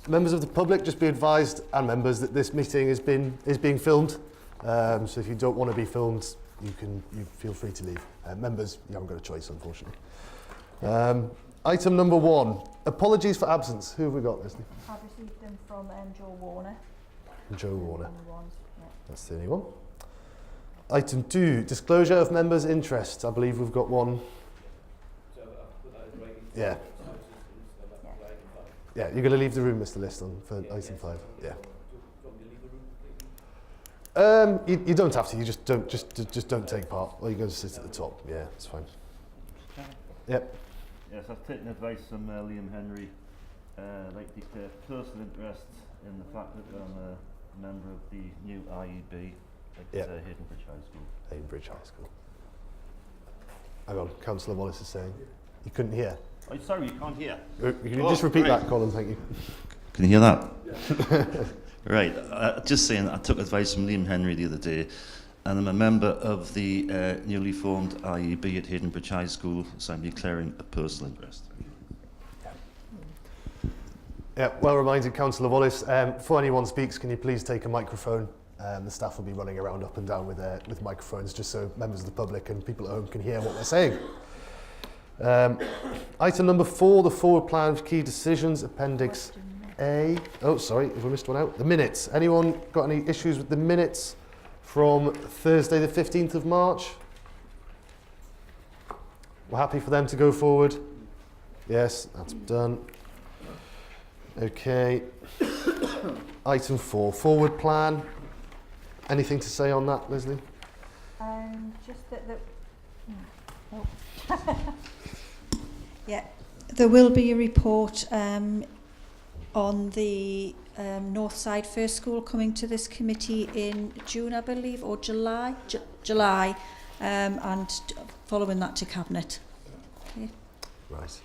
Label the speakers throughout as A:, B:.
A: Members of the public, just be advised, and members, that this meeting is being filmed. So if you don't want to be filmed, you feel free to leave. Members, you haven't got a choice, unfortunately. Item number 1, apologies for absence. Who have we got, Leslie?
B: I've received them from Joe Warner.
A: Joe Warner.
B: Yeah.
A: That's the only one. Item 2, disclosure of members' interests. I believe we've got one. Yeah. Yeah, you're going to leave the room, Mr. Liston, for item 5. Yeah. You don't have to. You just don't take part. Or you go to sit at the top. Yeah, it's fine. Yep.
C: Yes, I've taken advice from Liam Henry. Like to declare personal interest in the fact that I'm a member of the new IEB at Haydenbridge High School.
A: Haydenbridge High School. Hang on, Councillor Wallace is saying you couldn't hear.
C: Oh, sorry, you can't hear.
A: Can you just repeat that, Colin? Thank you.
C: Can you hear that? Yeah. Right. Just saying, I took advice from Liam Henry the other day, and I'm a member of the newly formed IEB at Haydenbridge High School, so I'm declaring a personal interest.
A: Yeah, well reminded, Councillor Wallace. Before anyone speaks, can you please take a microphone? The staff will be running around up and down with microphones, just so members of the public and people at home can hear what we're saying. Item number 4, the forward plan of key decisions, Appendix A. Oh, sorry, have we missed one out? The minutes. Anyone got any issues with the minutes from Thursday the 15th of March? We're happy for them to go forward? Yes, that's done. Okay. Item 4, forward plan. Anything to say on that, Leslie?
B: Just that
D: yeah, there will be a report on the North Side First School coming to this committee in June, I believe, or July, and following that to Cabinet. Okay. Right,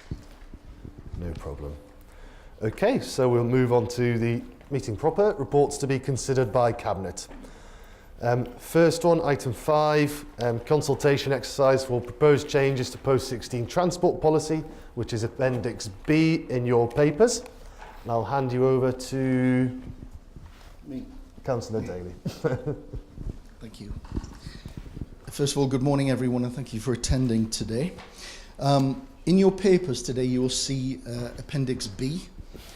A: no problem. Okay, so we'll move on to the meeting proper, reports to be considered by Cabinet. First one, item 5, consultation exercise for proposed changes to post-16 transport policy, which is Appendix B in your papers. And I'll hand you over to
E: me,
A: Councillor Daley.
E: Thank you. First of all, good morning everyone, and thank you for attending today. In your papers today you will see Appendix B,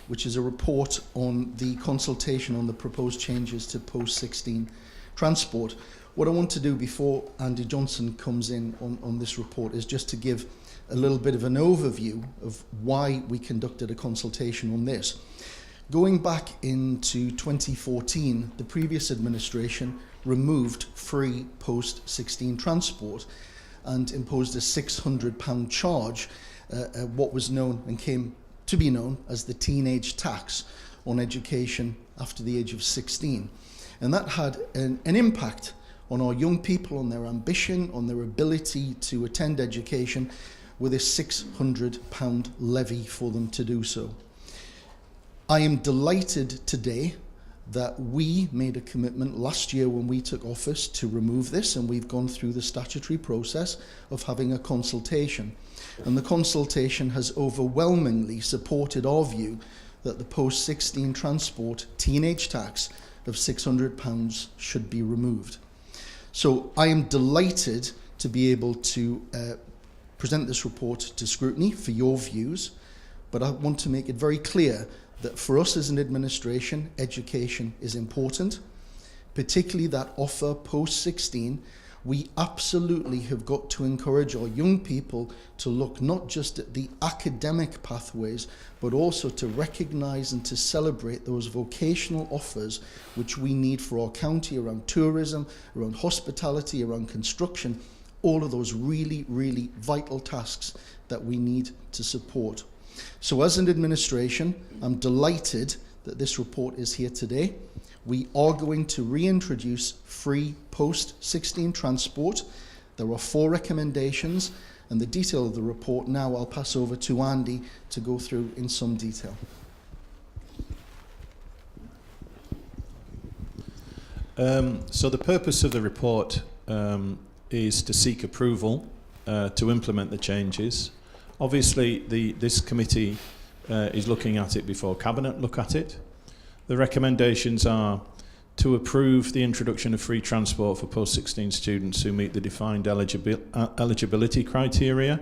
E: which is a report on the consultation on the proposed changes to post-16 transport. What I want to do before Andy Johnson comes in on this report is just to give a little bit of an overview of why we conducted a consultation on this. Going back into 2014, the previous administration removed free post-16 transport and imposed a £600 charge, what was known and came to be known as the teenage tax on education after the age of 16. And that had an impact on our young people, on their ambition, on their ability to attend education, with a £600 levy for them to do so. I am delighted today that we made a commitment last year when we took office to remove this, and we've gone through the statutory process of having a consultation. And the consultation has overwhelmingly supported our view that the post-16 transport teenage tax of £600 should be removed. So I am delighted to be able to present this report to scrutiny for your views, but I want to make it very clear that for us as an administration, education is important, particularly that offer post-16. We absolutely have got to encourage our young people to look not just at the academic pathways, but also to recognise and to celebrate those vocational offers which we need for our county around tourism, around hospitality, around construction, all of those really, really vital tasks that we need to support. So as an administration, I'm delighted that this report is here today. We are going to reintroduce free post-16 transport. There are 4 recommendations, and the detail of the report now I'll pass over to Andy to go through in some detail.
F: So the purpose of the report is to seek approval to implement the changes. Obviously, this committee is looking at it before Cabinet look at it. The recommendations are to approve the introduction of free transport for post-16 students who meet the defined eligibility criteria,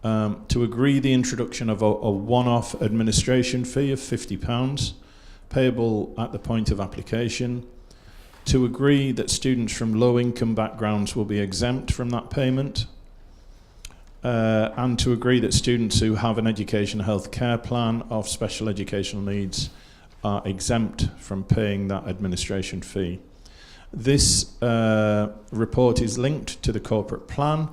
F: to agree the introduction of a one-off administration fee of £50 payable at the point of application, to agree that students from low-income backgrounds will be exempt from that payment, and to agree that students who have an education health care plan of special educational needs are exempt from paying that administration fee. This report is linked to the corporate plan.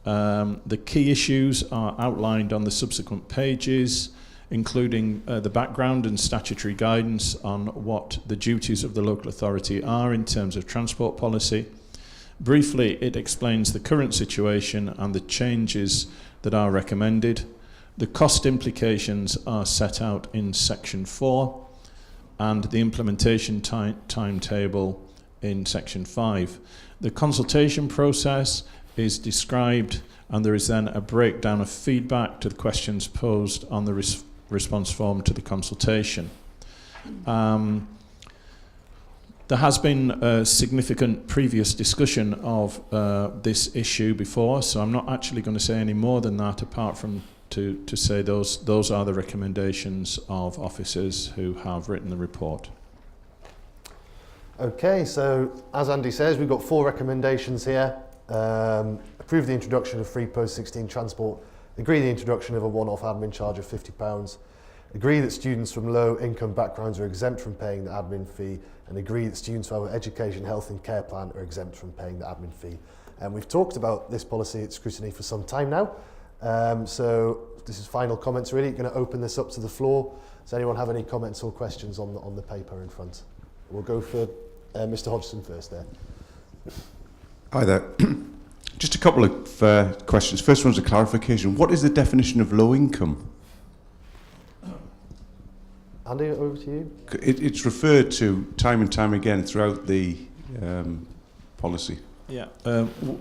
F: The key issues are outlined on the subsequent pages, including the background and statutory guidance on what the duties of the local authority are in terms of transport policy. Briefly, it explains the current situation and the changes that are recommended. The cost implications are set out in section 4 and the implementation timetable in section 5. The consultation process is described, and there is then a breakdown of feedback to the questions posed on the response form to the consultation. There has been a significant previous discussion of this issue before, so I'm not actually going to say any more than that, apart from to say those are the recommendations of officers who have written the report.
A: Okay, so as Andy says, we've got 4 recommendations here. Approve the introduction of free post-16 transport, agree the introduction of a one-off admin charge of £50, agree that students from low-income backgrounds are exempt from paying the admin fee, and agree that students who have an education, health and care plan are exempt from paying the admin fee. And we've talked about this policy at scrutiny for some time now. So this is final comments really. Going to open this up to the floor. Does anyone have any comments or questions on the paper in front? We'll go for Mr. Hodgson first there.
G: Hi there. Just a couple of questions. First one's a clarification. What is the definition of low income?
A: Andy, over to you.
G: It's referred to time and time again throughout the policy.
F: Yeah,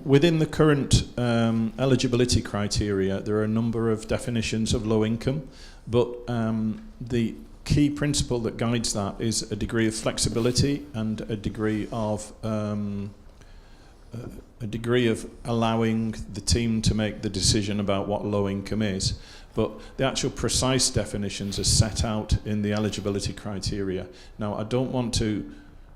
F: within the current eligibility criteria, there are a number of definitions of low income, but the key principle that guides that is a degree of flexibility and a degree of allowing the team to make the decision about what low income is. But the actual precise definitions are set out in the eligibility criteria. Now, I don't want to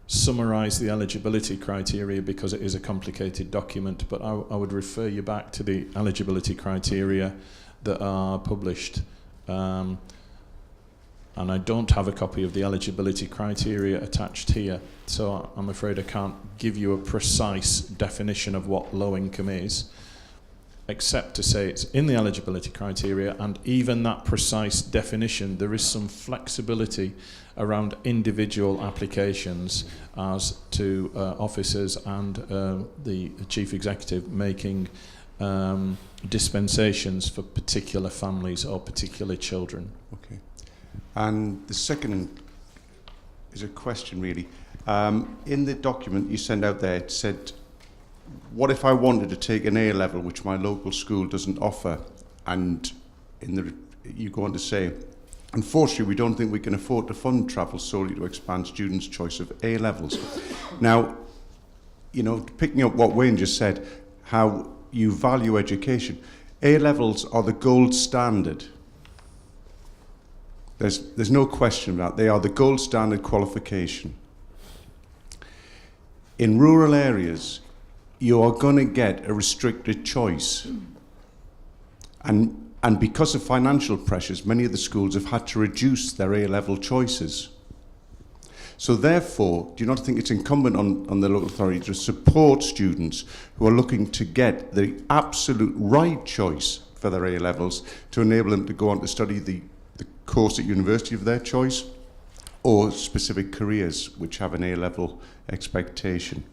F: summarise the eligibility criteria because it is a complicated document, but I would refer you back to the eligibility criteria that are published. And I don't have a copy of the eligibility criteria attached here, so I'm afraid I can't give you a precise definition of what low income is, except to say it's in the eligibility criteria, and even that precise definition, there is some flexibility around individual applications as to officers and the chief executive making dispensations for particular families or particular children.
G: Okay. And the second is a question really. In the document you send out there, it said, what if I wanted to take an A level, which my local school doesn't offer? And you go on to say, unfortunately, we don't think we can afford to fund travel solely to expand students' choice of A levels. Now, you know, picking up what Wayne just said, how you value education, A levels are the gold standard. There's no question about that. They are the gold standard qualification. In rural areas, you are going to get a restricted choice. And because of financial pressures, many of the schools have had to reduce their A-level choices. So therefore, do you not think it's incumbent on the local authority to support students who are looking to get the absolute right choice for their A-levels to enable them to go on to study the course at university of their choice or specific careers which have an A-level expectation?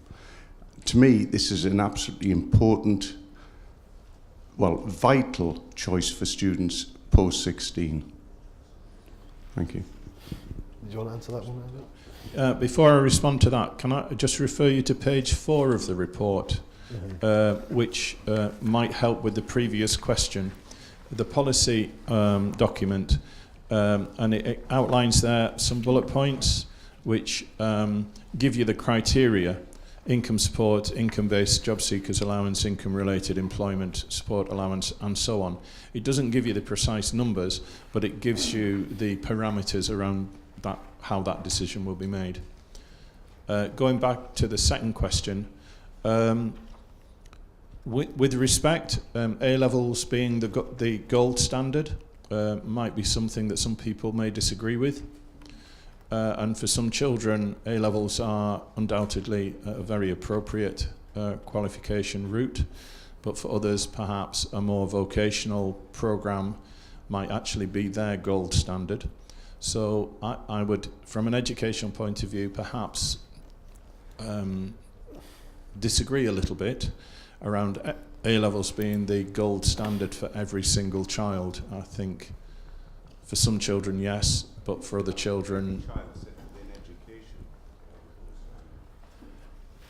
G: To me, this is an absolutely important, well, vital choice for students post-16. Thank you.
A: Do you want to answer that one, Andy?
F: Before I respond to that, can I just refer you to page 4 of the report, which might help with the previous question. the policy document, and it outlines there some bullet points which give you the criteria: income support, income-based job seekers allowance, income-related employment support allowance, and so on. It doesn't give you the precise numbers, but it gives you the parameters around that, how that decision will be made. Going back to the second question, with respect, A-levels being the gold standard might be something that some people may disagree with. And for some children, A-levels are undoubtedly a very appropriate qualification route, but for others, perhaps a more vocational programme might actually be their gold standard. So I would, from an educational point of view, perhaps disagree a little bit around A-levels being the gold standard for every single child. I think for some children, yes, but for other children,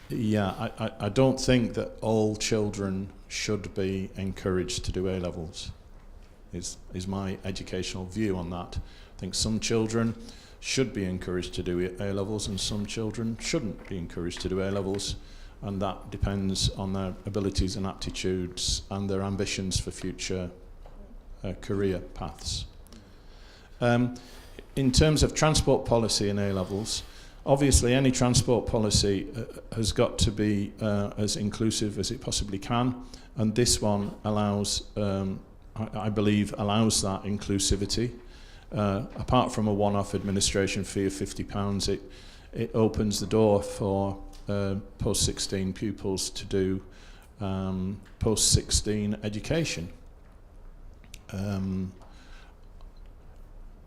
F: yeah, I don't think that all children should be encouraged to do A-levels, is my educational view on that. I think some children should be encouraged to do A-levels and some children shouldn't be encouraged to do A-levels, and that depends on their abilities and aptitudes and their ambitions for future career paths. In terms of transport policy and A-levels, obviously any transport policy has got to be as inclusive as it possibly can, and this one allows, I believe, allows that inclusivity. Apart from a one-off administration fee of £50, it opens the door for post-16 pupils to do post-16 education.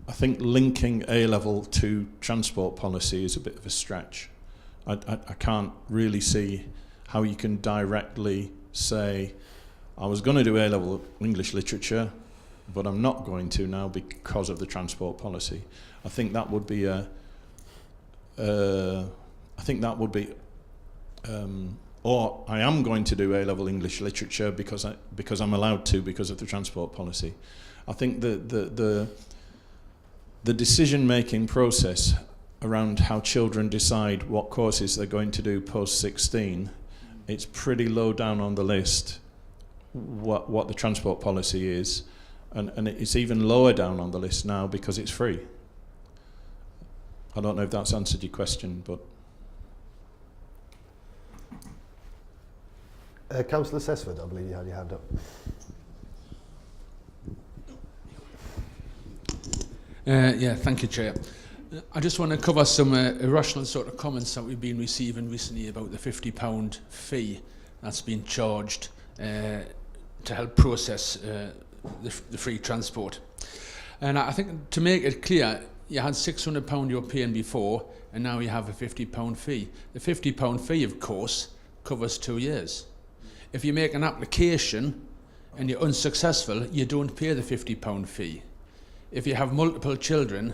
F: I think linking A-level to transport policy is a bit of a stretch. I can't really see how you can directly say, I was going to do A-level English literature, but I'm not going to now because of the transport policy. I think that would be or I am going to do A-level English literature because I'm allowed to because of the transport policy. I think the decision-making process around how children decide what courses they're going to do post-16, it's pretty low down on the list what the transport policy is, and it's even lower down on the list now because it's free. I don't know if that's answered your question, but...
A: Councillor Sesford, I believe you had your hand up.
H: Yeah, thank you, Chair. I just want to cover some irrational sort of comments that we've been receiving recently about the £50 fee that's been charged to help process the free transport. And I think to make it clear, you had £600 you were paying before, and now you have a £50 fee. The £50 fee, of course, covers 2 years. If you make an application and you're unsuccessful, you don't pay the £50 fee. If you have multiple children,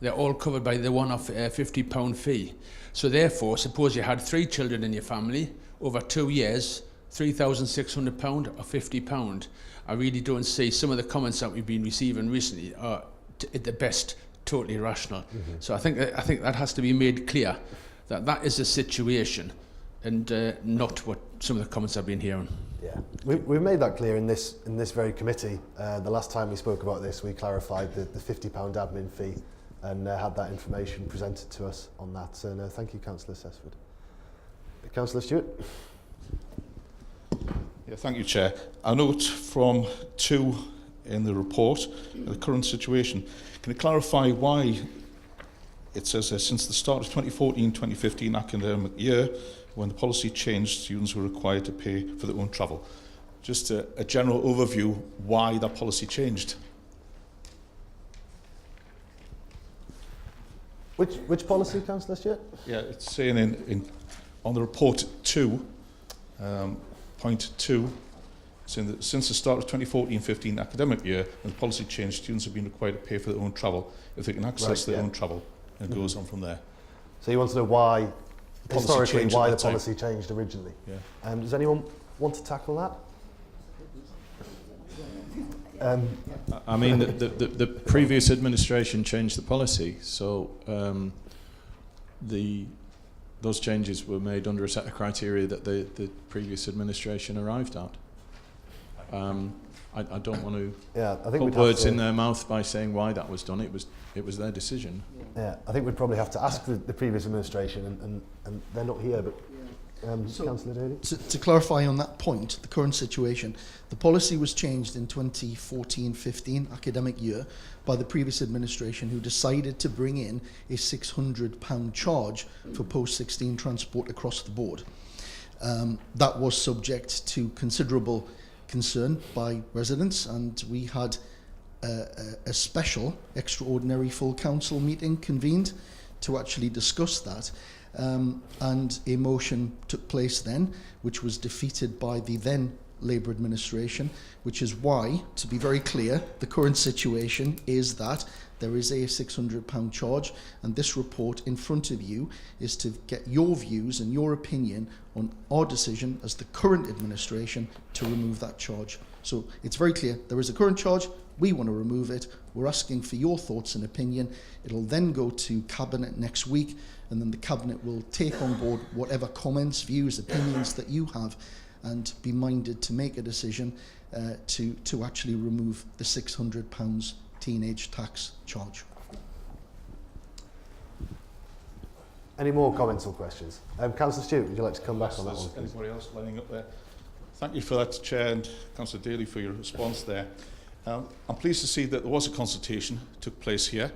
H: they're all covered by the one-off £50 fee. So therefore, suppose you had 3 children in your family, over 2 years, £3,600 or £50. I really don't see, some of the comments that we've been receiving recently are at the best totally irrational. Mm-hmm. So I think that has to be made clear, that is the situation, and not what some of the comments I've been hearing.
A: Yeah, we've made that clear in this very committee. The last time we spoke about this, we clarified the £50 admin fee and had that information presented to us on that. So no, thank you, Councillor Sesford. Councillor Stewart.
I: Yeah, thank you, Chair. I note from 2 in the report the current situation. Can you clarify why it says since the start of 2014-2015 academic year, when the policy changed, students were required to pay for their own travel? Just a general overview why that policy changed.
A: Which policy, Councillor Stewart?
I: Yeah, it's saying on the report 2, point 2, saying that since the start of 2014-15 academic year, when the policy changed, students have been required to pay for their own travel if they can access their own travel, and it goes on from there.
A: So you want to know why, historically, why the
I: time.
A: policy changed originally?
I: Yeah.
A: Does anyone want to tackle that?
F: I mean, the previous administration changed the policy, so those changes were made under a set of criteria that the previous administration arrived at. I don't want to
A: I think
F: put words in their mouth by saying why that was done. It was their decision.
A: Yeah, I think we'd probably have to ask the previous administration, and they're not here, but Councillor Daley?
E: To clarify on that point, the current situation, the policy was changed in 2014-15 academic year by the previous administration, who decided to bring in a £600 charge for post-16 transport across the board. That was subject to considerable concern by residents, and we had a special extraordinary full council meeting convened to actually discuss that. And a motion took place then, which was defeated by the then Labour administration, which is why, to be very clear, the current situation is that there is a £600 charge, and this report in front of you is to get your views and your opinion on our decision as the current administration to remove that charge. So it's very clear, there is a current charge, we want to remove it, we're asking for your thoughts and opinion. It'll then go to Cabinet next week, and then the Cabinet will take on board whatever comments, views, opinions that you have, and be minded to make a decision to actually remove the £600 teenage tax charge.
A: Any more comments or questions? Councillor Stewart, would you like to come back on that one, please?
I: Anybody else lining up there? Thank you for that, Chair, and Councillor Daley for your response there. I'm pleased to see that there was a consultation took place here.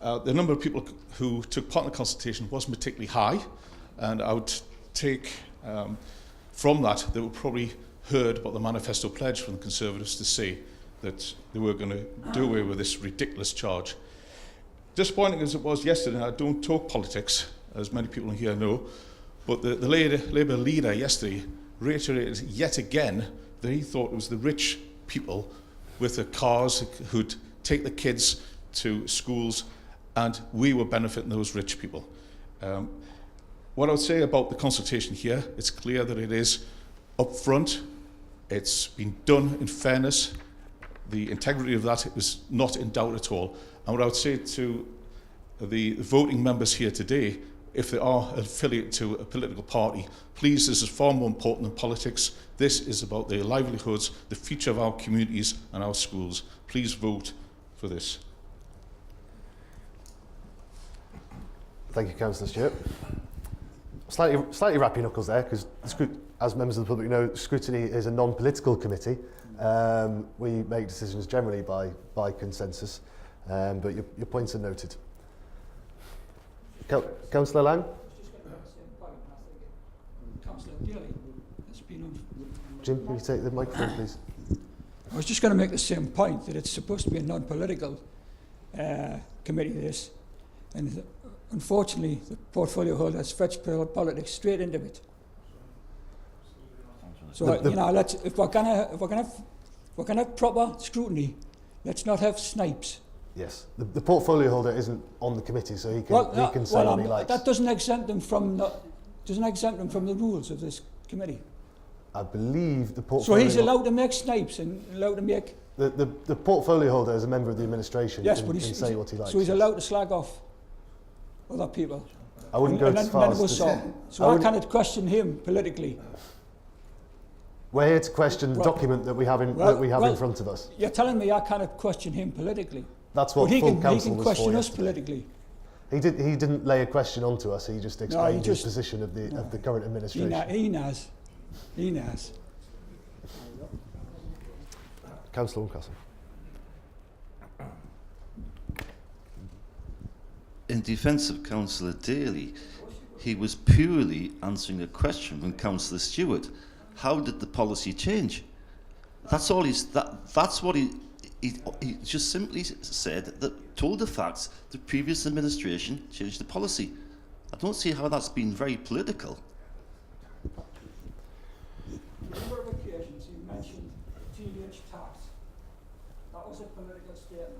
I: The number of people who took part in the consultation wasn't particularly high, and I would take from that they were probably heard about the manifesto pledge from the Conservatives to say that they were going to do away with this ridiculous charge. Disappointing as it was yesterday, I don't talk politics, as many people here know, but the Labour leader yesterday reiterated yet again that he thought it was the rich people with the cars who'd take the kids to schools, and we were benefiting those rich people. What I would say about the consultation here, it's clear that it is upfront, it's been done in fairness, the integrity of that was not in doubt at all. And what I would say to the voting members here today, if they are affiliated to a political party, please, this is far more important than politics. This is about their livelihoods, the future of our communities and our schools. Please vote for this.
A: Thank you, Councillor Stewart. Slightly wrap your knuckles there, because as members of the public know, scrutiny is a non-political committee. We make decisions generally by consensus, but your points are noted. Councillor Lang?
J: Councillor Daley has been
A: Jim, can you take the microphone, please?
J: I was just going to make the same point, that it's supposed to be a non-political committee, this, and unfortunately the portfolio holder has fetched politics straight into it. So if we're gonna have proper scrutiny, let's not have snipes.
A: Yes, the portfolio holder isn't on the committee, so he can say what he likes.
J: That doesn't exempt them from the rules of this committee.
A: I believe the portfolio.
J: So he's allowed to make snipes and allowed to make.
A: The portfolio holder is a member of the administration.
J: Yes,
A: can,
J: but
A: can say what he likes.
J: So he's allowed to slag off other people.
A: I wouldn't go as far as to say.
J: So I cannot question him politically.
A: We're here to question the document that we have in front of us.
J: You're telling me I cannot question him politically.
A: That's what full council was for.
J: He can question us politically.
A: He didn't lay a question onto us. He just explained his position of the current administration.
J: He knows.
A: Councillor Oldcastle.
C: In defence of Councillor Daley, he was purely answering a question from Councillor Stewart. How did the policy change? That's all that's what he just simply said, that told the facts the previous administration changed the policy. I don't see how that's been very political.
J: On a number of occasions he mentioned teenage tax. That was a political statement.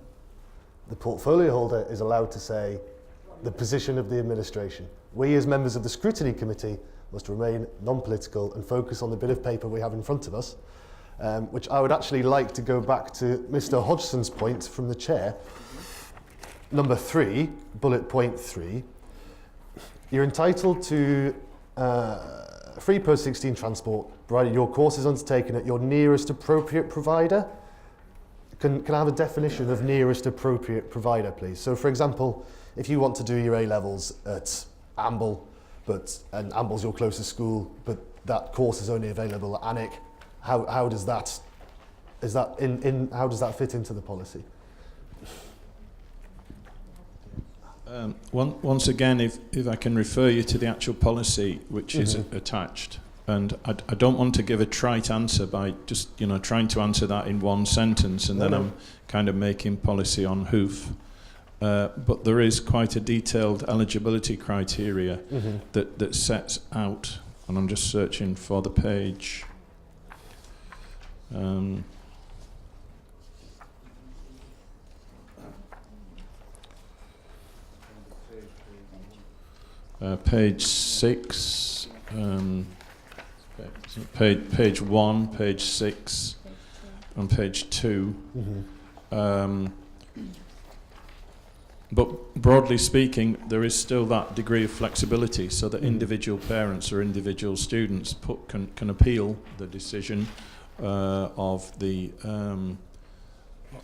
A: The portfolio holder is allowed to say the position of the administration. We, as members of the scrutiny committee, must remain non-political and focus on the bit of paper we have in front of us. which I would actually like to go back to Mr. Hodgson's point from the chair. Number 3, bullet point 3, you're entitled to free post-16 transport provided your course is undertaken at your nearest appropriate provider. Can I have a definition of nearest appropriate provider, please? So, for example, if you want to do your A-levels at Amble, and Amble's your closest school, but that course is only available at Alnwick, how does that how does that fit into the policy?
F: Once again, if I can refer you to the actual policy which is attached, and I don't want to give a trite answer by just trying to answer that in one sentence, and then I'm kind of making policy on hoof. But there is quite a detailed eligibility criteria that sets out, and I'm just searching for the page. Page 6, page 1, page 6, and page 2. But broadly speaking, there is still that degree of flexibility, so that individual parents or individual students can appeal the decision of the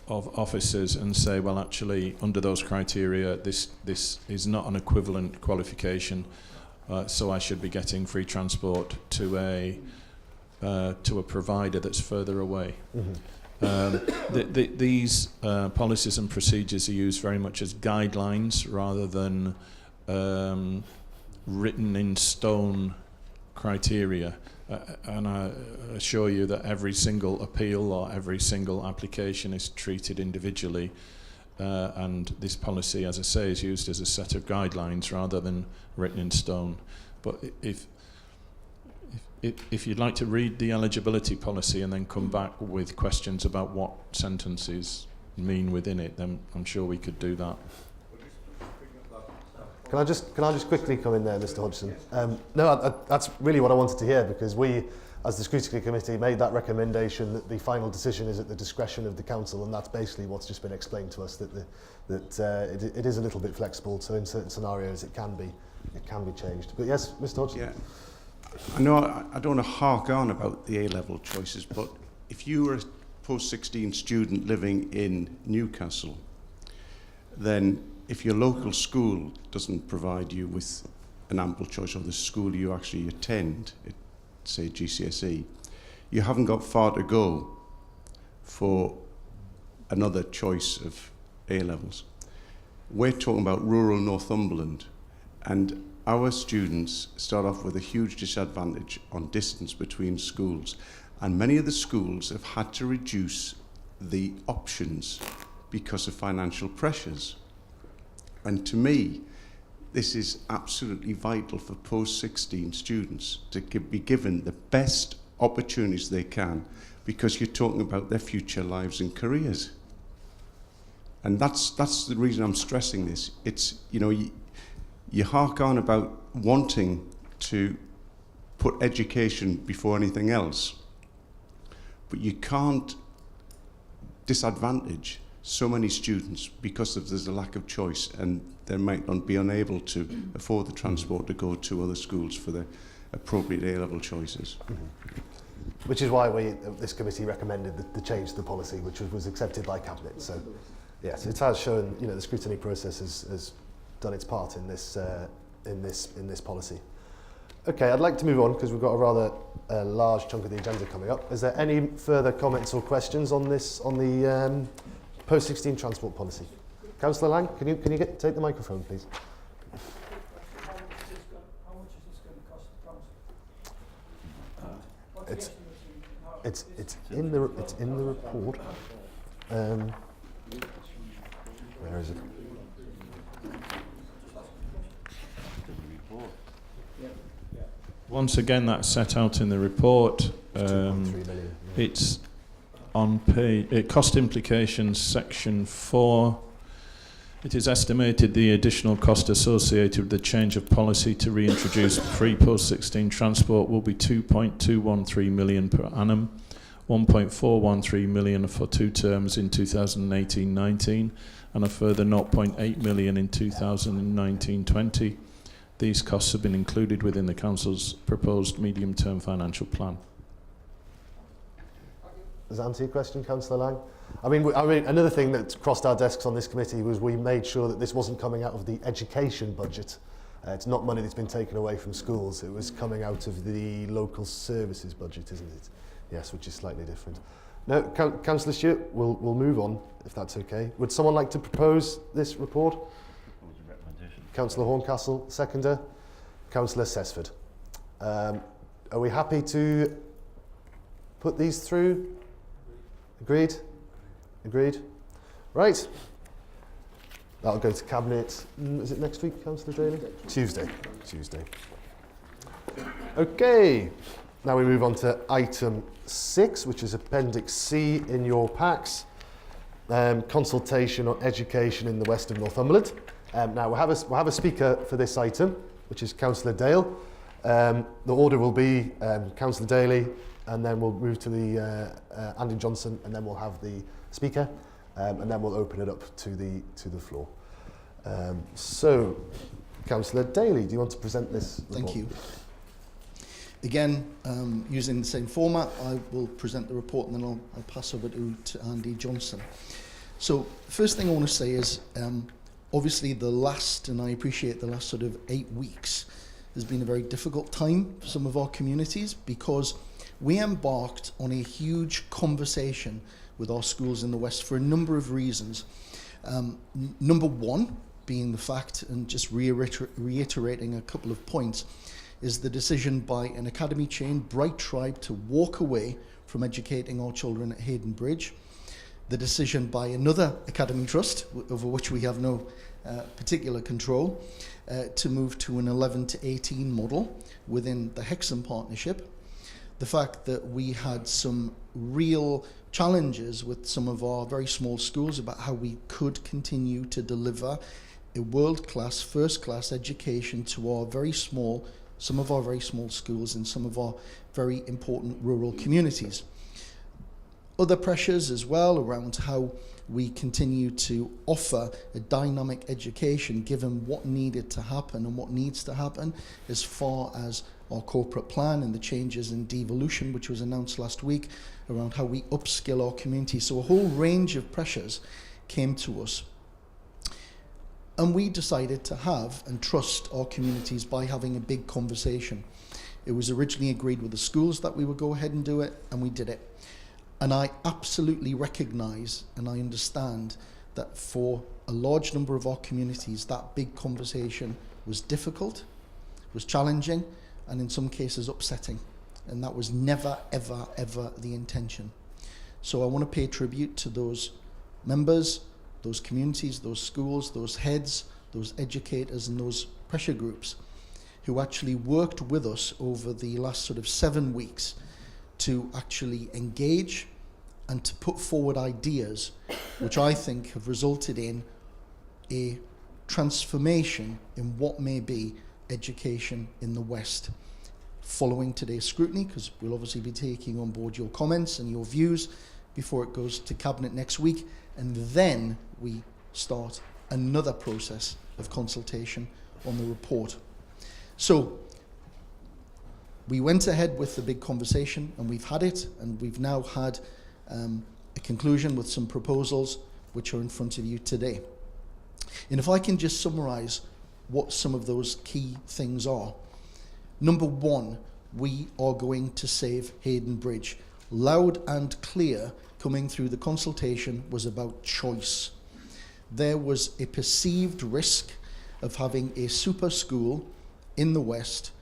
F: of officers and say, well, actually, under those criteria, this is not an equivalent qualification, so I should be getting free transport to a provider that's further away. These policies and procedures are used very much as guidelines rather than written in stone criteria. And I assure you that every single appeal or every single application is treated individually, and this policy, as I say, is used as a set of guidelines rather than written in stone. But if you'd like to read the eligibility policy and then come back with questions about what sentences mean within it, then I'm sure we could do that.
A: Can I just quickly come in there, Mr. Hodgson? No, that's really what I wanted to hear, because we, as the Scrutiny Committee, made that recommendation that the final decision is at the discretion of the Council, and that's basically what's just been explained to us, that it is a little bit flexible, so in certain scenarios it can be changed. But yes, Mr. Hodgson?
G: Yeah. I know I don't want to hark on about the A-level choices, but if you were a post-16 student living in Newcastle, then if your local school doesn't provide you with an ample choice, or the school you actually attend, say GCSE, you haven't got far to go for another choice of A-levels. We're talking about rural Northumberland, and our students start off with a huge disadvantage on distance between schools, and many of the schools have had to reduce the options because of financial pressures. And to me, this is absolutely vital for post-16 students to be given the best opportunities they can, because you're talking about their future lives and careers. And that's the reason I'm stressing this. It's, you hark on about wanting to put education before anything else, but you can't disadvantage so many students because there's a lack of choice, and they might not be unable to afford the transport to go to other schools for the appropriate A-level choices.
A: Which is why this committee recommended the change to the policy, which was accepted by Cabinet. So, yes, it has shown, the scrutiny process has done its part in this policy. Okay, I'd like to move on because we've got a rather large chunk of the agenda coming up. Is there any further comments or questions on the post-16 transport policy? Councillor Lang, can you take the microphone, please?
J: How much is this going to cost the council?
A: It's in the report. Where is it?
F: Once again, that's set out in the report.
A: 2.3 million.
F: It's on cost implications, section 4. It is estimated the additional cost associated with the change of policy to reintroduce free post-16 transport will be 2.213 million per annum, 1.413 million for 2 terms in 2018-19 and a further 0.8 million in 2019-20. These costs have been included within the Council's proposed medium-term financial plan.
A: Does that answer your question, Councillor Lang? I mean, another thing that crossed our desks on this committee was we made sure that this wasn't coming out of the education budget. It's not money that's been taken away from schools. It was coming out of the local services budget, isn't it? Yes, which is slightly different. No, Councillor Stewart, we'll move on, if that's okay. Would someone like to propose this report? Councillor Horncastle, seconder. Councillor Sesford. Are we happy to put these through? Agreed? Agreed. Right. That'll go to Cabinet. Is it next week, Councillor Daley? Tuesday. Okay. Now we move on to item 6, which is Appendix C in your packs. Consultation on education in the west of Northumberland. Now we'll have a speaker for this item, which is Councillor Dale. The order will be Councillor Daley, and then we'll move to the Andy Johnson, and then we'll have the speaker, and then we'll open it up to the floor. So, Councillor Daley, do you want to present this report?
E: Thank you. Again, using the same format, I will present the report and then I'll pass over to Andy Johnson. So, first thing I want to say is, obviously and I appreciate the last sort of 8 weeks has been a very difficult time for some of our communities, because we embarked on a huge conversation with our schools in the West for a number of reasons. Number one being the fact, and just reiterating a couple of points, is the decision by an academy chain, Bright Tribe, to walk away from educating our children at Hayden Bridge. The decision by another academy trust, over which we have no particular control, to move to an 11 to 18 model within the Hexham partnership. The fact that we had some real challenges with some of our very small schools about how we could continue to deliver a world-class, first-class education to some of our very small schools in some of our very important rural communities. Other pressures as well around how we continue to offer a dynamic education given what needed to happen and what needs to happen as far as our corporate plan and the changes in devolution, which was announced last week, around how we upskill our community. So a whole range of pressures came to us. And we decided to have and trust our communities by having a big conversation. It was originally agreed with the schools that we would go ahead and do it, and we did it. And I absolutely recognise and I understand that for a large number of our communities, that big conversation was difficult, was challenging, and in some cases upsetting. And that was never, ever, ever the intention. So I want to pay tribute to those members, those communities, those schools, those heads, those educators, and those pressure groups who actually worked with us over the last sort of 7 weeks to actually engage and to put forward ideas which I think have resulted in a transformation in what may be education in the West. Following today's scrutiny, because we'll obviously be taking on board your comments and your views before it goes to Cabinet next week, and then we start another process of consultation on the report. So we went ahead with the big conversation, and we've had it, and we've now had a conclusion with some proposals which are in front of you today. And if I can just summarise what some of those key things are. Number one, we are going to save Hayden Bridge. Loud and clear coming through the consultation was about choice. There was a perceived risk of having a super school in the West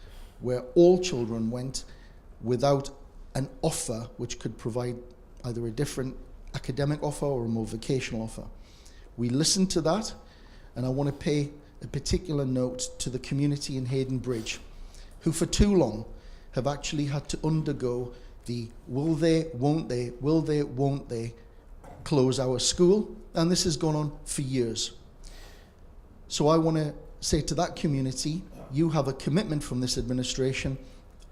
E: where all children went without an offer which could provide either a different academic offer or a more vocational offer. We listened to that, and I want to pay a particular note to the community in Hayden Bridge, who for too long have actually had to undergo the will they, won't they close our school, and this has gone on for years. So I want to say to that community, you have a commitment from this administration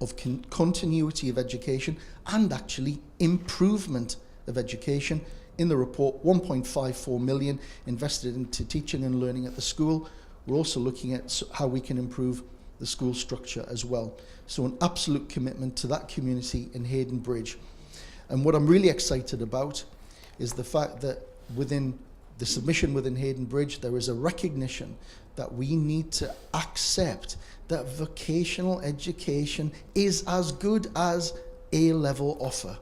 E: of continuity of education and actually improvement of education. In the report, 1.54 million invested into teaching and learning at the school. We're also looking at how we can improve the school structure as well. So an absolute commitment to that community in Hayden Bridge. And what I'm really excited about is the fact that within the submission within Hayden Bridge, there is a recognition that we need to accept that vocational education is as good as A-level offer.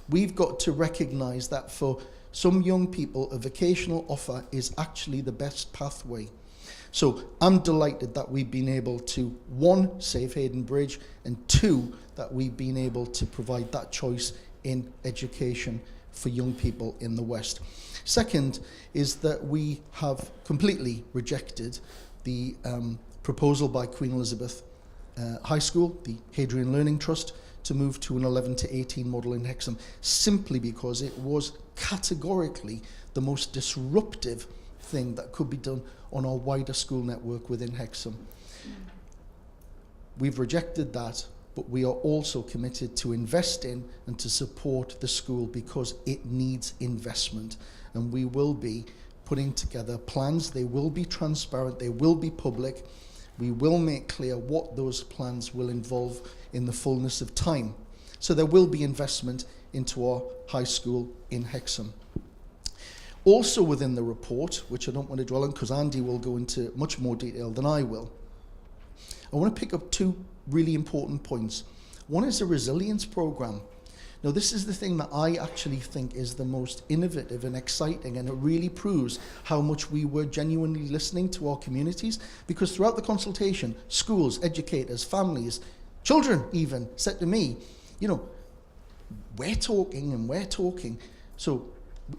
E: We've got to recognise that for some young people, a vocational offer is actually the best pathway. So I'm delighted that we've been able to, one, save Hayden Bridge, and two, that we've been able to provide that choice in education for young people in the West. Second is that we have completely rejected the proposal by Queen Elizabeth High School, the Hadrian Learning Trust, to move to an 11 to 18 model in Hexham, simply because it was categorically the most disruptive thing that could be done on our wider school network within Hexham. We've rejected that, but we are also committed to invest in and to support the school because it needs investment. And we will be putting together plans. They will be transparent, they will be public. We will make clear what those plans will involve in the fullness of time. So there will be investment into our high school in Hexham. Also within the report, which I don't want to dwell on because Andy will go into much more detail than I will, I want to pick up two really important points. One is a resilience program. Now, this is the thing that I actually think is the most innovative and exciting, and it really proves how much we were genuinely listening to our communities, because throughout the consultation, schools, educators, families, children even said to me, you know, we're talking. So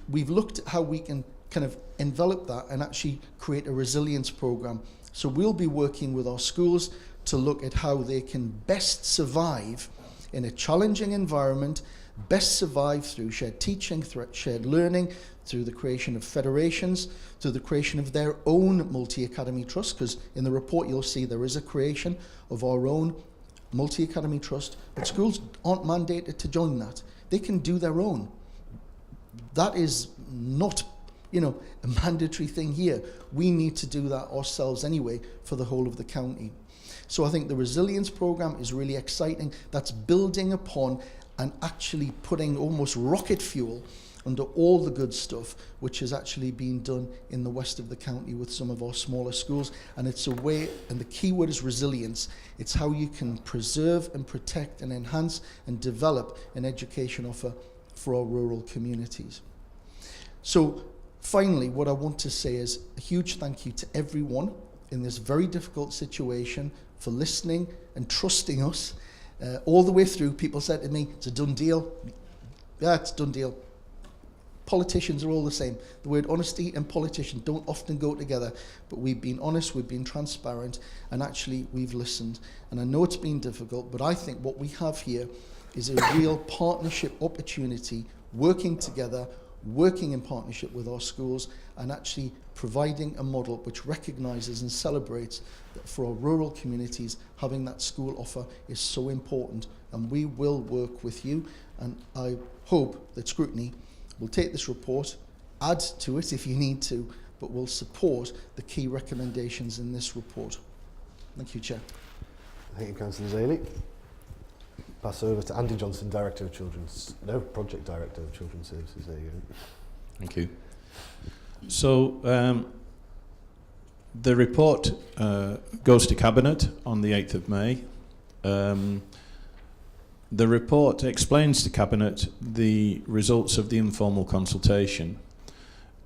E: we've looked at how we can kind of envelop that and actually create a resilience program. So we'll be working with our schools to look at how they can best survive in a challenging environment, best survive through shared teaching, through shared learning, through the creation of federations, through the creation of their own multi-academy trust, because in the report you'll see there is a creation of our own multi-academy trust, but schools aren't mandated to join that. They can do their own. That is not, you know, a mandatory thing here. We need to do that ourselves anyway for the whole of the county. So I think the resilience program is really exciting. That's building upon and actually putting almost rocket fuel under all the good stuff which is actually being done in the west of the county with some of our smaller schools. And it's a way, and the key word is resilience. It's how you can preserve and protect and enhance and develop an education offer for our rural communities. So finally, what I want to say is a huge thank you to everyone in this very difficult situation for listening and trusting us all the way through. People said to me, it's a done deal. Yeah, it's a done deal. Politicians are all the same. The word honesty and politician don't often go together, but we've been honest, we've been transparent, and actually we've listened. And I know it's been difficult, but I think what we have here is a real partnership opportunity, working together, working in partnership with our schools, and actually providing a model which recognises and celebrates that for our rural communities, having that school offer is so important. And we will work with you, and I hope that Scrutiny will take this report, add to it if you need to, but will support the key recommendations in this report. Thank you, Chair.
A: Thank you, Councillor Daley. Pass over to Andy Johnson, Project Director of Children's Services. There you go.
F: Thank you. So the report goes to Cabinet on the 8th of May. The report explains to Cabinet the results of the informal consultation,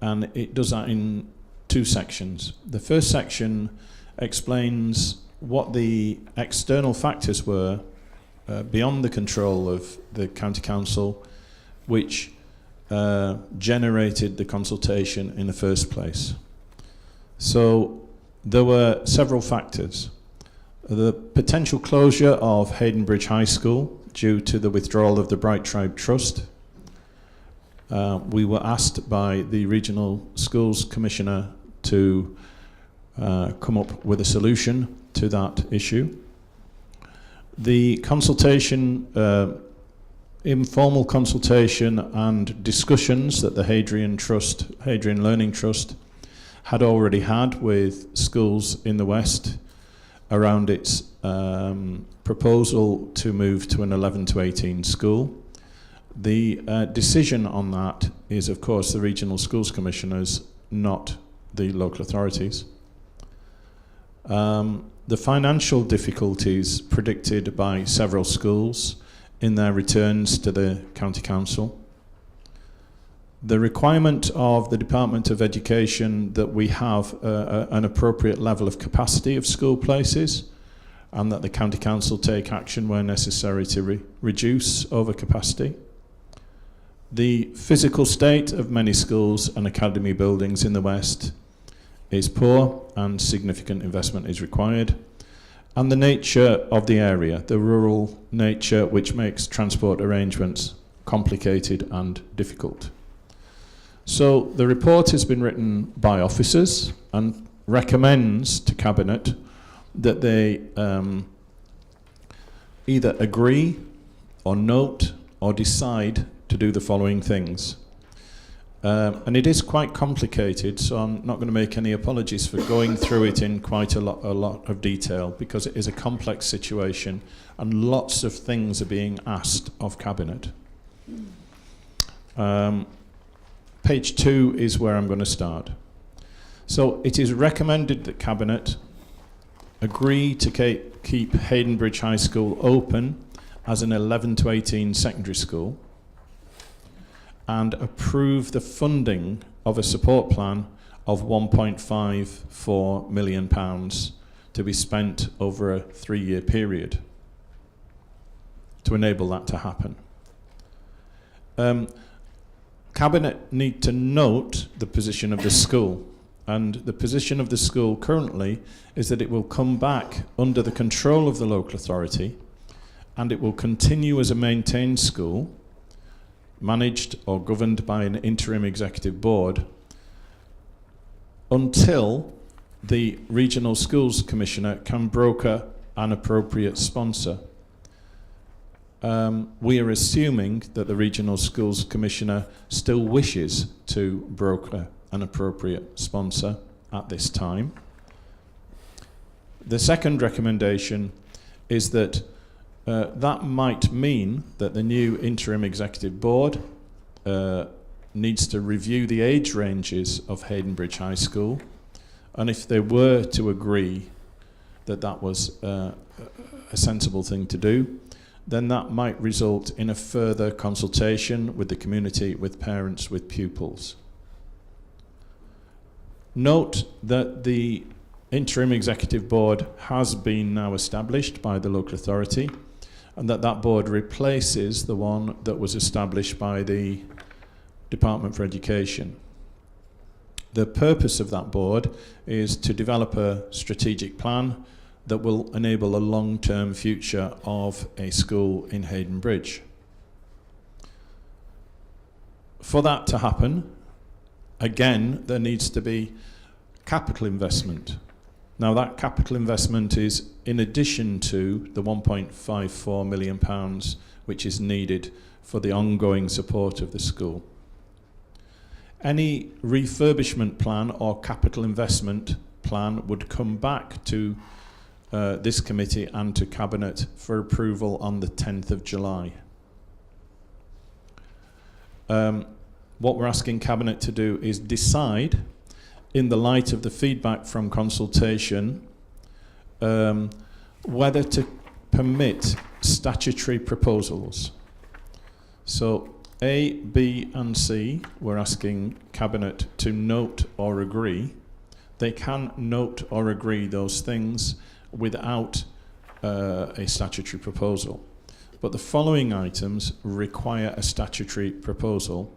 F: and it does that in two sections. The first section explains what the external factors were beyond the control of the County Council, which generated the consultation in the first place. So there were several factors. The potential closure of Hayden Bridge High School due to the withdrawal of the Bright Tribe Trust. We were asked by the Regional Schools Commissioner to come up with a solution to that issue. The consultation, informal consultation and discussions that the Hadrian Learning Trust had already had with schools in the West around its proposal to move to an 11 to 18 school. The decision on that is, of course, the Regional Schools Commissioners, not the local authorities. The financial difficulties predicted by several schools in their returns to the County Council. The requirement of the Department of Education that we have an appropriate level of capacity of school places, and that the County Council take action where necessary to reduce overcapacity. The physical state of many schools and academy buildings in the West is poor and significant investment is required. And the nature of the area, the rural nature, which makes transport arrangements complicated and difficult. So the report has been written by officers and recommends to Cabinet that they either agree or note or decide to do the following things. And it is quite complicated, so I'm not going to make any apologies for going through it in quite a lot of detail, because it is a complex situation and lots of things are being asked of Cabinet. Page 2 is where I'm going to start. So it is recommended that Cabinet agree to keep Haydenbridge High School open as an 11 to 18 secondary school and approve the funding of a support plan of £1.54 million to be spent over a 3-year period to enable that to happen. Cabinet need to note the position of the school, and the position of the school currently is that it will come back under the control of the local authority and it will continue as a maintained school, managed or governed by an interim executive board, until the Regional Schools Commissioner can broker an appropriate sponsor. We are assuming that the Regional Schools Commissioner still wishes to broker an appropriate sponsor at this time. The second recommendation is that that might mean that the new interim executive board needs to review the age ranges of Haydenbridge High School, and if they were to agree that that was a sensible thing to do, then that might result in a further consultation with the community, with parents, with pupils. Note that the interim executive board has been now established by the local authority, and that board replaces the one that was established by the Department for Education. The purpose of that board is to develop a strategic plan that will enable a long-term future of a school in Haydenbridge. For that to happen, again, there needs to be capital investment. Now, that capital investment is in addition to the £1.54 million which is needed for the ongoing support of the school. Any refurbishment plan or capital investment plan would come back to this committee and to Cabinet for approval on the 10th of July. What we're asking Cabinet to do is decide, in the light of the feedback from consultation, whether to permit statutory proposals. So A, B and C, we're asking Cabinet to note or agree. They can note or agree those things without a statutory proposal. But the following items require a statutory proposal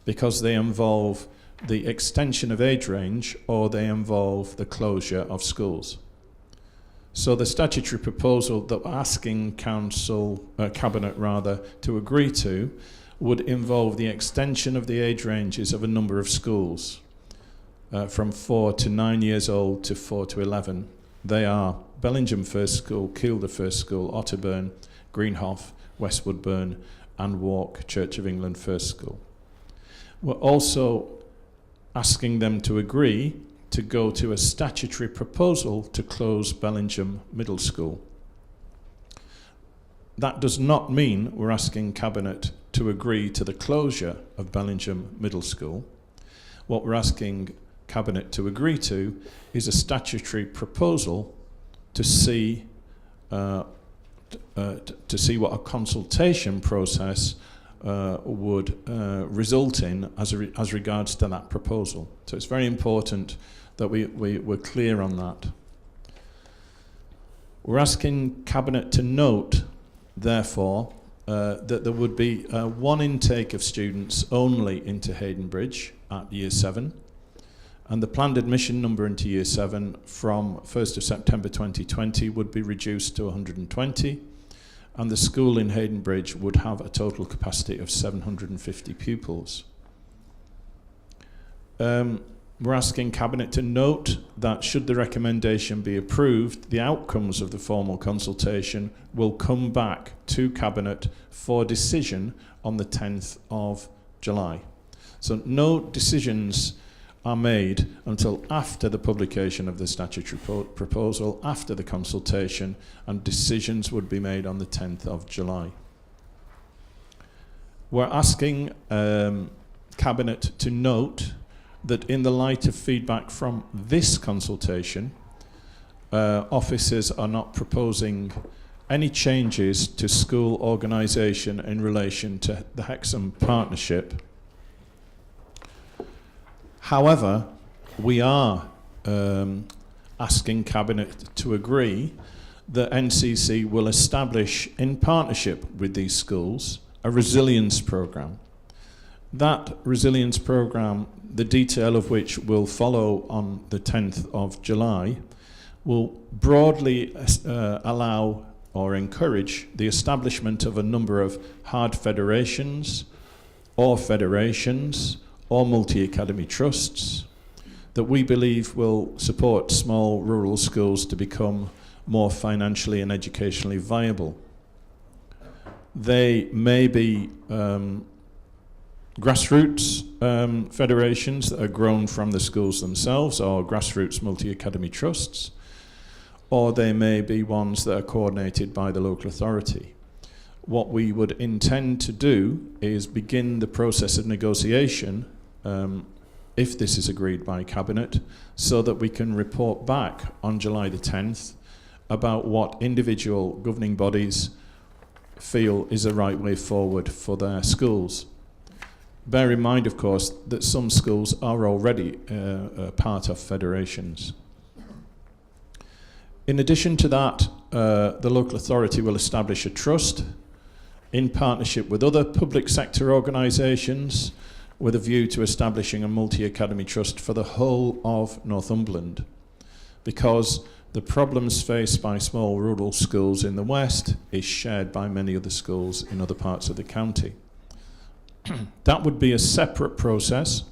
F: because they involve the extension of age range or they involve the closure of schools. So the statutory proposal that we're asking Cabinet to agree to would involve the extension of the age ranges of a number of schools from 4 to 9 years old to 4 to 11, They are Bellingham First School, Kielder First School, Otterburn, Greenhoff, Westwood Burn and Walk Church of England First School. We're also asking them to agree to go to a statutory proposal to close Bellingham Middle School. That does not mean we're asking Cabinet to agree to the closure of Bellingham Middle School. What we're asking Cabinet to agree to is a statutory proposal to see what a consultation process would result in as regards to that proposal. So it's very important that we're clear on that. We're asking Cabinet to note, therefore, that there would be one intake of students only into Hayden Bridge at Year 7, and the planned admission number into Year 7 from 1st of September 2020 would be reduced to 120, and the school in Hayden Bridge would have a total capacity of 750 pupils. We're asking Cabinet to note that should the recommendation be approved, the outcomes of the formal consultation will come back to Cabinet for decision on the 10th of July. So no decisions are made until after the publication of the statutory proposal, after the consultation, and decisions would be made on the 10th of July. We're asking Cabinet to note that in the light of feedback from this consultation, officers are not proposing any changes to school organisation in relation to the Hexham partnership. However, we are asking Cabinet to agree that NCC will establish, in partnership with these schools, a resilience programme. That resilience programme, the detail of which will follow on the 10th of July, will broadly allow or encourage the establishment of a number of hard federations or multi-academy trusts that we believe will support small rural schools to become more financially and educationally viable. They may be grassroots federations that are grown from the schools themselves, or grassroots multi-academy trusts, or they may be ones that are coordinated by the local authority. What we would intend to do is begin the process of negotiation, if this is agreed by Cabinet, so that we can report back on July the 10th about what individual governing bodies feel is the right way forward for their schools. Bear in mind, of course, that some schools are already part of federations. In addition to that, the local authority will establish a trust in partnership with other public sector organisations with a view to establishing a multi-academy trust for the whole of Northumberland, because the problems faced by small rural schools in the west is shared by many other schools in other parts of the county. That would be a separate process,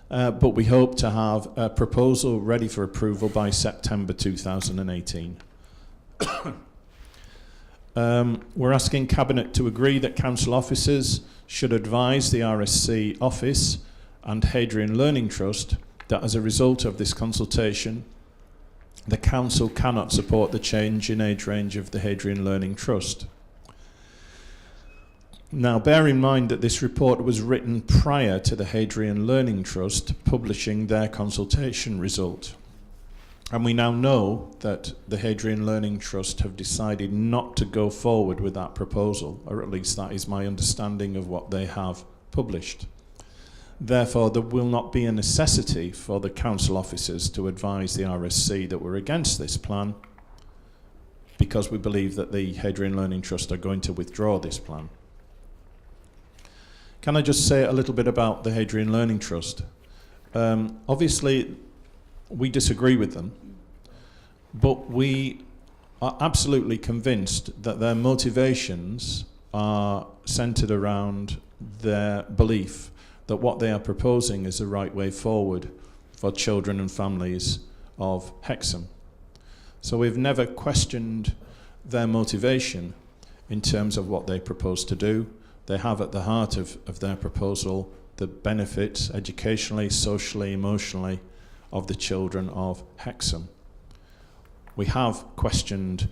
F: but we hope to have a proposal ready for approval by September 2018. We're asking Cabinet to agree that council officers should advise the RSC office and Hadrian Learning Trust that as a result of this consultation, the council cannot support the change in age range of the Hadrian Learning Trust. Now, bear in mind that this report was written prior to the Hadrian Learning Trust publishing their consultation result. And we now know that the Hadrian Learning Trust have decided not to go forward with that proposal, or at least that is my understanding of what they have published. Therefore, there will not be a necessity for the council officers to advise the RSC that we're against this plan, because we believe that the Hadrian Learning Trust are going to withdraw this plan. Can I just say a little bit about the Hadrian Learning Trust? Obviously, we disagree with them, but we are absolutely convinced that their motivations are centred around their belief that what they are proposing is the right way forward for children and families of Hexham. So we've never questioned their motivation in terms of what they propose to do. They have at the heart of their proposal the benefits educationally, socially, emotionally of the children of Hexham. We have questioned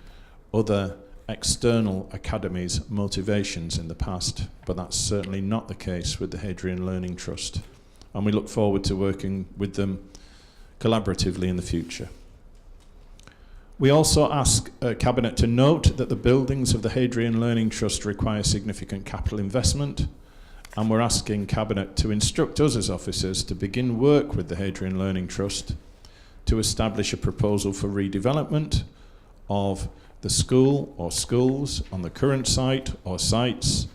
F: other external academies' motivations in the past, but that's certainly not the case with the Hadrian Learning Trust. And we look forward to working with them collaboratively in the future. We also ask Cabinet to note that the buildings of the Hadrian Learning Trust require significant capital investment, and we're asking Cabinet to instruct us as officers to begin work with the Hadrian Learning Trust to establish a proposal for redevelopment of the school or schools on the current site or sites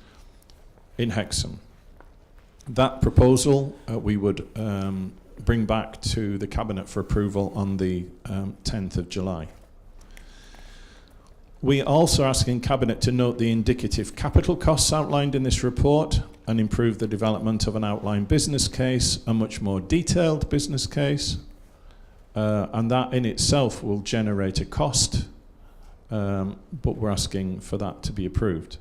F: in Hexham. That proposal we would bring back to the Cabinet for approval on the 10th of July. We are also asking Cabinet to note the indicative capital costs outlined in this report and improve the development of an outline business case, a much more detailed business case, and that in itself will generate a cost, but we're asking for that to be approved.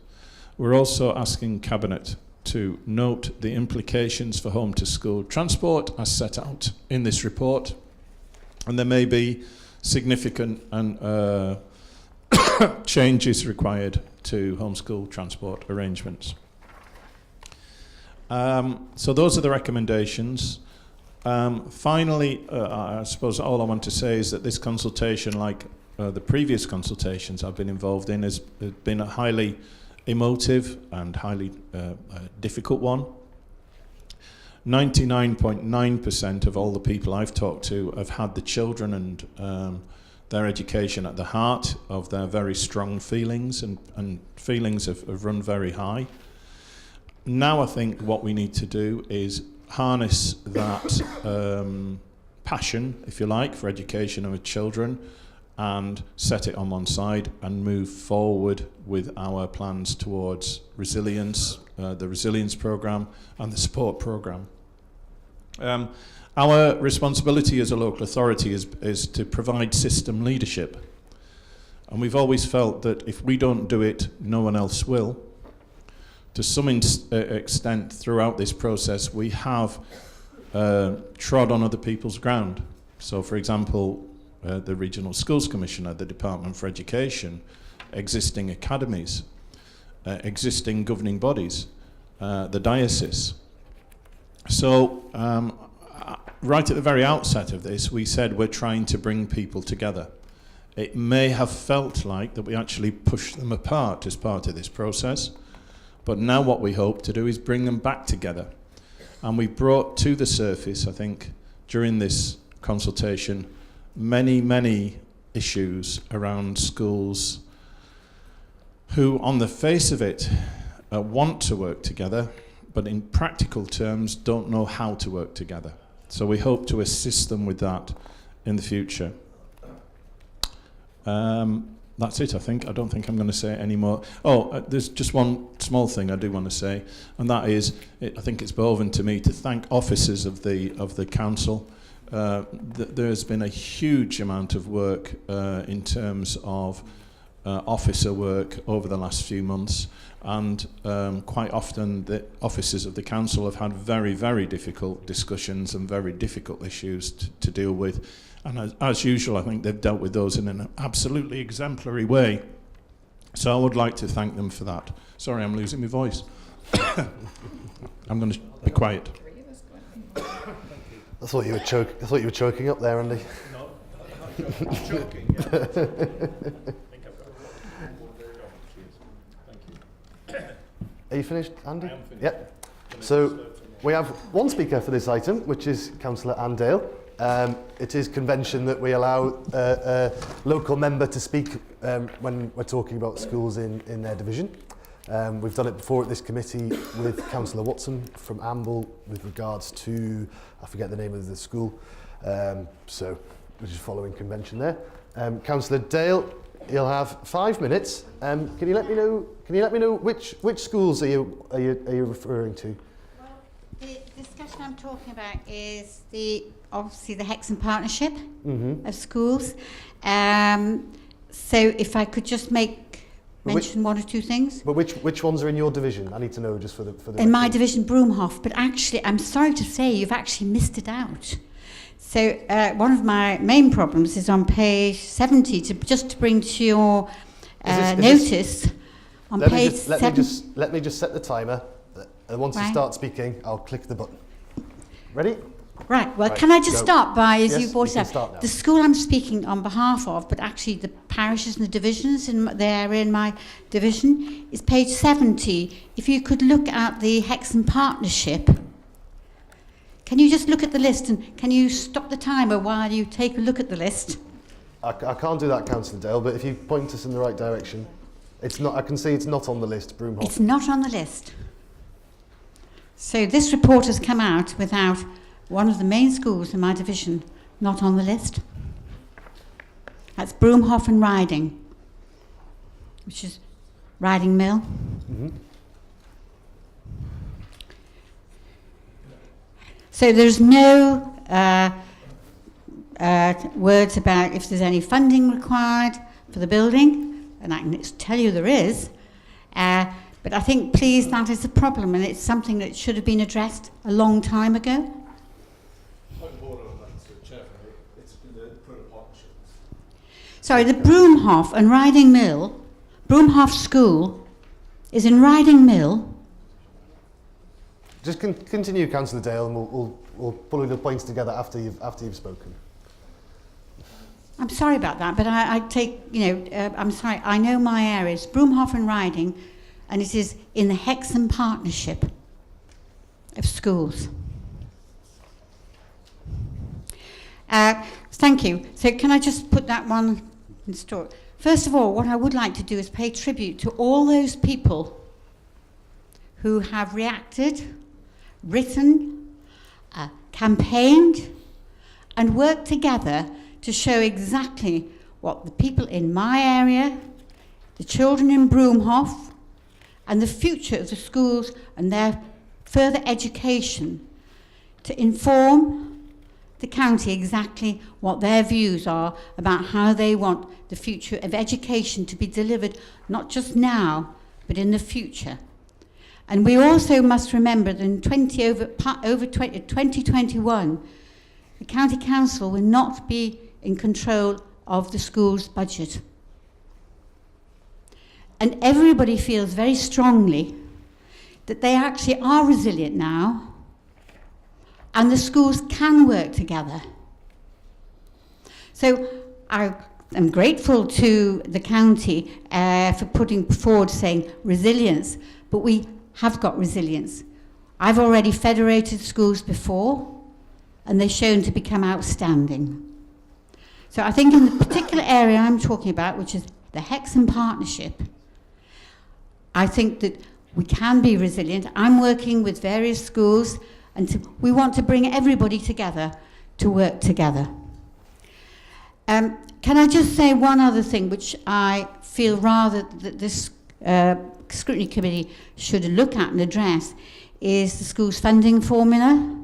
F: We're also asking Cabinet to note the implications for home to school transport as set out in this report, and there may be significant and changes required to homeschool transport arrangements. So those are the recommendations. Finally, I suppose all I want to say is that this consultation, like the previous consultations I've been involved in, has been a highly emotive and highly difficult one. 99.9% of all the people I've talked to have had the children and their education at the heart of their very strong feelings, and feelings have run very high. Now I think what we need to do is harness that passion, if you like, for education of our children and set it on one side and move forward with our plans towards resilience, the resilience programme and the support programme. Our responsibility as a local authority is to provide system leadership. And we've always felt that if we don't do it, no one else will. To some extent throughout this process, we have trod on other people's ground. So, for example, the Regional Schools Commissioner, the Department for Education, existing academies, existing governing bodies, the diocese. So, right at the very outset of this, we said we're trying to bring people together. It may have felt like that we actually pushed them apart as part of this process, but now what we hope to do is bring them back together. And we brought to the surface, I think, during this consultation, many issues around schools who, on the face of it, want to work together, but in practical terms don't know how to work together. So we hope to assist them with that in the future. That's it, I think. I don't think I'm going to say any more. There's just one small thing I do want to say, and that is, I think it's beholden to me to thank officers of the council. There's been a huge amount of work in terms of officer work over the last few months, and quite often the officers of the council have had very difficult discussions and very difficult issues to deal with, and as usual I think they've dealt with those in an absolutely exemplary way, so I would like to thank them for that. Sorry, I'm losing my voice. I'm going to be quiet.
A: I thought you were choking up there, Andy.
F: No, I'm joking. Yeah.
A: Are you finished, Andy?
F: I am finished.
A: Yep. So we have one speaker for this item, which is Councillor Anne Dale. It is convention that we allow a local member to speak when we're talking about schools in their division. We've done it before at this committee with Councillor Watson from Amble with regards to, I forget the name of the school, so we're just following convention there. Councillor Dale, you'll have 5 minutes. Can you let me know which schools are you referring to?
D: Well,
K: discussion I'm talking about is obviously the Hexham Partnership
A: Mm-hmm.
K: of schools. So if I could just mention one or two things.
A: But which ones are in your division? I need to know just for the
K: In my
A: record.
K: division, Broomhoff, but actually, I'm sorry to say, you've actually missed it out. So one of my main problems is on page 70, just to bring to your notice, on page 7.
A: Let me just set the timer, and once you
K: Right.
A: start speaking, I'll click the button. Ready?
K: Right, well,
A: Right,
K: can I just
A: go.
K: start by, as
A: Yes,
K: you brought
A: you
K: it
A: can
K: up,
A: start now.
K: the school I'm speaking on behalf of, but actually the parishes and the divisions they're in my division, is page 70. If you could look at the Hexham Partnership, can you just look at the list, and can you stop the timer while you take a look at the list?
A: I can't do that, Councillor Dale, but if you point us in the right direction, it's not. I can see it's not on the list, Broomhoff.
K: It's not on the list. So this report has come out without one of the main schools in my division not on the list. That's Broomhoff and Riding, which is Riding Mill.
A: Mm-hmm.
K: So there's no words about if there's any funding required for the building, and I can tell you there is. But I think, please, that is a problem, and it's something that should have been addressed a long time ago. Sorry, the Broomhoff and Riding Mill, Broomhoff School, is in Riding Mill.
A: Just continue, Councillor Dale, and we'll pull the points together after you've spoken.
K: I'm sorry about that, but I take, I'm sorry, I know my areas, Broomhoff and Riding, and it is in the Hexham Partnership of schools. Thank you. So can I just put that one in store? First of all, what I would like to do is pay tribute to all those people who have reacted, written, campaigned, and worked together to show exactly what the people in my area, the children in Broomhoff, and the future of the schools and their further education, to inform the county exactly what their views are about how they want the future of education to be delivered, not just now, but in the future. And we also must remember that in 2021, the County Council will not be in control of the school's budget. And everybody feels very strongly that they actually are resilient now, and the schools can work together. So I am grateful to the county for putting forward saying resilience, but we have got resilience. I've already federated schools before, and they're shown to become outstanding. So I think in the particular area I'm talking about, which is the Hexham Partnership, I think that we can be resilient. I'm working with various schools, and we want to bring everybody together to work together. Can I just say one other thing, which I feel rather that this scrutiny committee should look at and address, is the school's funding formula.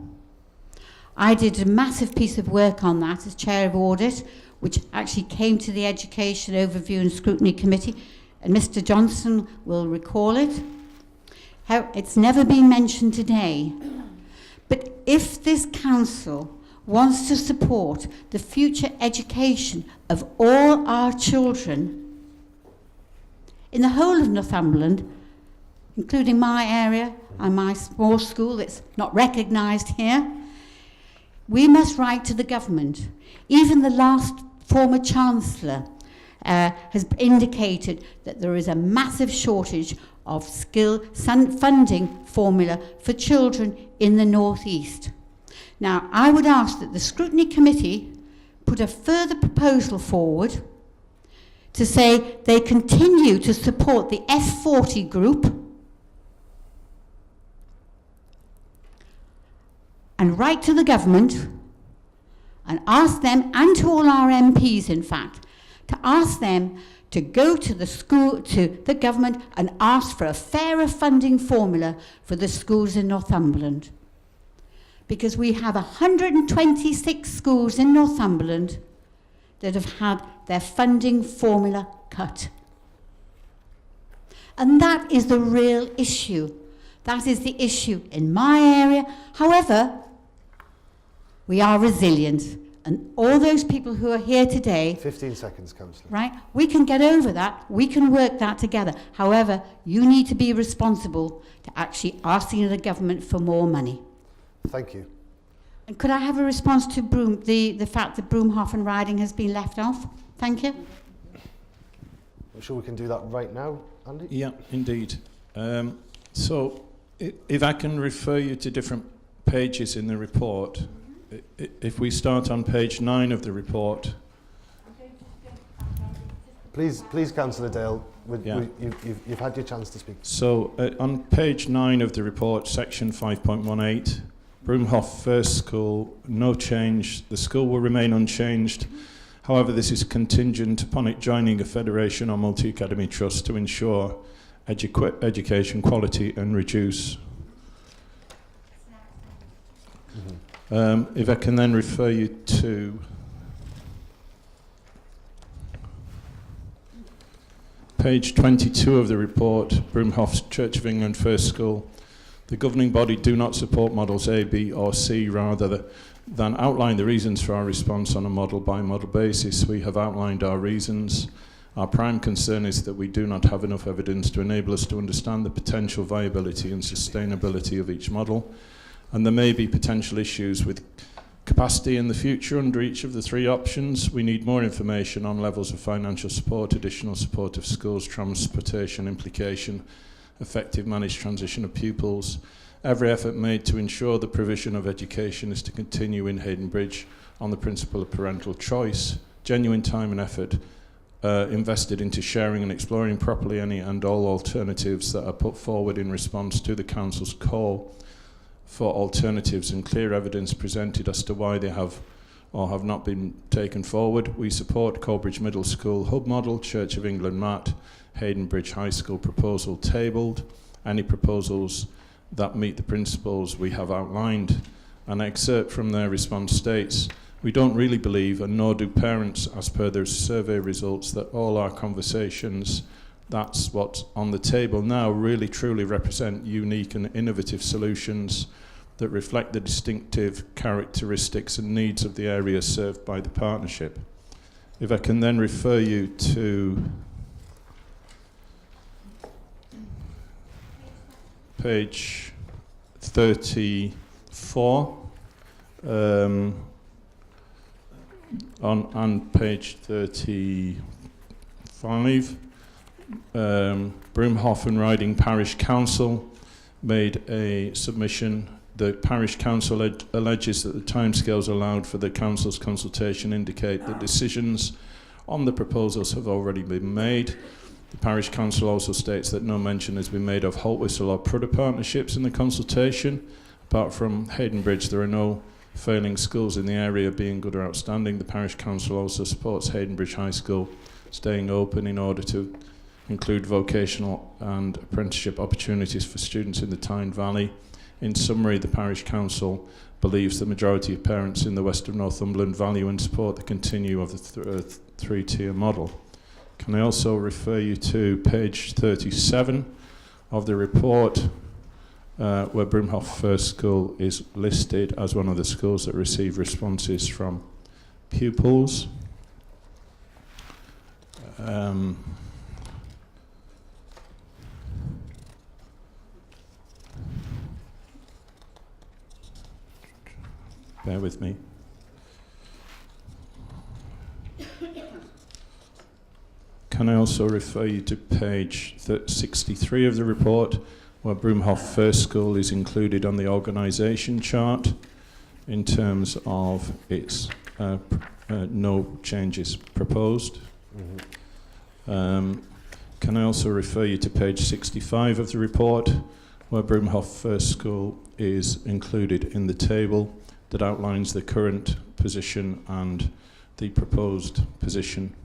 K: I did a massive piece of work on that as chair of audit, which actually came to the Education Overview and Scrutiny Committee, and Mr. Johnson will recall it. It's never been mentioned today. But if this council wants to support the future education of all our children in the whole of Northumberland, including my area and my small school that's not recognised here, we must write to the government. Even the last former Chancellor has indicated that there is a massive shortage of funding formula for children in the North East. Now, I would ask that the Scrutiny Committee put a further proposal forward to say they continue to support the F40 group and write to the government and ask them, and to all our MPs in fact, to ask them to go to the school, to the government, and ask for a fairer funding formula for the schools in Northumberland. because we have 126 schools in Northumberland that have had their funding formula cut. And that is the real issue. That is the issue in my area. However, we are resilient. And all those people who are here today...
A: 15 seconds, Councillor.
K: Right? We can get over that. We can work that together. However, you need to be responsible to actually asking the government for more money.
A: Thank you.
K: And could I have a response to the fact that Broomhofen riding has been left off? Thank you.
A: I'm sure we can do that right now, Andy.
F: Yeah, indeed. So, if I can refer you to different pages in the report, if we start on page 9 of the report.
A: Please, Councillor Dale, you've had your chance to speak.
F: So, on page 9 of the report, section 5.18, Broomhof First School, no change. The school will remain unchanged. However, this is contingent upon it joining a federation or multi-academy trust to ensure education quality and reduce. If I can then refer you to page 22 of the report, Broomhof Church of England First School. The governing body do not support models A, B or C rather than outline the reasons for our response on a model-by-model basis. We have outlined our reasons. Our prime concern is that we do not have enough evidence to enable us to understand the potential viability and sustainability of each model, and there may be potential issues with capacity in the future under each of the 3 options. We need more information on levels of financial support, additional support of schools, transportation implication, effective managed transition of pupils. Every effort made to ensure the provision of education is to continue in Haydenbridge on the principle of parental choice. Genuine time and effort invested into sharing and exploring properly any and all alternatives that are put forward in response to the Council's call for alternatives, and clear evidence presented as to why they have or have not been taken forward. We support Corbridge Middle School hub model, Church of England MAT, Haydenbridge High School proposal tabled. Any proposals that meet the principles we have outlined. An excerpt from their response states, we don't really believe, and nor do parents as per their survey results, that all our conversations, that's what's on the table now, really truly represent unique and innovative solutions that reflect the distinctive characteristics and needs of the area served by the partnership. If I can then refer you to page 34 on page 35, Broomhofen Riding Parish Council made a submission. The Parish Council alleges that the timescales allowed for the Council's consultation indicate that decisions on the proposals have already been made. The Parish Council also states that no mention has been made of Haltwhistle or Prudder partnerships in the consultation. Apart from Haydenbridge, there are no failing schools in the area being good or outstanding. The Parish Council also supports Haydenbridge High School staying open in order to include vocational and apprenticeship opportunities for students in the Tyne Valley. In summary, the Parish Council believes the majority of parents in the west of Northumberland value and support the continue of the three-tier model. Can I also refer you to page 37 of the report, where Broomhof First School is listed as one of the schools that receive responses from pupils. Bear with me. Can I also refer you to page 63 of the report, where Broomhof First School is included on the organisation chart in terms of its no changes proposed. Can I also refer you to page 65 of the report, where Broomhof First School is included in the table that outlines the current position and the proposed position.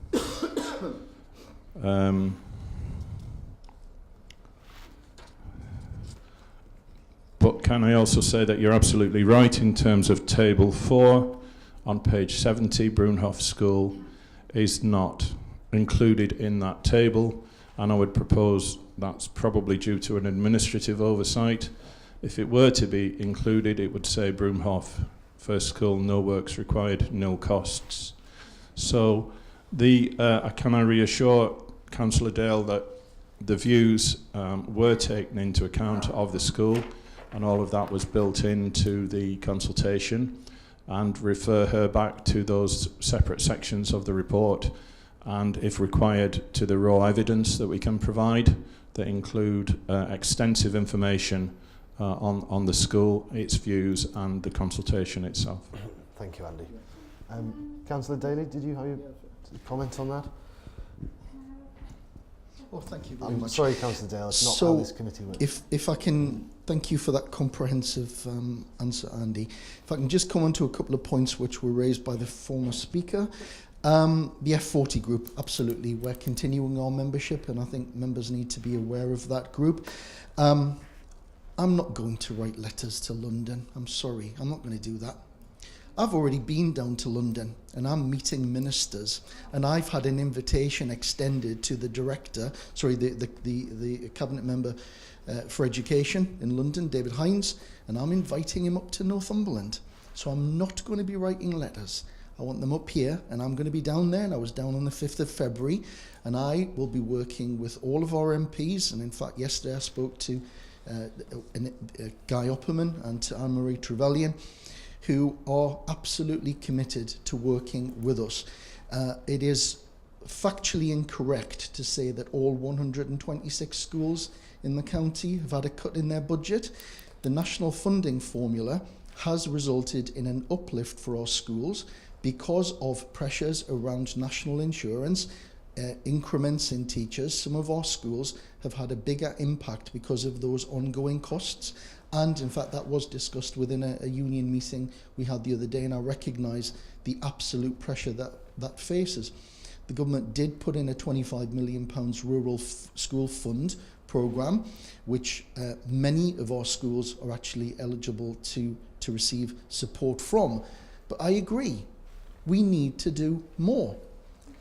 F: But can I also say that you're absolutely right in terms of Table 4 on page 70, Broomhoff School is not included in that table, and I would propose that's probably due to an administrative oversight. If it were to be included, it would say Broomhoff First School, no works required, no costs. So can I reassure Councillor Dale that the views were taken into account of the school, and all of that was built into the consultation, and refer her back to those separate sections of the report, and if required to the raw evidence that we can provide that include extensive information on the school, its views and the consultation itself.
A: Thank you, Andy. Councillor Daley, did you have a comment on that?
E: Well, thank you very
A: I'm
E: much.
A: sorry, Councillor Dale, it's not
E: So,
A: how this committee works.
E: If I can, thank you for that comprehensive answer, Andy. If I can just come on to a couple of points which were raised by the former speaker. The F40 group, absolutely, we're continuing our membership, and I think members need to be aware of that group. I'm not going to write letters to London. I'm sorry, I'm not going to do that. I've already been down to London and I'm meeting ministers, and I've had an invitation extended to the director, the cabinet member for education in London, David Hines, and I'm inviting him up to Northumberland. So I'm not going to be writing letters. I want them up here, and I'm going to be down there, and I was down on the 5th of February, and I will be working with all of our MPs, and in fact yesterday I spoke to Guy Opperman and to Anne-Marie Trevelyan, who are absolutely committed to working with us. It is factually incorrect to say that all 126 schools in the county have had a cut in their budget. The national funding formula has resulted in an uplift for our schools because of pressures around national insurance, increments in teachers. Some of our schools have had a bigger impact because of those ongoing costs. And in fact, that was discussed within a union meeting we had the other day, and I recognise the absolute pressure that faces. The government did put in a £25 million rural school fund programme, which many of our schools are actually eligible to receive support from. But I agree, we need to do more.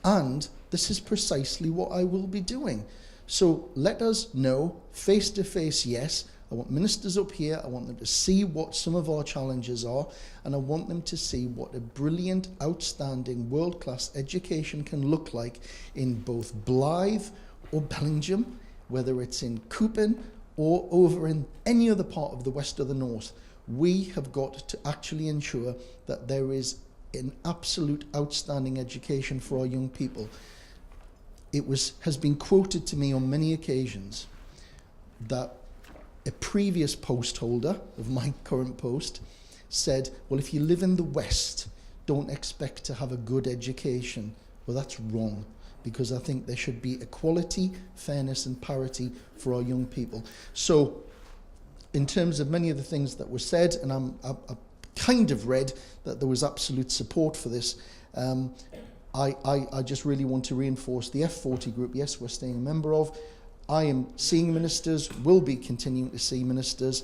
E: And this is precisely what I will be doing. So let us know, face to face, yes. I want ministers up here, I want them to see what some of our challenges are, and I want them to see what a brilliant, outstanding, world-class education can look like in both Blythe or Bellingham, whether it's in Coupin or over in any other part of the west or the north. We have got to actually ensure that there is an absolute outstanding education for our young people. It has been quoted to me on many occasions that a previous post holder of my current post said, well, if you live in the West, don't expect to have a good education. Well, that's wrong, because I think there should be equality, fairness and parity for our young people. So in terms of many of the things that were said, and I kind of read that there was absolute support for this, I just really want to reinforce the F40 group. Yes, we're staying a member of. I am seeing ministers, will be continuing to see ministers,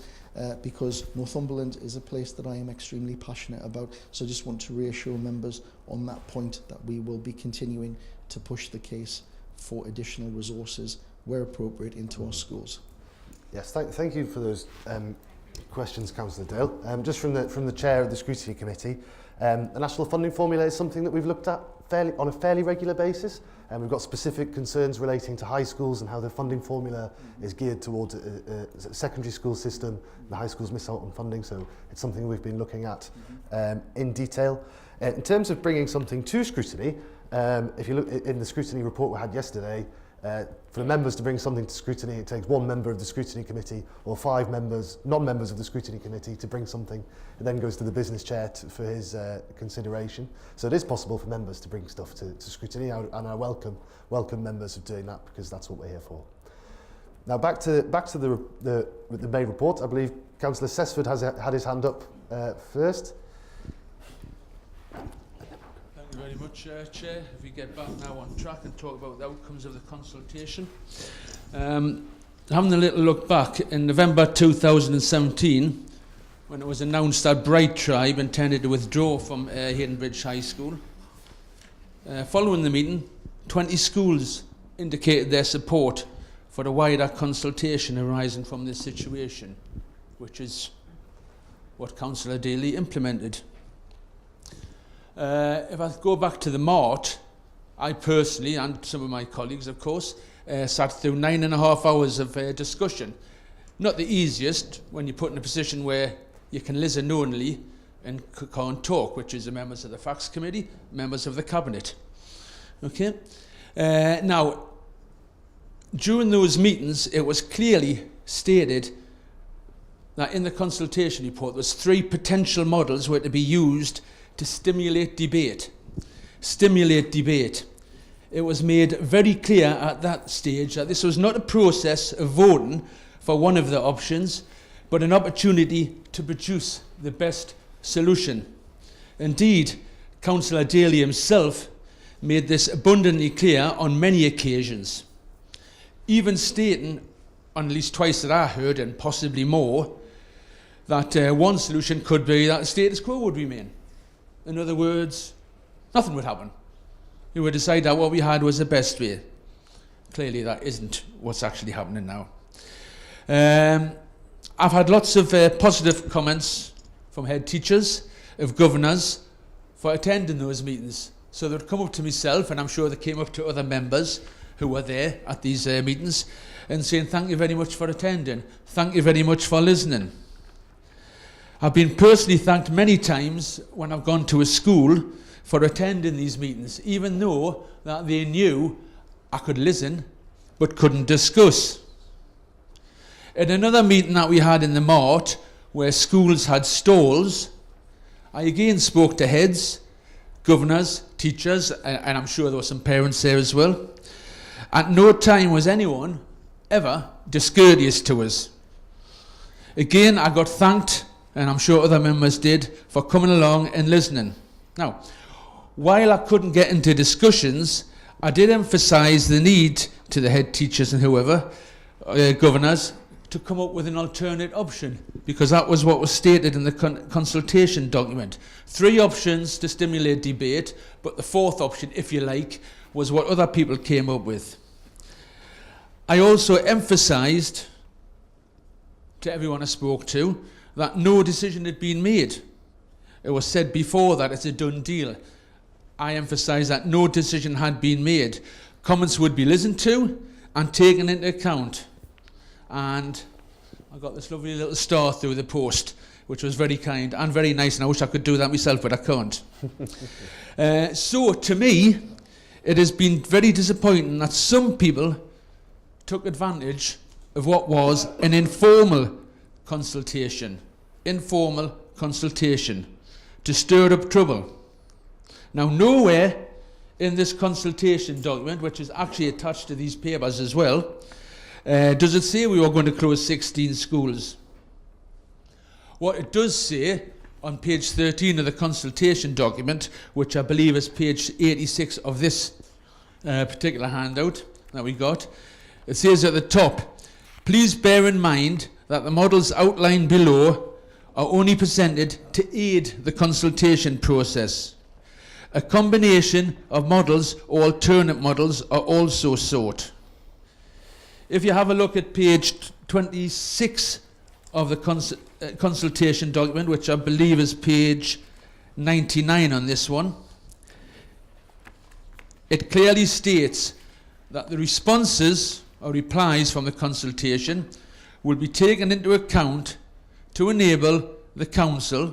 E: because Northumberland is a place that I am extremely passionate about. So I just want to reassure members on that point that we will be continuing to push the case for additional resources where appropriate into our schools.
A: Yes, thank you for those questions, Councillor Dale. Just from the chair of the Scrutiny Committee, the national funding formula is something that we've looked at on a fairly regular basis. We've got specific concerns relating to high schools and how the funding formula is geared towards a secondary school system. The high schools miss out on funding, so it's something we've been looking at in detail. In terms of bringing something to scrutiny, if you look in the scrutiny report we had yesterday, for the members to bring something to scrutiny, it takes one member of the Scrutiny Committee or 5 members, non-members of the Scrutiny Committee, to bring something. It then goes to the business chair for his consideration. So it is possible for members to bring stuff to scrutiny, and I welcome members of doing that, because that's what we're here for. Now back to the main report. I believe Councillor Sesford has had his hand up first.
H: Thank you very much, Chair. If we get back now on track and talk about the outcomes of the consultation. Having a little look back, in November 2017, when it was announced that Bright Tribe intended to withdraw from Haydenbridge High School. Following the meeting, 20 schools indicated their support for the wider consultation arising from this situation, which is what Councillor Daley implemented. If I go back to the Mart, I personally, and some of my colleagues of course, sat through 9.5 hours of discussion. Not the easiest when you're put in a position where you can listen only and can't talk, which is the members of the Facts Committee, members of the Cabinet. Okay? Now, during those meetings, it was clearly stated that in the consultation report, there's 3 potential models were to be used to stimulate debate. Stimulate debate. It was made very clear at that stage that this was not a process of voting for one of the options, but an opportunity to produce the best solution. Indeed, Councillor Daley himself made this abundantly clear on many occasions, even stating, on at least twice that I heard, and possibly more, that one solution could be that the status quo would remain. In other words, nothing would happen. We would decide that what we had was the best way. Clearly that isn't what's actually happening now. I've had lots of positive comments from head teachers, of governors, for attending those meetings. So they'd come up to myself, and I'm sure they came up to other members who were there at these meetings, and saying, thank you very much for attending. Thank you very much for listening. I've been personally thanked many times when I've gone to a school for attending these meetings, even though that they knew I could listen but couldn't discuss. At another meeting that we had in the Mart, where schools had stalls, I again spoke to heads, governors, teachers, and I'm sure there were some parents there as well. At no time was anyone ever discourteous to us. Again, I got thanked, and I'm sure other members did, for coming along and listening. Now, while I couldn't get into discussions, I did emphasise the need to the head teachers and whoever, governors, to come up with an alternate option, because that was what was stated in the consultation document. 3 options to stimulate debate, but the 4th option, if you like, was what other people came up with. I also emphasised to everyone I spoke to that no decision had been made. It was said before that it's a done deal. I emphasised that no decision had been made. Comments would be listened to and taken into account. And I got this lovely little star through the post, which was very kind and very nice, and I wish I could do that myself, but I can't. So, to me, it has been very disappointing that some people took advantage of what was an informal consultation to stir up trouble. Now, nowhere in this consultation document, which is actually attached to these papers as well, does it say we were going to close 16 schools. What it does say on page 13 of the consultation document, which I believe is page 86 of this particular handout that we got, it says at the top, please bear in mind that the models outlined below are only presented to aid the consultation process. A combination of models or alternate models are also sought. If you have a look at page 26 of the consultation document, which I believe is page 99 on this one, it clearly states that the responses or replies from the consultation will be taken into account to enable the council,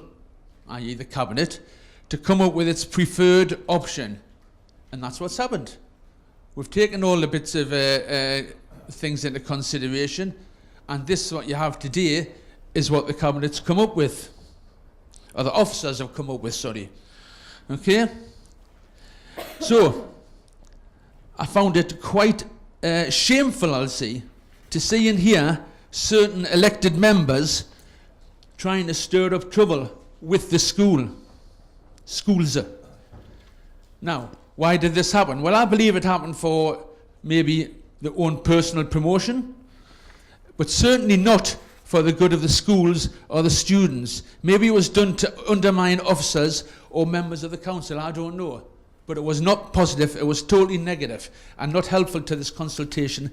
H: i.e. the cabinet, to come up with its preferred option. And that's what's happened. We've taken all the bits of things into consideration, and this, what you have today, is what the cabinet's come up with, or the officers have come up with, sorry. Okay? So, I found it quite shameful, I'll say, to see and hear certain elected members trying to stir up trouble with the schools. Now, why did this happen? Well, I believe it happened for maybe their own personal promotion, but certainly not for the good of the schools or the students. Maybe it was done to undermine officers or members of the council, I don't know. But it was not positive, it was totally negative and not helpful to this consultation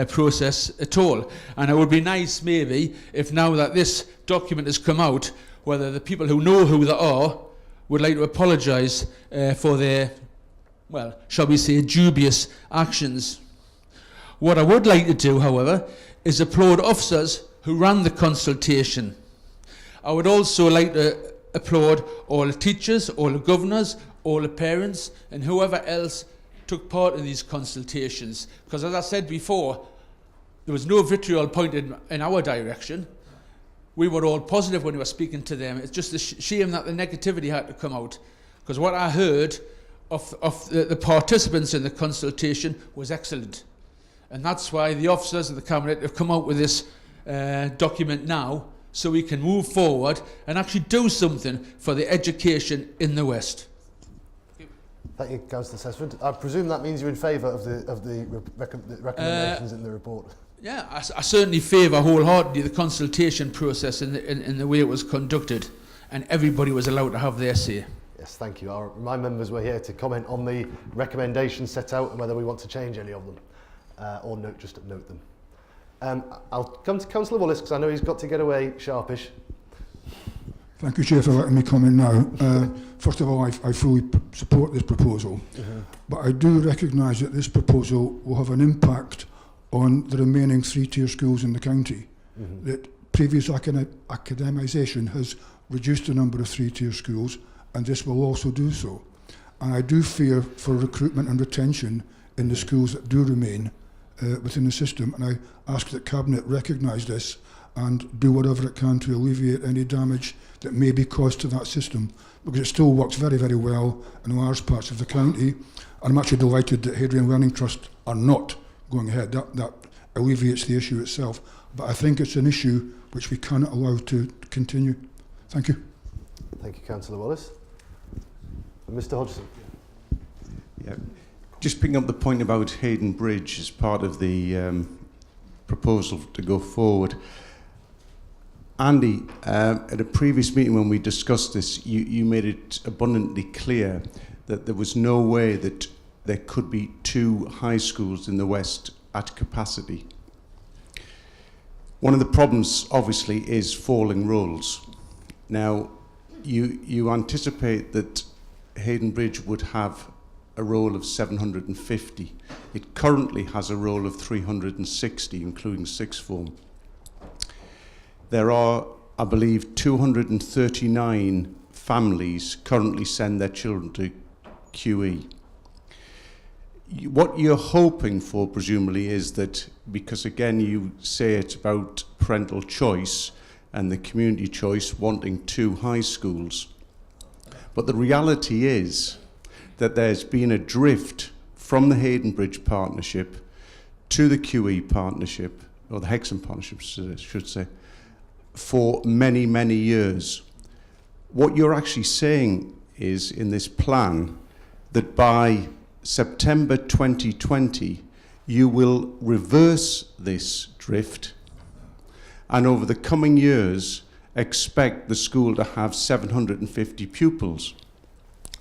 H: process at all. And it would be nice maybe if now that this document has come out, whether the people who know who they are would like to apologise for their, well, shall we say, dubious actions. What I would like to do, however, is applaud officers who ran the consultation. I would also like to applaud all the teachers, all the governors, all the parents, and whoever else took part in these consultations. Because as I said before, there was no vitriol pointed in our direction. We were all positive when we were speaking to them. It's just a shame that the negativity had to come out. Because what I heard of the participants in the consultation was excellent. And that's why the officers of the Cabinet have come out with this document now, so we can move forward and actually do something for the education in the West.
A: Thank you, Councillor Sesford. I presume that means you're in favour of the recommendations in the report.
H: Yeah, I certainly favour wholeheartedly the consultation process in the way it was conducted, and everybody was allowed to have their say.
A: Yes, thank you. I'll remind members we're here to comment on the recommendations set out and whether we want to change any of them, or just note them. I'll come to Councillor Wallace because I know he's got to get away sharpish.
L: Thank you, Chair, for letting me come in now. First of all, I fully support this proposal, but I do recognise that this proposal will have an impact on the remaining three-tier schools in the county. That previous academisation has reduced the number of three-tier schools, and this will also do so. And I do fear for recruitment and retention in the schools that do remain within the system, and I ask that Cabinet recognise this and do whatever it can to alleviate any damage that may be caused to that system, because it still works very, very well in large parts of the county. And I'm actually delighted that Hadrian Learning Trust are not going ahead. That alleviates the issue itself, but I think it's an issue which we cannot allow to continue. Thank you.
A: Thank you, Councillor Wallace. And Mr Hodgson.
G: Yeah. Just picking up the point about Hayden Bridge as part of the proposal to go forward. Andy, at a previous meeting when we discussed this, you made it abundantly clear that there was no way that there could be two high schools in the West at capacity. One of the problems, obviously, is falling rolls. Now, you anticipate that Hayden Bridge would have a roll of 750. It currently has a roll of 360, including sixth form. There are, I believe, 239 families currently send their children to QE. What you're hoping for, presumably, is that, because again you say it's about parental choice and the community choice wanting two high schools, but the reality is that there's been a drift from the Hayden Bridge Partnership to the QE Partnership, or the Hexham Partnership, I should say, for many, many years. What you're actually saying is, in this plan, that by September 2020, you will reverse this drift, and over the coming years, expect the school to have 750 pupils.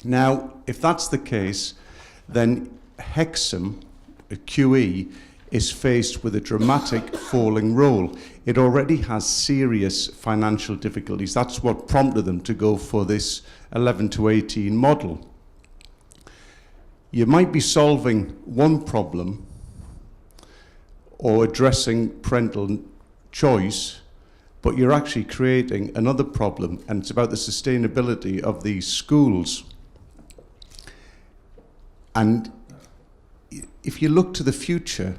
G: Now, if that's the case, then Hexham, QE, is faced with a dramatic falling roll. It already has serious financial difficulties. That's what prompted them to go for this 11 to 18 model. You might be solving one problem or addressing parental choice, but you're actually creating another problem, and it's about the sustainability of these schools. And if you look to the future,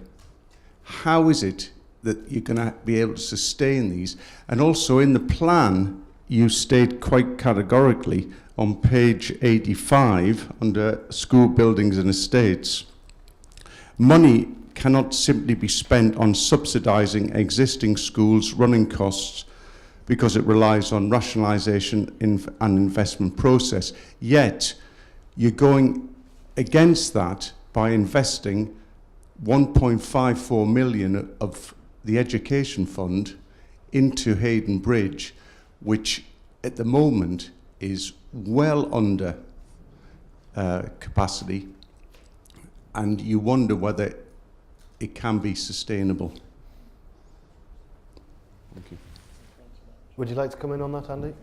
G: how is it that you're going to be able to sustain these? And also in the plan, you state quite categorically on page 85, under school buildings and estates, money cannot simply be spent on subsidising existing schools' running costs because it relies on rationalisation and investment process. Yet, you're going against that by investing 1.54 million of the education fund into Hayden Bridge, which at the moment is well under capacity, and you wonder whether it can be sustainable. Thank you.
A: Would you like to come in on that, Andy?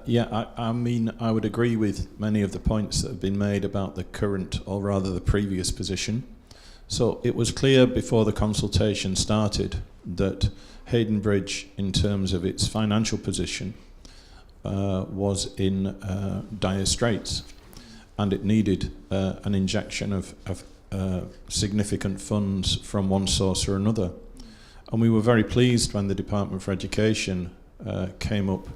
F: Yeah, I mean, I would agree with many of the points that have been made about the current, or rather the previous position. So it was clear before the consultation started that Hayden Bridge, in terms of its financial position, was in dire straits, and it needed an injection of significant funds from one source or another. And we were very pleased when the Department for Education came up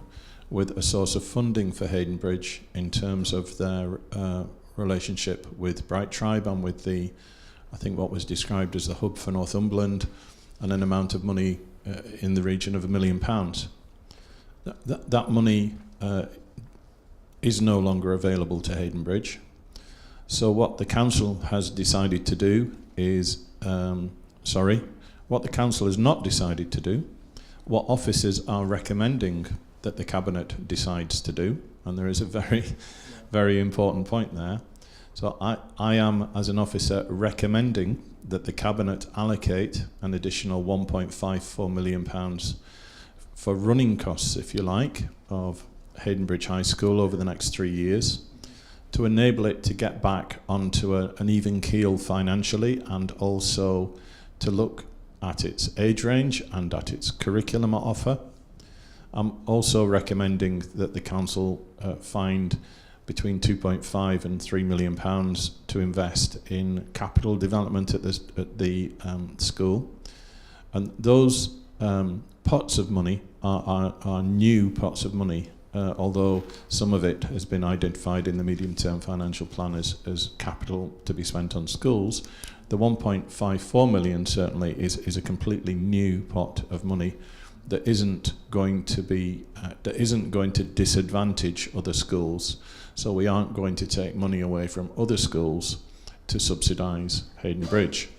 F: with a source of funding for Hayden Bridge in terms of their relationship with Bright Tribe and with the, I think what was described as the hub for Northumberland, and an amount of money in the region of £1 million. That money is no longer available to Hayden Bridge. So what the council has decided to do is, what the council has not decided to do, what officers are recommending that the Cabinet decides to do, and there is a very, very important point there. So I am, as an officer, recommending that the Cabinet allocate an additional £1.54 million for running costs, if you like, of Hayden Bridge High School over the next 3 years, to enable it to get back onto an even keel financially, and also to look at its age range and at its curriculum offer. I'm also recommending that the council find between £2.5 and £3 million to invest in capital development at the school. And those pots of money are new pots of money, although some of it has been identified in the medium-term financial plan as capital to be spent on schools. The 1.54 million certainly is a completely new pot of money that isn't going to disadvantage other schools. So we aren't going to take money away from other schools to subsidise Hayden Bridge.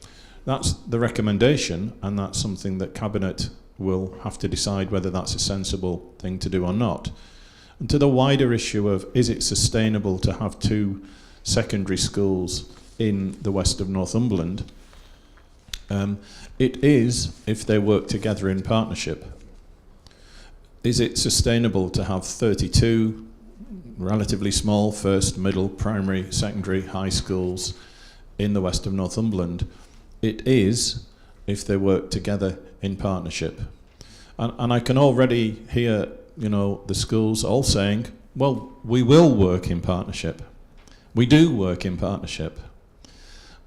F: That's the recommendation, and that's something that Cabinet will have to decide whether that's a sensible thing to do or not. And to the wider issue of, is it sustainable to have 2 secondary schools in the west of Northumberland? It is, if they work together in partnership. Is it sustainable to have 32 relatively small first, middle, primary, secondary, high schools in the west of Northumberland? It is, if they work together in partnership. And I can already hear, the schools all saying, well, we will work in partnership. We do work in partnership.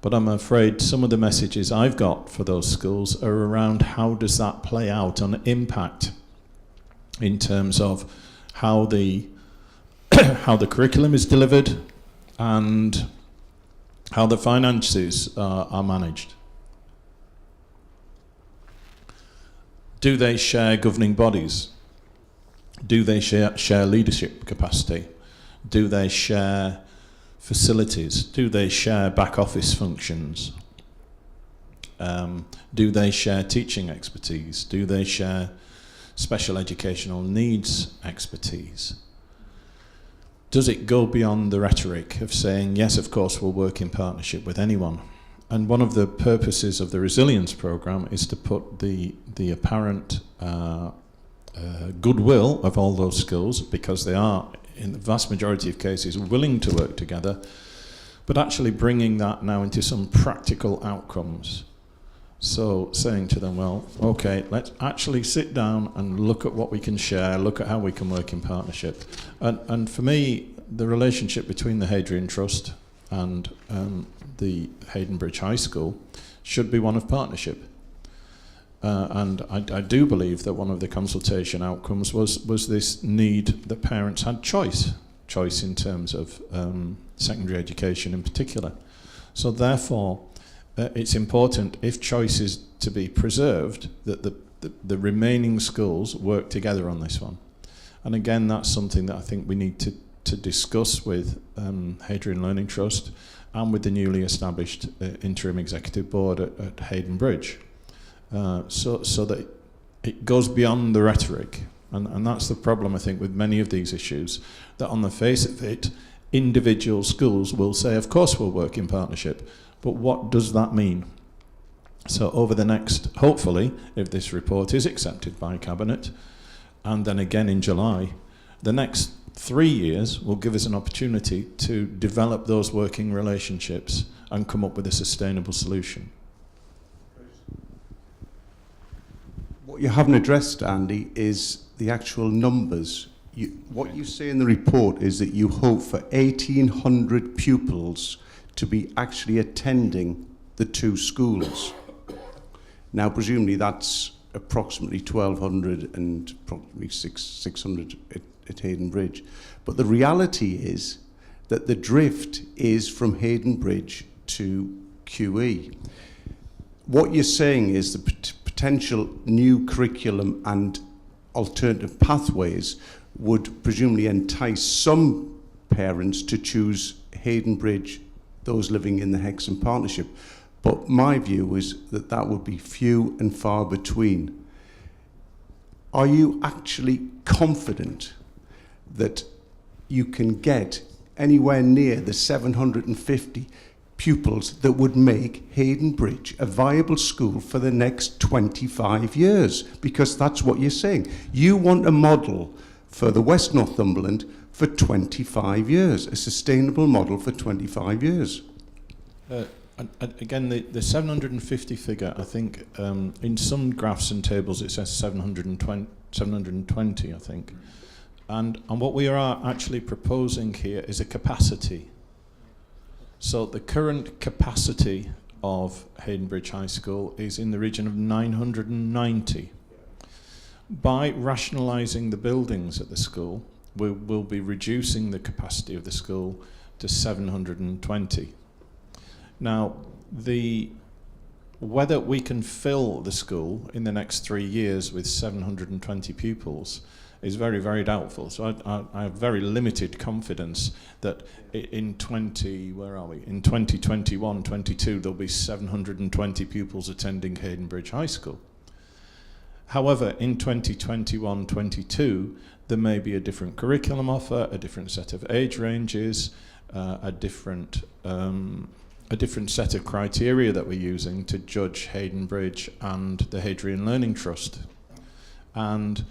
F: But I'm afraid some of the messages I've got for those schools are around how does that play out on impact in terms of how the curriculum is delivered and how the finances are managed. Do they share governing bodies? Do they share leadership capacity? Do they share facilities? Do they share back office functions? Do they share teaching expertise? Do they share special educational needs expertise? Does it go beyond the rhetoric of saying, yes, of course, we'll work in partnership with anyone? And one of the purposes of the resilience programme is to put the apparent goodwill of all those schools, because they are, in the vast majority of cases, willing to work together, but actually bringing that now into some practical outcomes. So saying to them, well, okay, let's actually sit down and look at what we can share, look at how we can work in partnership. And for me, the relationship between the Hadrian Trust and the Hayden Bridge High School should be one of partnership. And I do believe that one of the consultation outcomes was this need that parents had choice in terms of secondary education in particular. So therefore, it's important, if choice is to be preserved, that the remaining schools work together on this one. And again, that's something that I think we need to discuss with Hadrian Learning Trust and with the newly established interim executive board at Hayden Bridge. So that it goes beyond the rhetoric. And that's the problem, I think, with many of these issues, that on the face of it, individual schools will say, of course we'll work in partnership, but what does that mean? So over the next, hopefully, if this report is accepted by Cabinet, and then again in July, the next 3 years will give us an opportunity to develop those working relationships and come up with a sustainable solution.
G: What you haven't addressed, Andy, is the actual numbers. What you say in the report is that you hope for 1,800 pupils to be actually attending the two schools. Now, presumably that's approximately 1,200 and approximately 600 at Hayden Bridge. But the reality is that the drift is from Hayden Bridge to QE. What you're saying is the potential new curriculum and alternative pathways would presumably entice some parents to choose Hayden Bridge, those living in the Hexham Partnership. But my view is that that would be few and far between. Are you actually confident that you can get anywhere near the 750 pupils that would make Hayden Bridge a viable school for the next 25 years? Because that's what you're saying. You want a model for the West Northumberland for 25 years, a sustainable model for 25 years.
F: Again, the 750 figure, I think, in some graphs and tables it says 720, I think. And what we are actually proposing here is a capacity. So the current capacity of Hayden Bridge High School is in the region of 990. By rationalising the buildings at the school, we will be reducing the capacity of the school to 720. Now, whether we can fill the school in the next 3 years with 720 pupils is very, very doubtful. So I have very limited confidence that in 2021, 22, there'll be 720 pupils attending Hayden Bridge High School. However, in 2021, 22, there may be a different curriculum offer, a different set of age ranges, a different set of criteria that we're using to judge Hayden Bridge and the Hadrian Learning Trust. And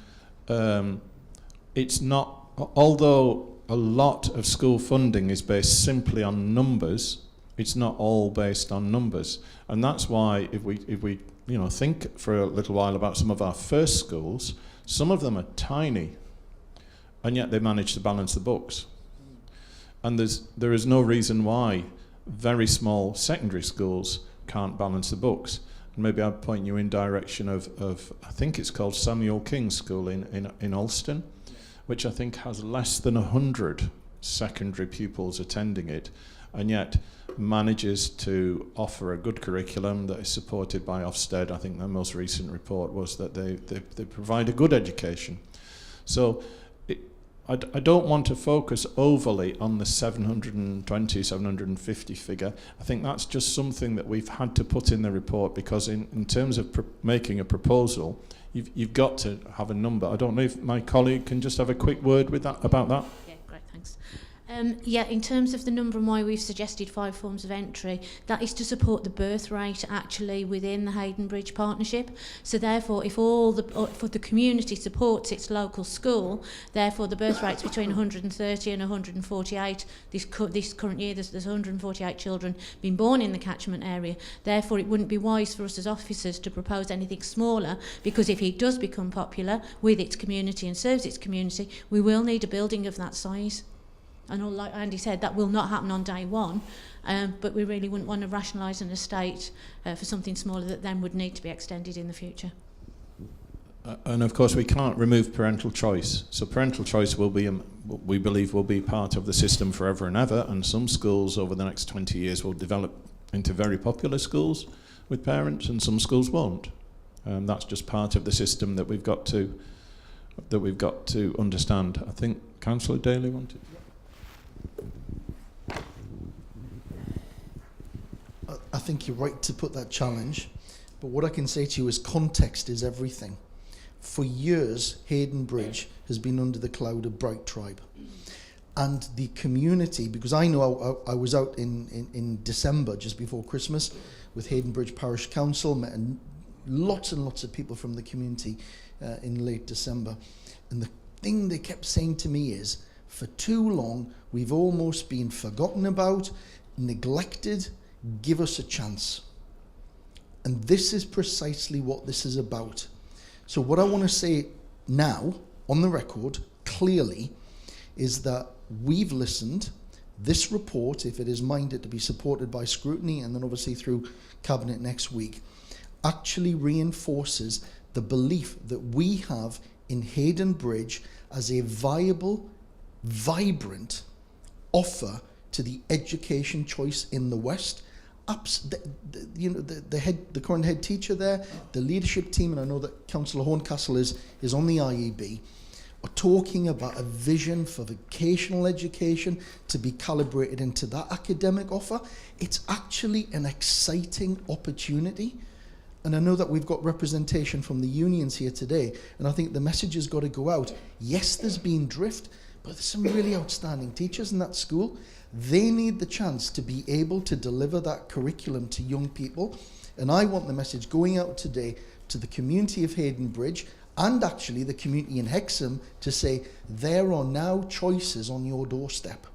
F: it's not, although a lot of school funding is based simply on numbers, it's not all based on numbers. And that's why if we think for a little while about some of our first schools, some of them are tiny, and yet they manage to balance the books. And there is no reason why very small secondary schools can't balance the books. And maybe I'd point you in direction of I think it's called Samuel King School in Alston, which I think has less than 100 secondary pupils attending it, and yet manages to offer a good curriculum that is supported by Ofsted. I think their most recent report was that they provide a good education. So I don't want to focus overly on the 720, 750 figure. I think that's just something that we've had to put in the report because in terms of making a proposal, you've got to have a number. I don't know if my colleague can just have a quick word with that about that.
M: Yeah, great, thanks. In terms of the number and why we've suggested 5 forms of entry, that is to support the birth rate actually within the Hayden Bridge Partnership. So therefore, if the community supports its local school, therefore the birth rate's between 130 and 148. This current year, there's 148 children being born in the catchment area. Therefore, it wouldn't be wise for us as officers to propose anything smaller, because if it does become popular with its community and serves its community, we will need a building of that size. And all, like Andy said, that will not happen on day one, but we really wouldn't want to rationalise an estate for something smaller that then would need to be extended in the future.
F: And of course we can't remove parental choice. So parental choice will be, we believe, will be part of the system forever and ever, and some schools over the next 20 years will develop into very popular schools with parents, and some schools won't. That's just part of the system that we've got to understand. I think Councillor Daley wanted.
E: I think you're right to put that challenge, but what I can say to you is context is everything. for years, Hayden Bridge has been under the cloud of Bright Tribe. And the community, because I know I was out in December, just before Christmas, with Hayden Bridge Parish Council, met lots and lots of people from the community in late December. And the thing they kept saying to me is, for too long, we've almost been forgotten about, neglected, give us a chance. And this is precisely what this is about. So what I want to say now, on the record, clearly, is that we've listened. This report, if it is minded to be supported by scrutiny and then obviously through Cabinet next week, actually reinforces the belief that we have in Hayden Bridge as a viable, vibrant offer to the education choice in the West. The current head teacher there, the leadership team, and I know that Councillor Horncastle is on the IEB, are talking about a vision for vocational education to be calibrated into that academic offer. It's actually an exciting opportunity. And I know that we've got representation from the unions here today, and I think the message has got to go out. Yes, there's been drift, but there's some really outstanding teachers in that school. They need the chance to be able to deliver that curriculum to young people. And I want the message going out today to the community of Hayden Bridge and actually the community in Hexham to say there are now choices on your doorstep.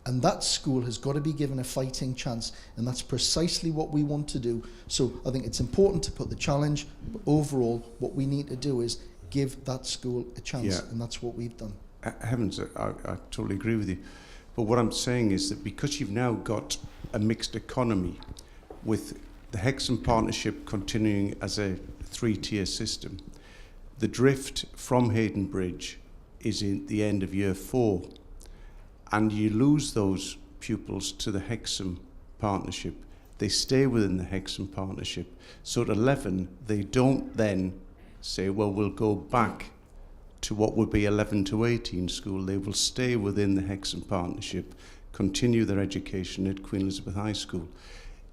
E: And that school has got to be given a fighting chance, and that's precisely what we want to do. So I think it's important to put the challenge, but overall what we need to do is give that school a chance, and that's what we've done.
G: Heavens, I totally agree with you. But what I'm saying is that because you've now got a mixed economy with the Hexham Partnership continuing as a 3-tier system, the drift from Hayden Bridge is in the end of year 4, and you lose those pupils to the Hexham Partnership. They stay within the Hexham Partnership. So at 11, they don't then say, well, we'll go back to what would be 11 to 18 school. They will stay within the Hexham Partnership, continue their education at Queen Elizabeth High School.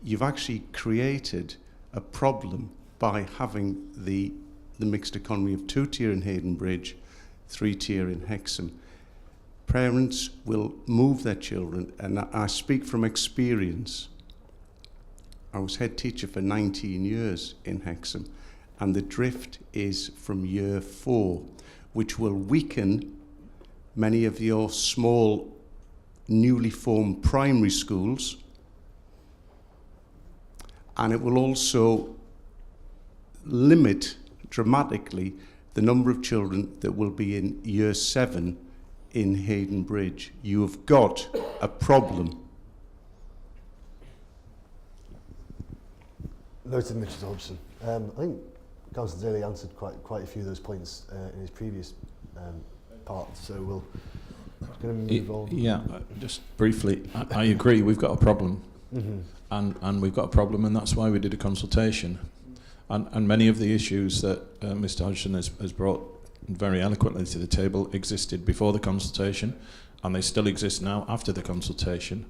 G: You've actually created a problem by having the mixed economy of 2-tier in Hayden Bridge, 3-tier in Hexham. Parents will move their children, and I speak from experience. I was head teacher for 19 years in Hexham, and the drift is from year 4, which will weaken many of your small, newly formed primary schools, and it will also limit dramatically the number of children that will be in year 7 in Hayden Bridge. You have got a problem.
A: Noted, Mr. Hodgson. I think Councillor Daley answered quite a few of those points in his previous part, so we're going to move on.
F: Yeah, just briefly, I agree, we've got a problem.
A: Mm-hmm.
F: And we've got a problem, and that's why we did a consultation. And many of the issues that Mr. Hodgson has brought very eloquently to the table existed before the consultation, and they still exist now after the consultation.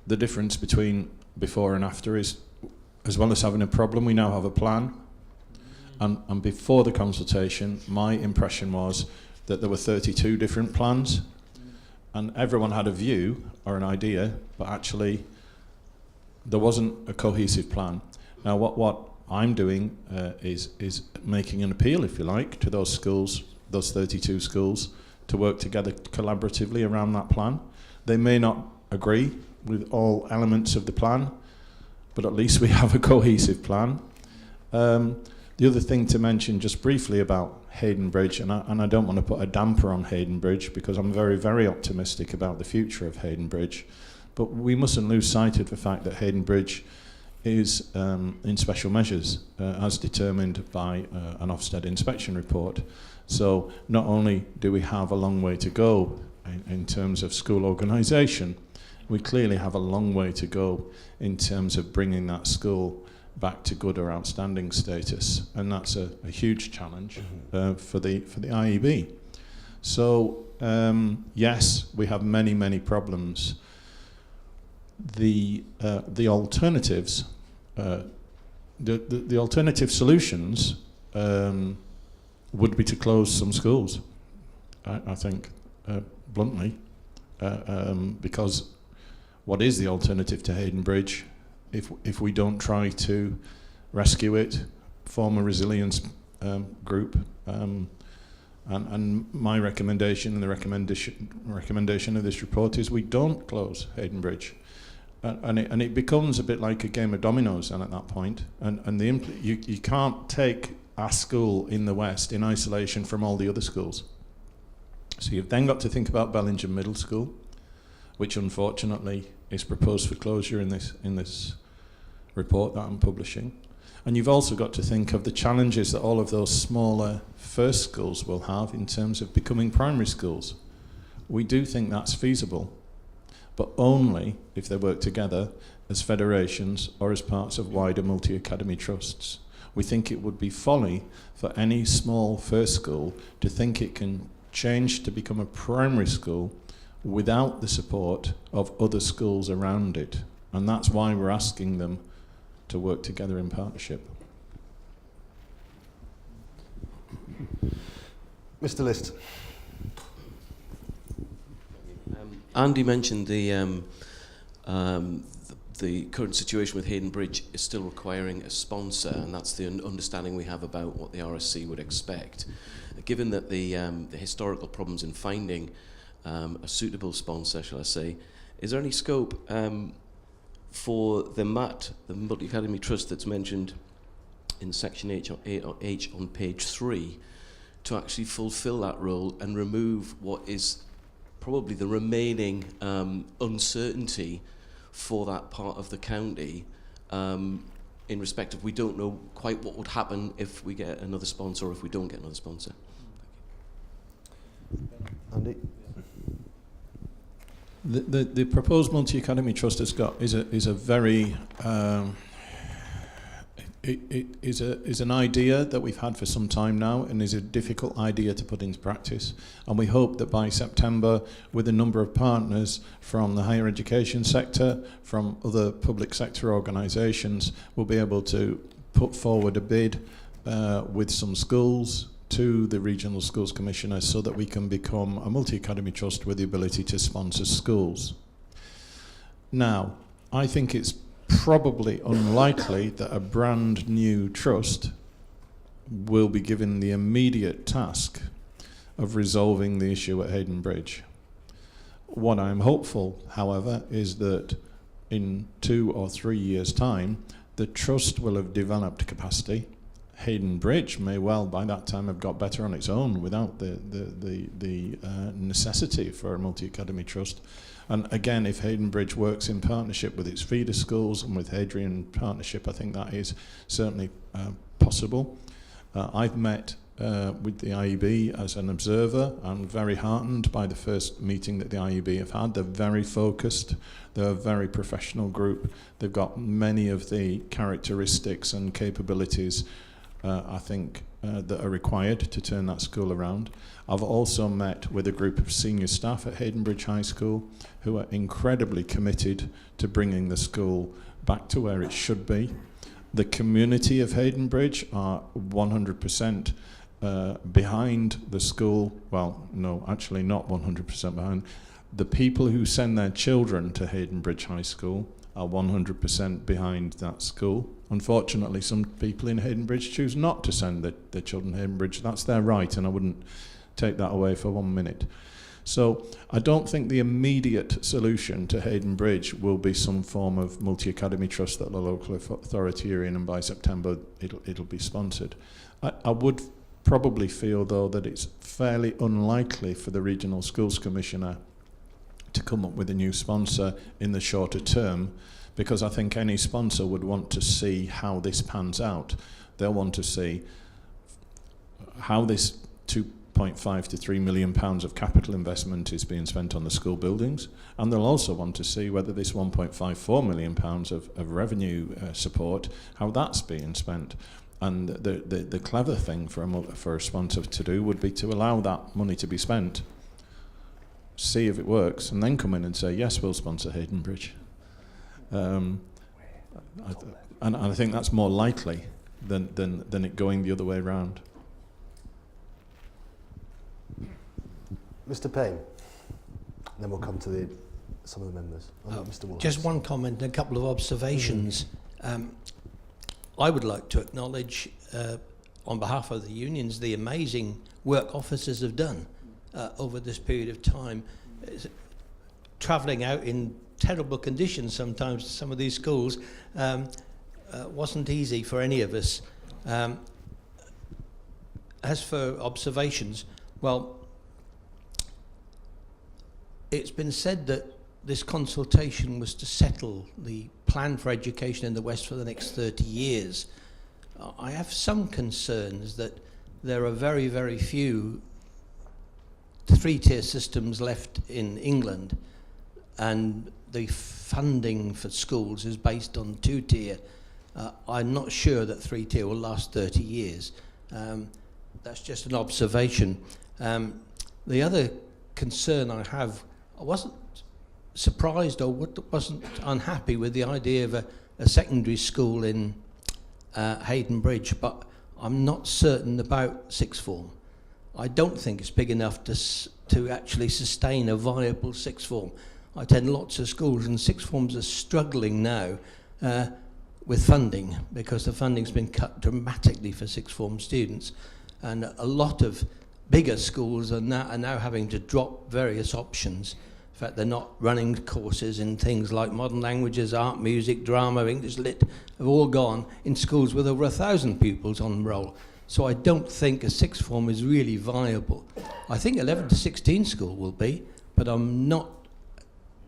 F: The difference between before and after is, as well as having a problem, we now have a plan. And before the consultation, my impression was that there were 32 different plans, and everyone had a view or an idea, but actually there wasn't a cohesive plan. Now what I'm doing is making an appeal, if you like, to those schools, those 32 schools, to work together collaboratively around that plan. They may not agree with all elements of the plan, but at least we have a cohesive plan. The other thing to mention just briefly about Hayden Bridge, and I don't want to put a damper on Hayden Bridge because I'm very, very optimistic about the future of Hayden Bridge, but we mustn't lose sight of the fact that Hayden Bridge is in special measures as determined by an Ofsted inspection report. So not only do we have a long way to go in terms of school organisation, we clearly have a long way to go in terms of bringing that school back to good or outstanding status, and that's a huge challenge for the IEB. So yes, we have many problems. The alternatives, the alternative solutions would be to close some schools, I think, bluntly, because what is the alternative to Hayden Bridge if we don't try to rescue it, form a resilience group? And my recommendation and the recommendation of this report is we don't close Hayden Bridge. And it becomes a bit like a game of dominoes then at that point. And you can't take a school in the West in isolation from all the other schools. So you've then got to think about Bellingham Middle School, which unfortunately is proposed for closure in this report that I'm publishing. And you've also got to think of the challenges that all of those smaller first schools will have in terms of becoming primary schools. We do think that's feasible, but only if they work together as federations or as parts of wider multi-academy trusts. We think it would be folly for any small first school to think it can change to become a primary school without the support of other schools around it. And that's why we're asking them to work together in partnership.
A: Mr. List.
N: Andy mentioned the current situation with Hayden Bridge is still requiring a sponsor, and that's the understanding we have about what the RSC would expect. Given that the historical problems in finding a suitable sponsor, shall I say, is there any scope for the MAT, the Multi-Academy Trust that's mentioned in section H on page 3, to actually fulfil that role and remove what is probably the remaining uncertainty for that part of the county, in respect of we don't know quite what would happen if we get another sponsor or if we don't get another sponsor.
A: Andy?
F: The proposed multi-academy trust is a very it is an idea that we've had for some time now, and is a difficult idea to put into practice. And we hope that by September, with a number of partners from the higher education sector, from other public sector organisations, we'll be able to put forward a bid with some schools to the Regional Schools Commissioner so that we can become a multi-academy trust with the ability to sponsor schools. Now, I think it's probably unlikely that a brand new trust will be given the immediate task of resolving the issue at Hayden Bridge. What I'm hopeful, however, is that in 2 or 3 years' time, the trust will have developed capacity. Hayden Bridge may well by that time have got better on its own without the necessity for a multi-academy trust. And again, if Hayden Bridge works in partnership with its feeder schools and with Hadrian partnership, I think that is certainly possible. I've met with the IEB as an observer. I'm very heartened by the first meeting that the IEB have had. They're very focused. They're a very professional group. They've got many of the characteristics and capabilities I think that are required to turn that school around. I've also met with a group of senior staff at Hayden Bridge High School who are incredibly committed to bringing the school back to where it should be. The community of Hayden Bridge are 100% behind the school. Well, no, actually not 100% behind. The people who send their children to Hayden Bridge High School are 100% behind that school. Unfortunately, some people in Hayden Bridge choose not to send their children to Hayden Bridge. That's their right, and I wouldn't take that away for 1 minute. So I don't think the immediate solution to Hayden Bridge will be some form of multi-academy trust that the local authority are in, and by September it'll be sponsored. I would probably feel, though, that it's fairly unlikely for the Regional Schools Commissioner to come up with a new sponsor in the shorter term, because I think any sponsor would want to see how this pans out. They'll want to see how this £2.5 to £3 million of capital investment is being spent on the school buildings, and they'll also want to see whether this £1.54 million of revenue support, how that's being spent. And the clever thing for a sponsor to do would be to allow that money to be spent, see if it works, and then come in and say, yes, we'll sponsor Hayden Bridge. And I think that's more likely than it going the other way around.
A: Mr. Payne. Then we'll come to some of the members. Mr. Wallace.
O: Just one comment and a couple of observations. I would like to acknowledge, on behalf of the unions, the amazing work officers have done over this period of time. Travelling out in terrible conditions sometimes to some of these schools wasn't easy for any of us. As for observations, well, it's been said that this consultation was to settle the plan for education in the West for the next 30 years. I have some concerns that there are very, very few three-tier systems left in England, and the funding for schools is based on two-tier. I'm not sure that three-tier will last 30 years. That's just an observation. The other concern I have, I wasn't surprised or wasn't unhappy with the idea of a secondary school in Hayden Bridge, but I'm not certain about sixth form. I don't think it's big enough to actually sustain a viable sixth form. I attend lots of schools, and sixth forms are struggling now with funding, because the funding's been cut dramatically for sixth form students, and a lot of bigger schools are now having to drop various options. In fact, they're not running courses in things like modern languages, art, music, drama, English lit, have all gone in schools with over 1,000 pupils on roll. So I don't think a sixth form is really viable. I think 11 to 16 school will be, but I'm not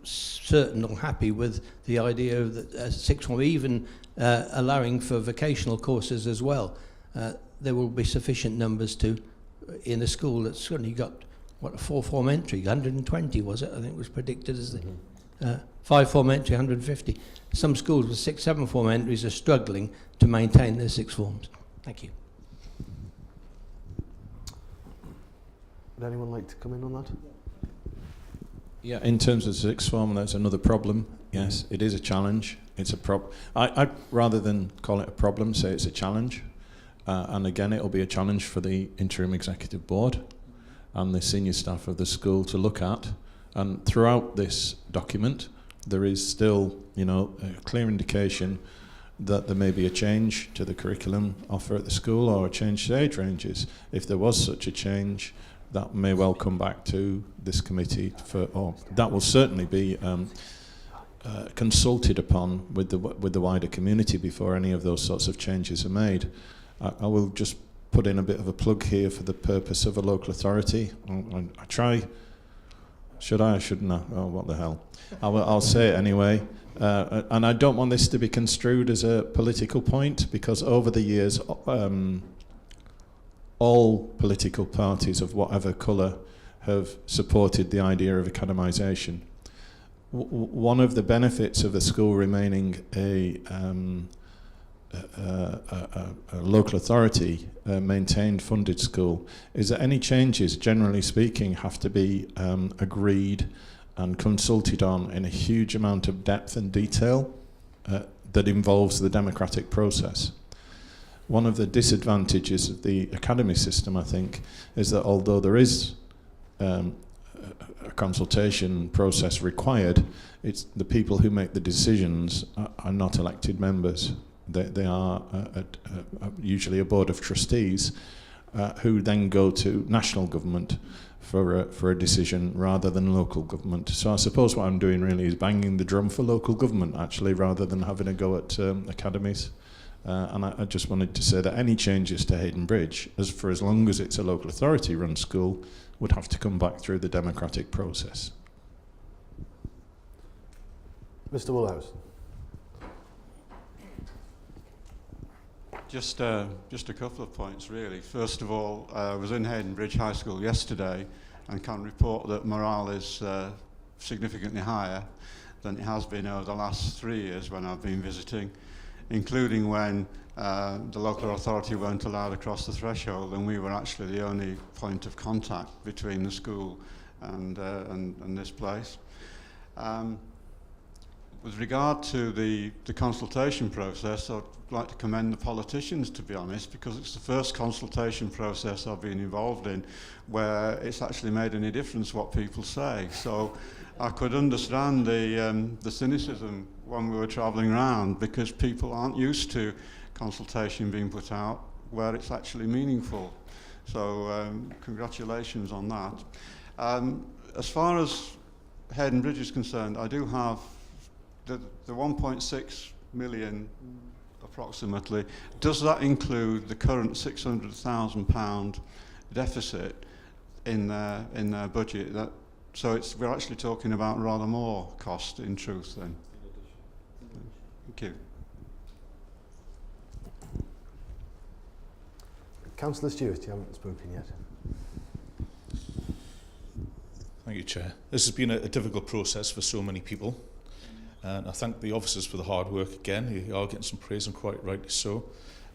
O: certain or happy with the idea of the sixth form, even allowing for vocational courses as well. There will be sufficient numbers in a school that's certainly got, what, a 4-form entry, 120 was it, I think was predicted as the 5-form entry, 150. Some schools with 6-7-form entries are struggling to maintain their sixth forms. Thank you.
A: Would anyone like to come in on that?
F: Yeah, in terms of sixth form, that's another problem. Yes, it is a challenge. It's a I'd rather than call it a problem, say it's a challenge. And again, it'll be a challenge for the interim executive board and the senior staff of the school to look at. And throughout this document, there is still, a clear indication that there may be a change to the curriculum offer at the school, or a change to age ranges. If there was such a change, that may well come back to this committee or that will certainly be consulted upon with the wider community before any of those sorts of changes are made. I will just put in a bit of a plug here for the purpose of a local authority. I try. Should I or shouldn't I? Oh, what the hell. I'll say it anyway. And I don't want this to be construed as a political point, because over the years, all political parties of whatever colour have supported the idea of academisation. One of the benefits of a school remaining a local authority maintained funded school is that any changes, generally speaking, have to be agreed and consulted on in a huge amount of depth and detail that involves the democratic process. One of the disadvantages of the academy system, I think, is that although there is a consultation process required, it's the people who make the decisions are not elected members. They are usually a board of trustees who then go to national government for a decision rather than local government. So I suppose what I'm doing really is banging the drum for local government, actually, rather than having a go at academies. And I just wanted to say that any changes to Hayden Bridge, as long as it's a local authority run school, would have to come back through the democratic process.
A: Mr. Woolhouse.
P: Just a couple of points, really. First of all, I was in Hayden Bridge High School yesterday and can report that morale is significantly higher than it has been over the last 3 years when I've been visiting, including when the local authority weren't allowed across the threshold, and we were actually the only point of contact between the school and this place. With regard to the consultation process, I'd like to commend the politicians, to be honest, because it's the first consultation process I've been involved in where it's actually made any difference what people say. So I could understand the cynicism when we were travelling around, because people aren't used to consultation being put out where it's actually meaningful. So congratulations on that. As far as Hayden Bridge is concerned, I do have the 1.6 million approximately. Does that include the current £600,000 deficit in their budget? So we're actually talking about rather more cost in truth then. Thank you.
A: Councillor Stewart, you haven't spoken yet.
I: Thank you, Chair. This has been a difficult process for so many people, and I thank the officers for the hard work again. You are getting some praise, and quite rightly so,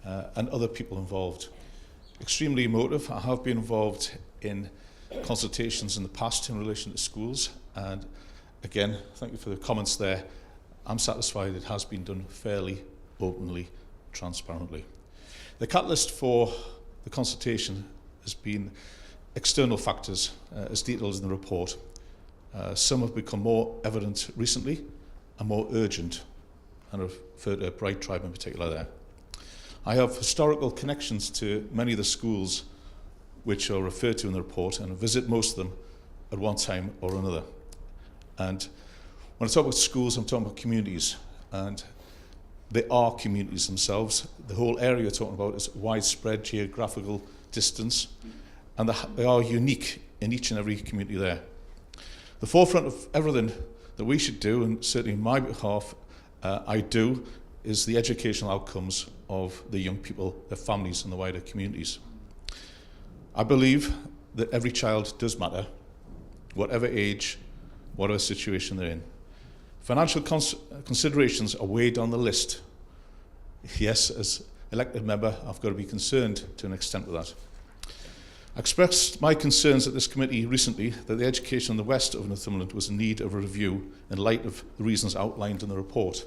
I: and other people involved. Extremely emotive. I have been involved in consultations in the past in relation to schools, and again, thank you for the comments there. I'm satisfied it has been done fairly, openly, transparently. The catalyst for the consultation has been external factors, as detailed in the report. Some have become more evident recently and more urgent, and I refer to Bright Tribe in particular there. I have historical connections to many of the schools which are referred to in the report, and I visit most of them at one time or another. And when I talk about schools, I'm talking about communities, and they are communities themselves. The whole area you're talking about is widespread geographical distance, and they are unique in each and every community there. The forefront of everything that we should do, and certainly on my behalf I do, is the educational outcomes of the young people, their families and the wider communities. I believe that every child does matter, whatever age, whatever situation they're in. Financial considerations are weighed on the list. Yes, as elected member, I've got to be concerned to an extent with that. I expressed my concerns at this committee recently that the education in the west of Northumberland was in need of a review in light of the reasons outlined in the report.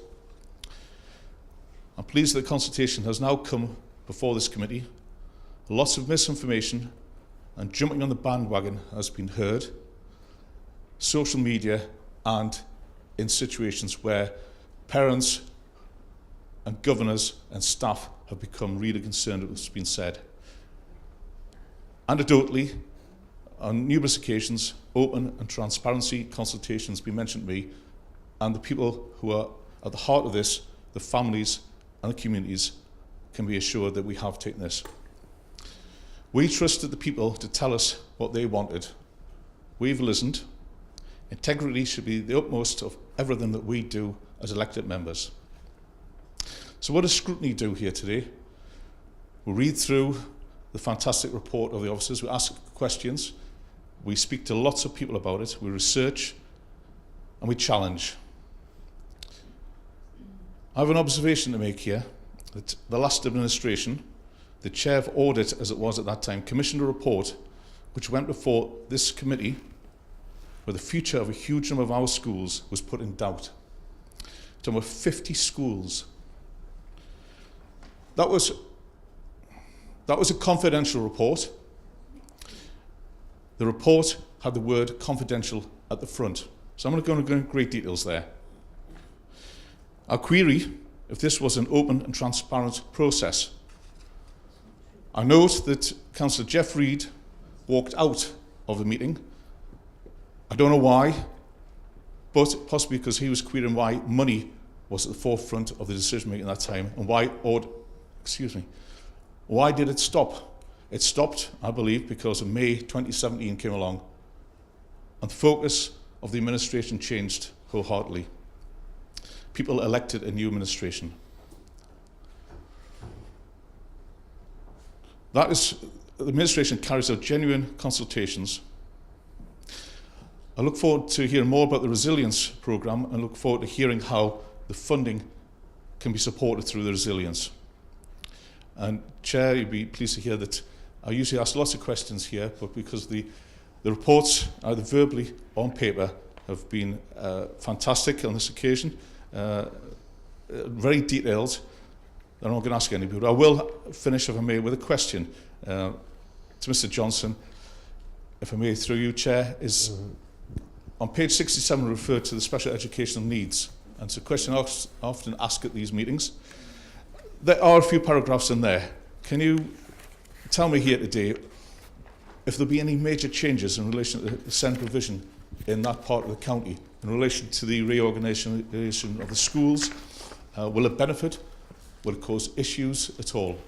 I: I'm pleased that the consultation has now come before this committee. Lots of misinformation and jumping on the bandwagon has been heard. Social media, and in situations where parents and governors and staff have become really concerned with what's been said. Anecdotally, on numerous occasions, open and transparency consultations have been mentioned to me, and the people who are at the heart of this, the families and the communities, can be assured that we have taken this. We trusted the people to tell us what they wanted. We've listened. Integrity should be the utmost of everything that we do as elected members. So what does scrutiny do here today? We read through the fantastic report of the officers, we ask questions, we speak to lots of people about it, we research, and we challenge. I have an observation to make here, that the last administration, the chair of audit as it was at that time, commissioned a report which went before this committee where the future of a huge number of our schools was put in doubt. To over 50 schools. That was a confidential report. The report had the word confidential at the front. So I'm going to go into great details there. I query if this was an open and transparent process. I note that Councillor Jeff Reid walked out of the meeting. I don't know why, but possibly because he was querying why money was at the forefront of the decision making at that time, and why did it stop? It stopped, I believe, because in May 2017 came along, and the focus of the administration changed wholeheartedly. People elected a new administration. That is, the administration carries out genuine consultations. I look forward to hearing more about the resilience programme, and look forward to hearing how the funding can be supported through the resilience. And Chair, you'd be pleased to hear that I usually ask lots of questions here, but because the reports, either verbally or on paper, have been fantastic on this occasion, very detailed. I'm not going to ask anybody. I will finish, if I may, with a question to Mr. Johnson, if I may, through you, Chair, is on page 67 referred to the special educational needs, and it's a question I often ask at these meetings. There are a few paragraphs in there. Can you tell me here today if there'll be any major changes in relation to the central vision in that part of the county in relation to the reorganisation of the schools? Will it benefit? Will it cause issues at all?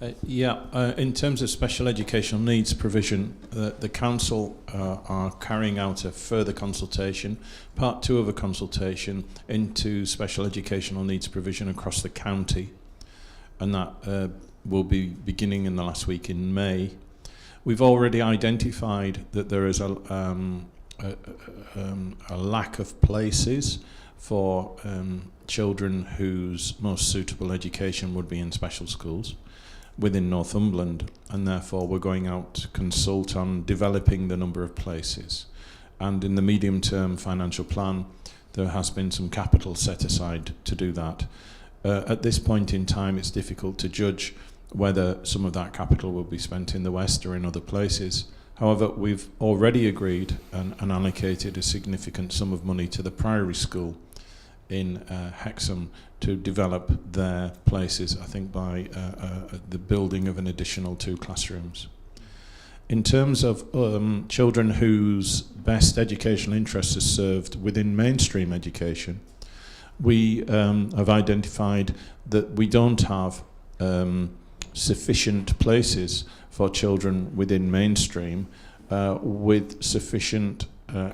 F: In terms of special educational needs provision, the Council are carrying out a further consultation, part 2 of a consultation into special educational needs provision across the county, and that will be beginning in the last week in May. We've already identified that there is a lack of places for children whose most suitable education would be in special schools within Northumberland, and therefore we're going out to consult on developing the number of places. And in the medium-term financial plan, there has been some capital set aside to do that. At this point in time, it's difficult to judge whether some of that capital will be spent in the West or in other places. However, we've already agreed and allocated a significant sum of money to the Priory School in Hexham to develop their places, I think by the building of an additional 2 classrooms. In terms of children whose best educational interests are served within mainstream education, we have identified that we don't have sufficient places for children within mainstream with sufficient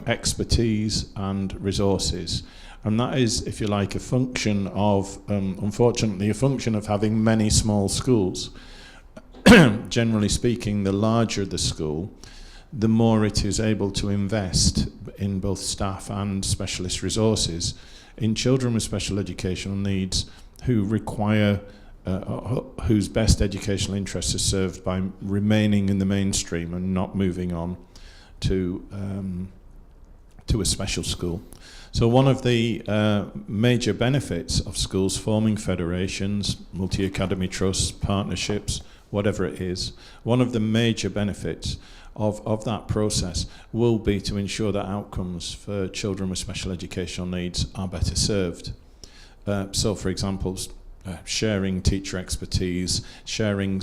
F: expertise and resources. And that is, if you like, a function of, unfortunately, a function of having many small schools. Generally speaking, the larger the school, the more it is able to invest in both staff and specialist resources in children with special educational needs who require, whose best educational interests are served by remaining in the mainstream and not moving on to a special school. So one of the major benefits of schools forming federations, multi-academy trusts, partnerships, whatever it is, one of the major benefits of that process will be to ensure that outcomes for children with special educational needs are better served. So, for example, sharing teacher expertise, sharing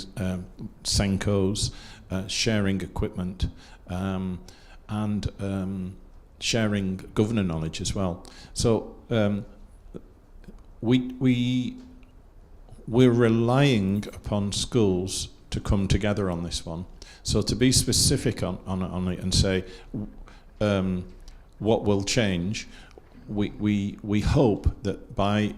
F: Senkos, sharing equipment, and sharing governor knowledge as well. So we're relying upon schools to come together on this one. So to be specific on it and say what will change, we hope that by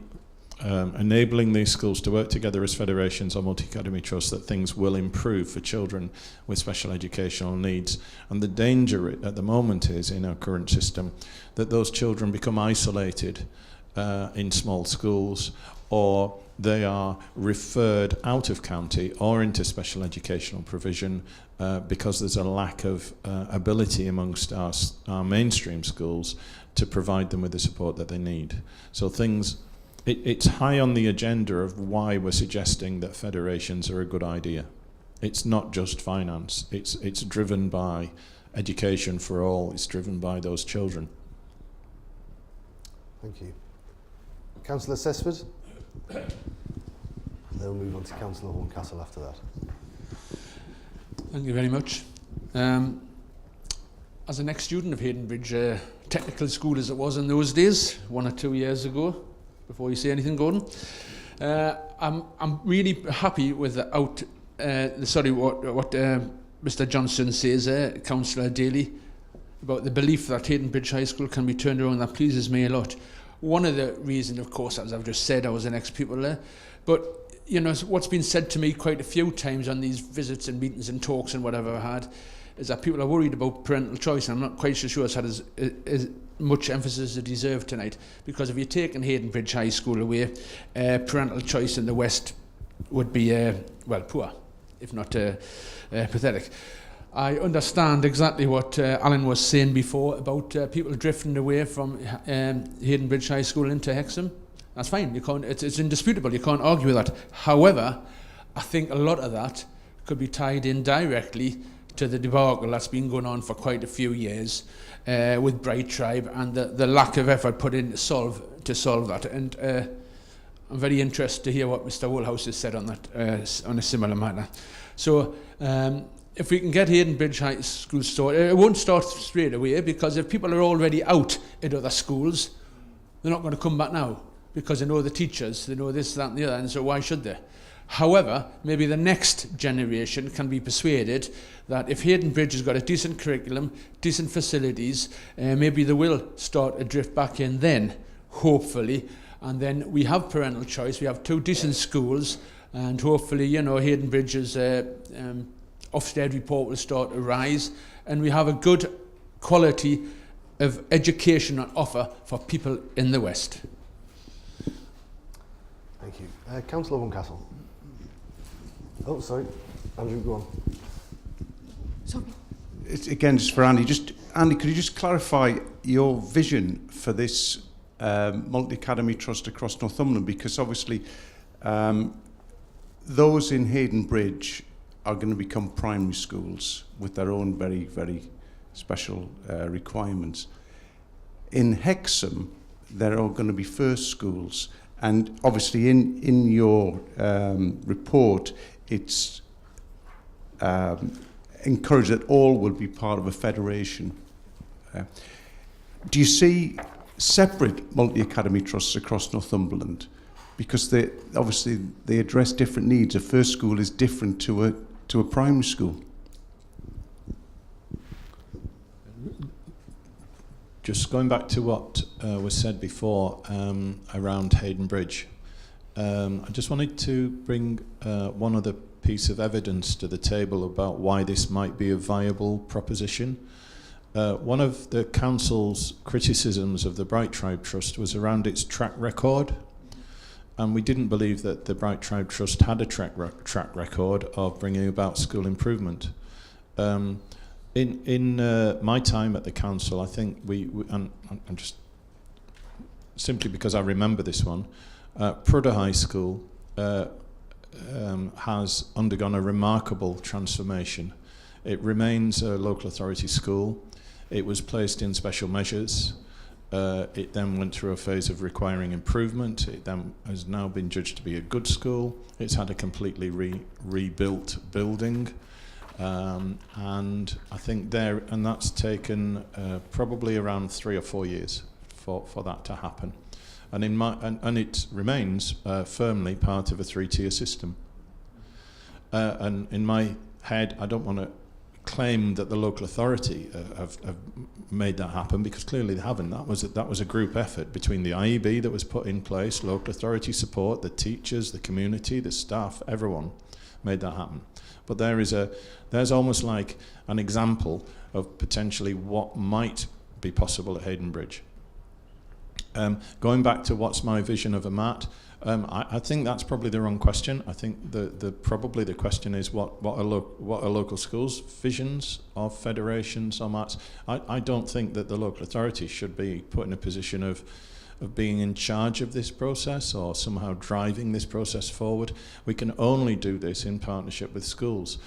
F: enabling these schools to work together as federations or multi-academy trusts, that things will improve for children with special educational needs. And the danger at the moment is, in our current system, that those children become isolated in small schools, or they are referred out of county or into special educational provision because there's a lack of ability amongst our mainstream schools to provide them with the support that they need. So it's high on the agenda of why we're suggesting that federations are a good idea. It's not just finance. It's driven by education for all. It's driven by those children.
A: Thank you. Councillor Sesford? Then we'll move on to Councillor Horncastle after that.
H: Thank you very much. As an ex-student of Haydenbridge Technical School as it was in those days, 1 or 2 years ago, before you say anything, Gordon, I'm really happy with what Mr. Johnson says, Councillor Daley, about the belief that Haydenbridge High School can be turned around. That pleases me a lot. One of the reasons, of course, as I've just said, I was an ex-pupil there, but you know, what's been said to me quite a few times on these visits and meetings and talks and whatever I've had is that people are worried about parental choice, and I'm not quite so sure it's had as much emphasis as it deserved tonight, because if you're taking Haydenbridge High School away, parental choice in the West would be, well, poor, if not pathetic. I understand exactly what Alan was saying before about people drifting away from Hayden Bridge High School into Hexham. That's fine. You can't. It's indisputable. You can't argue with that. However, I think a lot of that could be tied in directly to the debacle that's been going on for quite a few years with Bright Tribe and the lack of effort put in to solve that. And I'm very interested to hear what Mr. Woolhouse has said on that on a similar matter. So. If we can get Hayden Bridge High School started, it won't start straight away, because if people are already out at other schools, they're not going to come back now, because they know the teachers, they know this, that and the other, and so why should they? However, maybe the next generation can be persuaded that if Hayden Bridge has got a decent curriculum, decent facilities, maybe they will start to drift back in then, hopefully, and then we have parental choice, we have 2 decent schools, and hopefully, you know, Hayden Bridge's Ofsted report will start to rise, and we have a good quality of education on offer for people in the West.
A: Thank you. Councillor Wuncastle. Oh, sorry. Andrew, go on.
K: Sorry.
G: It's, again, just for Andy. Andy, could you just clarify your vision for this multi-academy trust across Northumberland? Because obviously those in Hayden Bridge are going to become primary schools with their own very, very special requirements. In Hexham, there are going to be first schools, and obviously in your report, it's encouraged that all will be part of a federation. Do you see separate multi-academy trusts across Northumberland? Because they obviously they address different needs. A first school is different to a primary school.
F: Just going back to what was said before around Hayden Bridge, I just wanted to bring one other piece of evidence to the table about why this might be a viable proposition. One of the council's criticisms of the Bright Tribe Trust was around its track record. And we didn't believe that the Bright Tribe Trust had a track record of bringing about school improvement. In my time at the council, I think and just simply because I remember this one, Prudhoe High School has undergone a remarkable transformation. It remains a local authority school. It was placed in special measures. It then went through a phase of requiring improvement. It then has now been judged to be a good school. It's had a completely rebuilt building. And I think that's taken probably around 3 or 4 years for that to happen. And and it remains firmly part of a 3-tier system. And in my head, I don't want to claim that the local authority have made that happen, because clearly they haven't. That was a group effort between the IEB that was put in place, local authority support, the teachers, the community, the staff, everyone made that happen. But there's almost like an example of potentially what might be possible at Hayden Bridge. Going back to what's my vision of a MAT, I think that's probably the wrong question. I think probably the question is what are local schools' visions of federations or MATs. I don't think that the local authority should be put in a position of being in charge of this process or somehow driving this process forward. We can only do this in partnership with schools.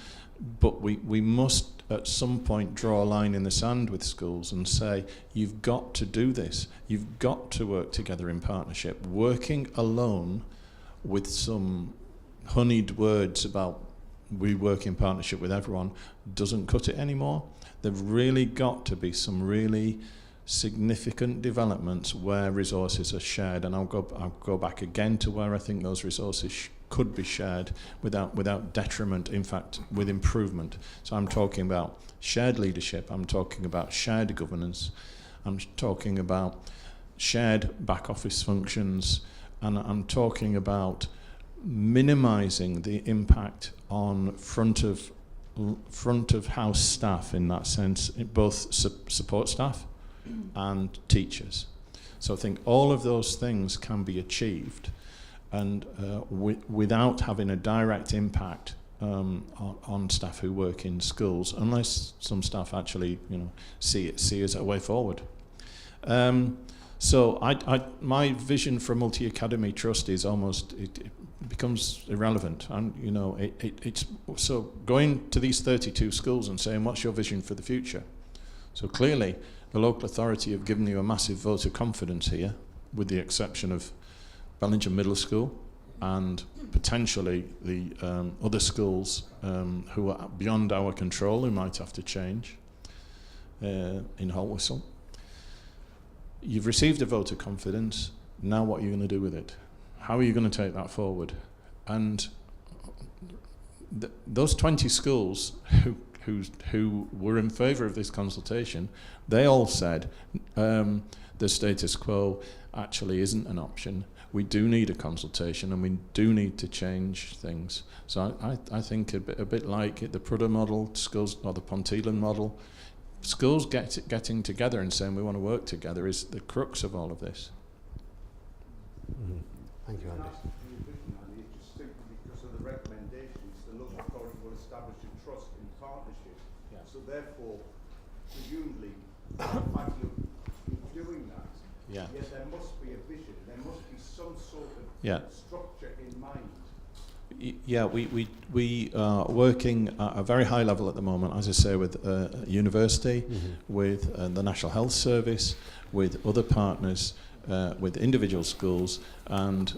F: But we must at some point draw a line in the sand with schools and say, you've got to do this. You've got to work together in partnership. Working alone with some honeyed words about we work in partnership with everyone doesn't cut it anymore. There've really got to be some really significant developments where resources are shared, and I'll go back again to where I think those resources could be shared without detriment, in fact, with improvement. So I'm talking about shared leadership, I'm talking about shared governance, I'm talking about shared back office functions, and I'm talking about minimizing the impact on front of house staff in that sense, both support staff and teachers. So I think all of those things can be achieved and without having a direct impact on staff who work in schools, unless some staff actually, see it as a way forward. So my vision for a multi-academy trust is almost, it becomes irrelevant. And, it's so going to these 32 schools and saying, what's your vision for the future? So clearly, the local authority have given you a massive vote of confidence here, with the exception of Bellingham Middle School and potentially the other schools who are beyond our control, who might have to change in Holtwhistle. You've received a vote of confidence. Now what are you going to do with it? How are you going to take that forward? And those 20 schools who were in favour of this consultation, they all said the status quo actually isn't an option. We do need a consultation, and we do need to change things. So I think a bit like the Prudhoe model, schools, or the Ponteland model, schools getting together and saying we want to work together is the crux of all of this.
A: Mm-hmm. Thank you, Andy.
G: Just simply because of the recommendations, the local authority will establish a trust in partnership. Yeah. So therefore, presumably, the fact you're doing that,
F: yeah,
G: there must be a vision. There must be some sort of structure in mind.
F: Yeah, we are working at a very high level at the moment, as I say, with university, with the National Health Service, with other partners, with individual schools, and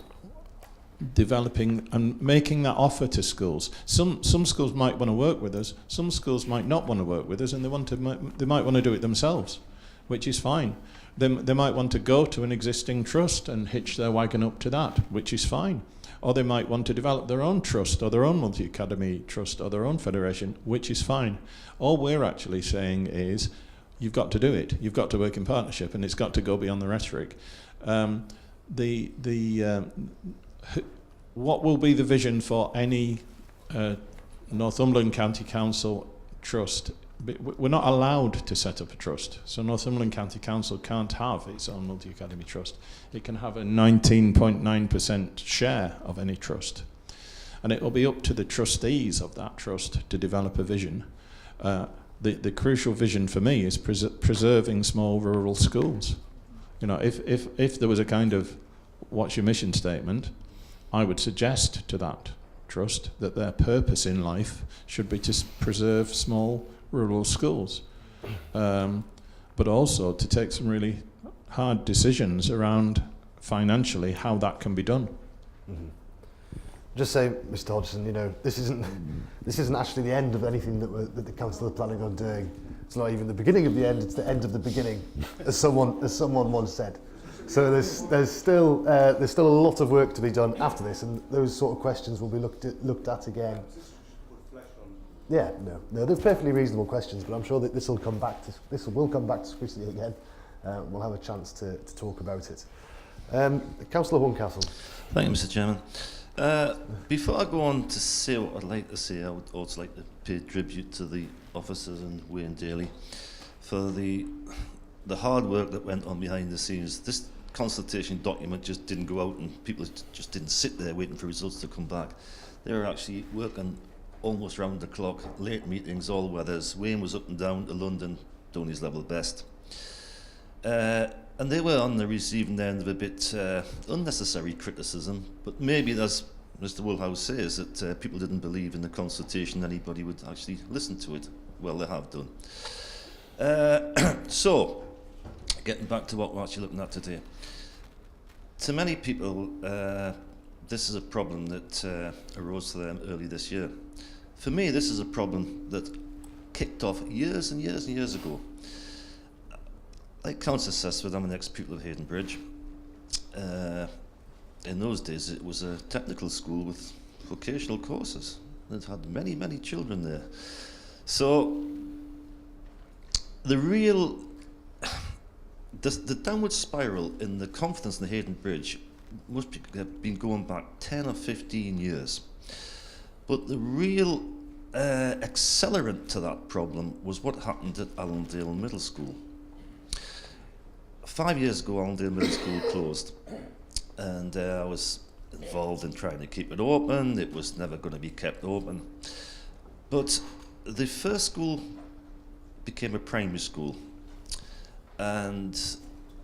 F: developing and making that offer to schools. Some schools might want to work with us, some schools might not want to work with us, and they might want to do it themselves, which is fine. They might want to go to an existing trust and hitch their wagon up to that, which is fine. Or they might want to develop their own trust, or their own multi-academy trust, or their own federation, which is fine. All we're actually saying is, you've got to do it. You've got to work in partnership, and it's got to go beyond the rhetoric. What will be the vision for any Northumberland County Council trust? We're not allowed to set up a trust. So Northumberland County Council can't have its own multi-academy trust. It can have a 19.9% share of any trust. And it will be up to the trustees of that trust to develop a vision. The crucial vision for me is preserving small rural schools. If there was a kind of, what's your mission statement, I would suggest to that trust that their purpose in life should be to preserve small rural schools, but also to take some really hard decisions around financially how that can be done.
A: Mm-hmm. Just say, Mr. Hodgson, this isn't actually the end of anything that the council are planning on doing. It's not even the beginning of the end; it's the end of the beginning, as someone once said. So there's still a lot of work to be done after this, and those sort of questions will be looked at again. Yeah, no, they're perfectly reasonable questions, but I'm sure that this will come back to scrutiny again. We'll have a chance to talk about it. Councillor Horncastle.
C: Thank you, Mr. Chairman. Before I go on to say what I'd like to say, I would also like to pay tribute to the officers in Wayne Daley for the hard work that went on behind the scenes. This consultation document just didn't go out, and people just didn't sit there waiting for results to come back. They were actually working almost round the clock, late meetings, all weathers. Wayne was up and down to London, doing his level best. And they were on the receiving end of a bit unnecessary criticism, but maybe, as Mr. Woolhouse says, that people didn't believe in the consultation anybody would actually listen to it. Well, they have done. So, getting back to what we're actually looking at today. To many people, this is a problem that arose to them early this year. For me, this is a problem that kicked off years and years and years ago. Like Councillor Sessford, I'm an ex-pupil of Hayden Bridge. In those days, it was a technical school with vocational courses. It had many, many children there. So, the downward spiral in the confidence in the Hayden Bridge, most people have been going back 10 or 15 years. But the real accelerant to that problem was what happened at Allendale Middle School. 5 years ago, Allendale Middle School closed, and I was involved in trying to keep it open. It was never going to be kept open. But the first school became a primary school, and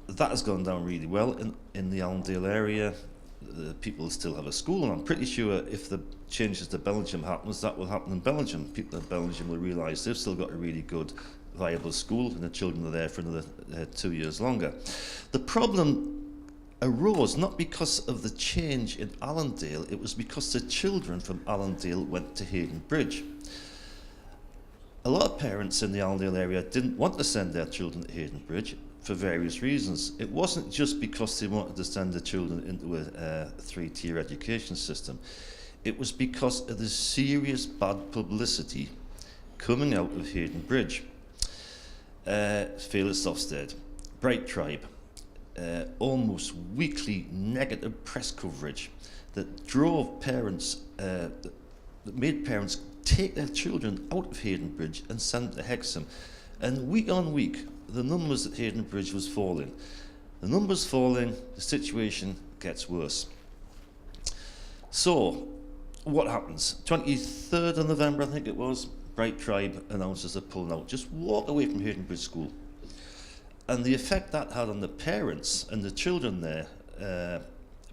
C: that has gone down really well in the Allendale area. The people still have a school, and I'm pretty sure if the changes to Belgium happens, that will happen in Belgium. People in Belgium will realise they've still got a really good, viable school, and the children are there for another 2 years longer. The problem arose not because of the change in Allendale, it was because the children from Allendale went to Hayden Bridge. A lot of parents in the Allendale area didn't want to send their children to Hayden Bridge for various reasons. It wasn't just because they wanted to send the children into a three-tier education system. It was because of the serious bad publicity coming out of Hayden Bridge. Fearless Ofsted, Bright Tribe, almost weekly negative press coverage that drove parents, that made parents take their children out of Hayden Bridge and send them to Hexham. And week on week, the numbers at Hayden Bridge was falling. The numbers falling, the situation gets worse. So, what happens? 23rd of November, I think it was, Bright Tribe announces they're pulling out. Just walk away from Hayden Bridge School. And the effect that had on the parents and the children there,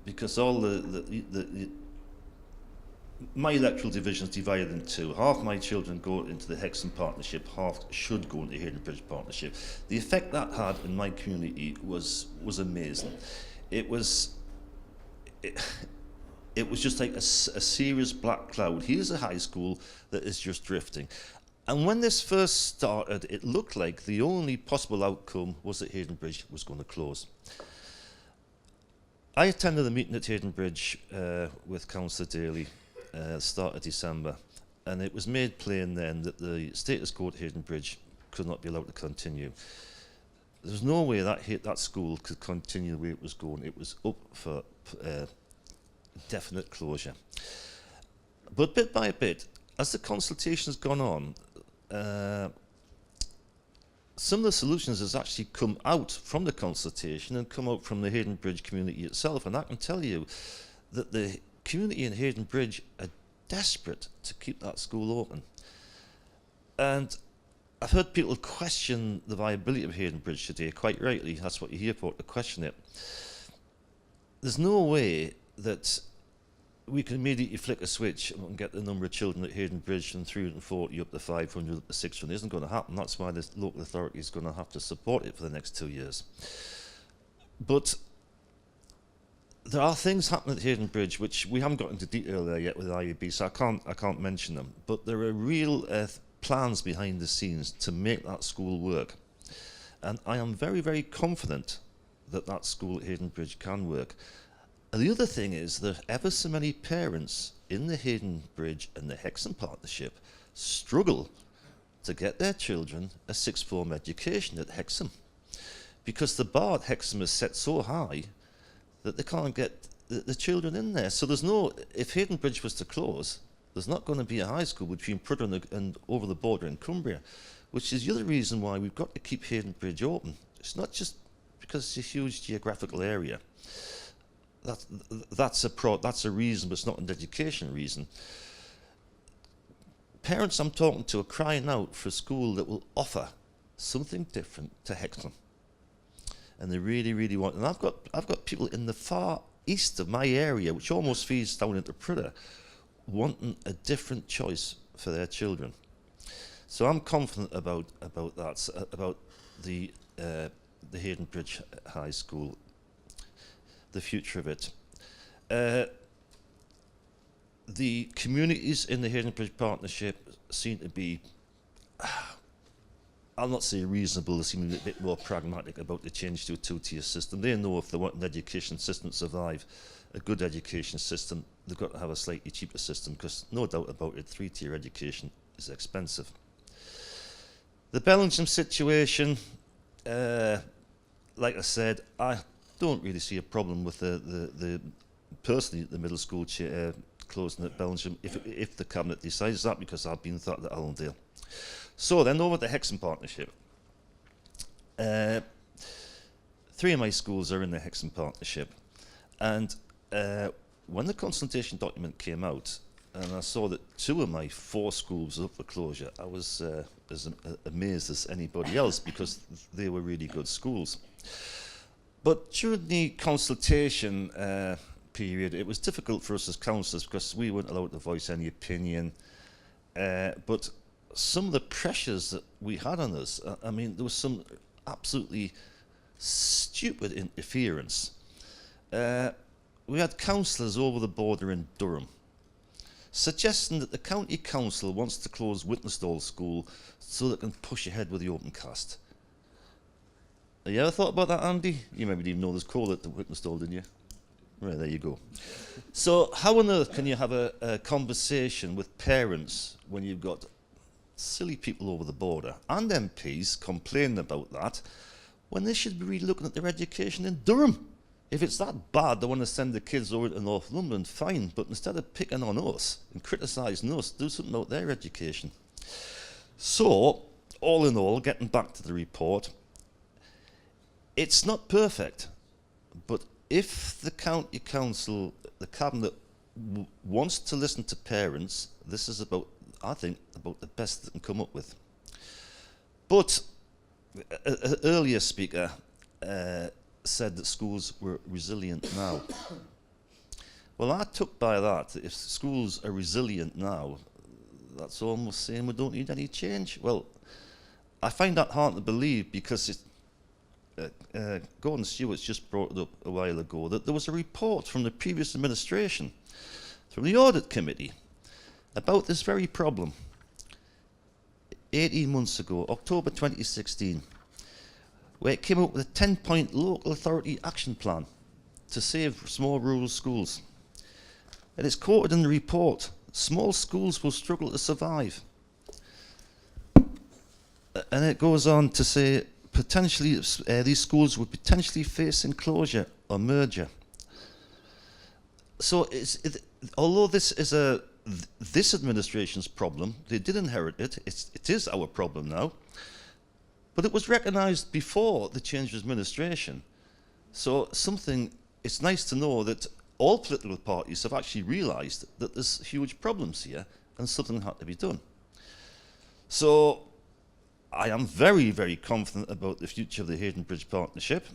C: because all my electoral division is divided in two. Half my children go into the Hexham Partnership, half should go into the Hayden Bridge Partnership. The effect that had in my community was amazing. It was just like a serious black cloud. Here's a high school that is just drifting. And when this first started, it looked like the only possible outcome was that Hayden Bridge was going to close. I attended a meeting at Hayden Bridge with Councillor Daley start of December, and it was made plain then that the status quo at Hayden Bridge could not be allowed to continue. There was no way that school could continue the way it was going. It was up for definite closure. But bit by bit, as the consultation has gone on, some of the solutions has actually come out from the consultation and come out from the Hayden Bridge community itself, and I can tell you that the community in Hayden Bridge are desperate to keep that school open. And I've heard people question the viability of Hayden Bridge today, quite rightly. That's what you hear for, to question it. There's no way that we can immediately flick a switch and get the number of children at Hayden Bridge from 340 up to 500 up to 600. It isn't going to happen. That's why the local authority is going to have to support it for the next 2 years. But there are things happening at Hayden Bridge which we haven't got into detail there yet with IUB, so I can't mention them. But there are real plans behind the scenes to make that school work. And I am very, very confident that that school at Hayden Bridge can work. And the other thing is that ever so many parents in the Hayden Bridge and the Hexham Partnership struggle to get their children a sixth form education at Hexham, because the bar at Hexham is set so high that they can't get the children in there. So there's no, if Hayden Bridge was to close, there's not going to be a high school between Prudden and over the border in Cumbria, which is the other reason why we've got to keep Hayden Bridge open. It's not just because it's a huge geographical area. That's a reason, but it's not an education reason. Parents I'm talking to are crying out for a school that will offer something different to Hexham, and they really, really want. And I've got people in the far east of my area, which almost feeds down into Prudden, wanting a different choice for their children. So I'm confident about that, about the Hayden Bridge High School, the future of it. The communities in the Hayden Bridge Partnership seem to be, I'll not say reasonable, they seem a bit more pragmatic about the change to a two-tier system. They know if they want an education system to survive, a good education system, they've got to have a slightly cheaper system, because no doubt about it, three-tier education is expensive. The Belgium situation, like I said, I don't really see a problem with personally the middle school closing at Belgium if the Cabinet decides that, because I've been that at Allendale. So then over to the Hexham Partnership. 3 of my schools are in the Hexham Partnership, and when the consultation document came out, and I saw that 2 of my 4 schools were up for closure, I was as amazed as anybody else, because they were really good schools. But during the consultation period, it was difficult for us as councillors because we weren't allowed to voice any opinion. But some of the pressures that we had on us, I mean, there was some absolutely stupid interference. We had councillors over the border in Durham suggesting that the county council wants to close Whitnestall School so they can push ahead with the open cast. Have you ever thought about that, Andy? You maybe didn't even know there's coal at the Whitnestall, didn't you? Right, there you go. So how on earth can you have a conversation with parents when you've got silly people over the border and MPs complaining about that, when they should be really looking at their education in Durham? If it's that bad, they want to send the kids over to North London, fine, but instead of picking on us and criticising us, do something about their education. So, all in all, getting back to the report, it's not perfect, but if the county council, the cabinet, wants to listen to parents, this is about, I think, about the best they can come up with. But an earlier speaker said that schools were resilient now. Well, I took by that if schools are resilient now, that's almost saying we don't need any change. Well, I find that hard to believe, because Gordon Stewart's just brought it up a while ago that there was a report from the previous administration, from the audit committee, about this very problem 18 months ago, October 2016, where it came up with a 10-point local authority action plan to save small rural schools. And it's quoted in the report, small schools will struggle to survive. And it goes on to say, potentially, these schools would potentially face enclosure or merger. So although this is this administration's problem, they did inherit it, it is our problem now, but it was recognised before the change of administration. So it's nice to know that all political parties have actually realised that there's huge problems here and something had to be done. So I am very, very confident about the future of the Hayden Bridge Partnership.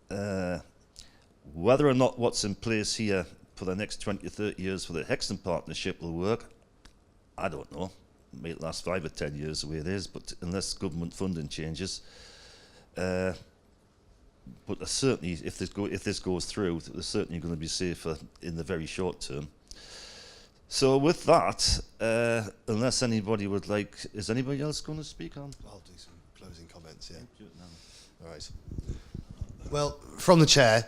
C: Whether or not what's in place here for the next 20 or 30 years for the Hexham Partnership will work, I don't know. It may last 5 or 10 years the way it is, but unless government funding changes. But certainly, if this goes through, they're certainly going to be safer in the very short term. So with that, unless anybody would like, is anybody else going to speak on?
A: I'll do some closing comments, yeah. All right. Well, from the chair,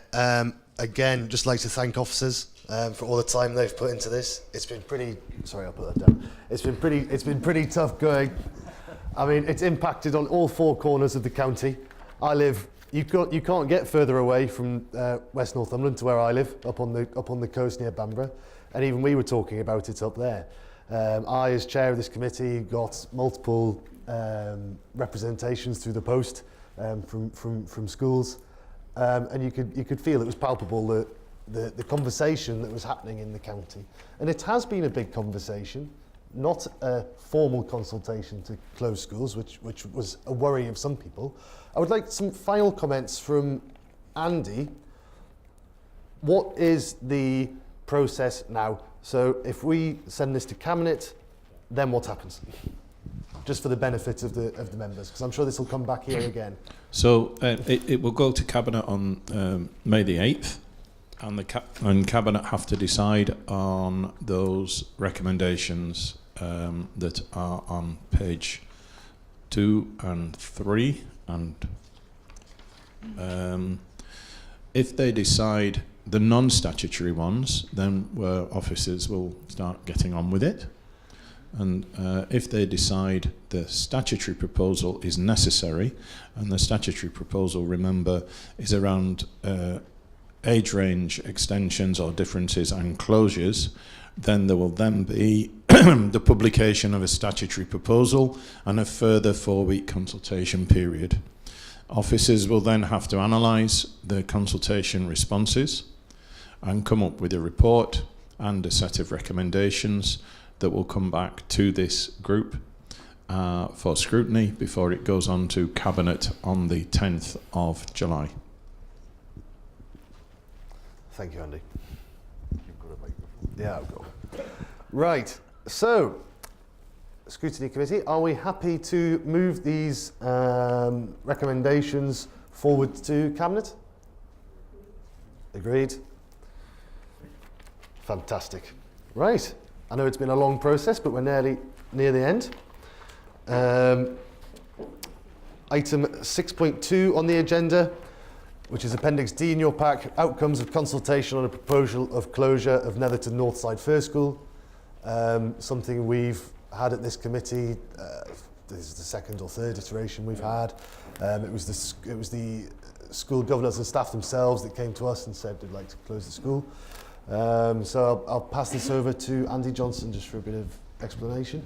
A: again, just like to thank officers for all the time they've put into this. It's been pretty, sorry, I'll put that down. It's been pretty tough going. I mean, it's impacted on all 4 corners of the county. I live, you can't get further away from West Northumberland to where I live, up on the coast near Bamborough. And even we were talking about it up there. I, as chair of this committee, got multiple representations through the post from schools, and you could feel it was palpable that the conversation that was happening in the county. And it has been a big conversation, not a formal consultation to close schools, which was a worry of some people. I would like some final comments from Andy. What is the process now? So if we send this to Cabinet, then what happens? Just for the benefit of the members, because I'm sure this will come back here again.
F: So it will go to Cabinet on May the 8th, and Cabinet have to decide on those recommendations that are on page 2 and 3, and if they decide the non-statutory ones, then officers will start getting on with it. And if they decide the statutory proposal is necessary, and the statutory proposal, remember, is around age range extensions or differences and closures, then there will then be the publication of a statutory proposal and a further 4-week consultation period. Officers will then have to analyse the consultation responses, and come up with a report and a set of recommendations that will come back to this group for scrutiny before it goes on to Cabinet on the 10th of July.
A: Thank you, Andy. You've got a microphone. Yeah, I've got one. Right, so, Scrutiny Committee, are we happy to move these recommendations forward to Cabinet? Agreed? Fantastic. Right, I know it's been a long process, but we're nearly near the end. Item 6.2 on the agenda, which is Appendix D in your pack, outcomes of consultation on a proposal of closure of Netherton Northside First School. Something we've had at this committee, this is the second or third iteration we've had. It was the school governors and staff themselves that came to us and said they'd like to close the school. So I'll pass this over to Andy Johnson just for a bit of explanation.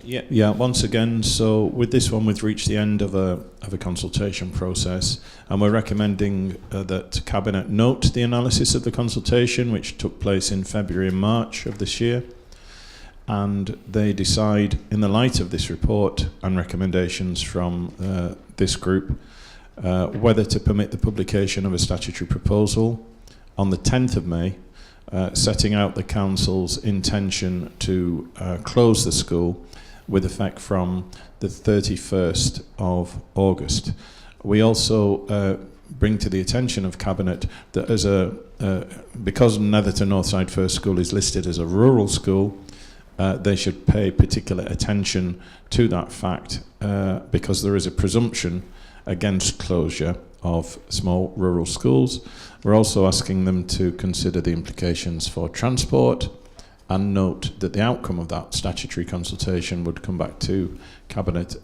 F: Yeah. Once again, so with this one, we've reached the end of a consultation process, and we're recommending that Cabinet note the analysis of the consultation, which took place in February and March of this year, and they decide, in the light of this report and recommendations from this group, whether to permit the publication of a statutory proposal on the 10th of May, setting out the Council's intention to close the school with effect from the 31st of August. We also bring to the attention of Cabinet that because Netherton Northside First School is listed as a rural school, they should pay particular attention to that fact because there is a presumption against closure of small rural schools. We're also asking them to consider the implications for transport and note that the outcome of that statutory consultation would come back to Cabinet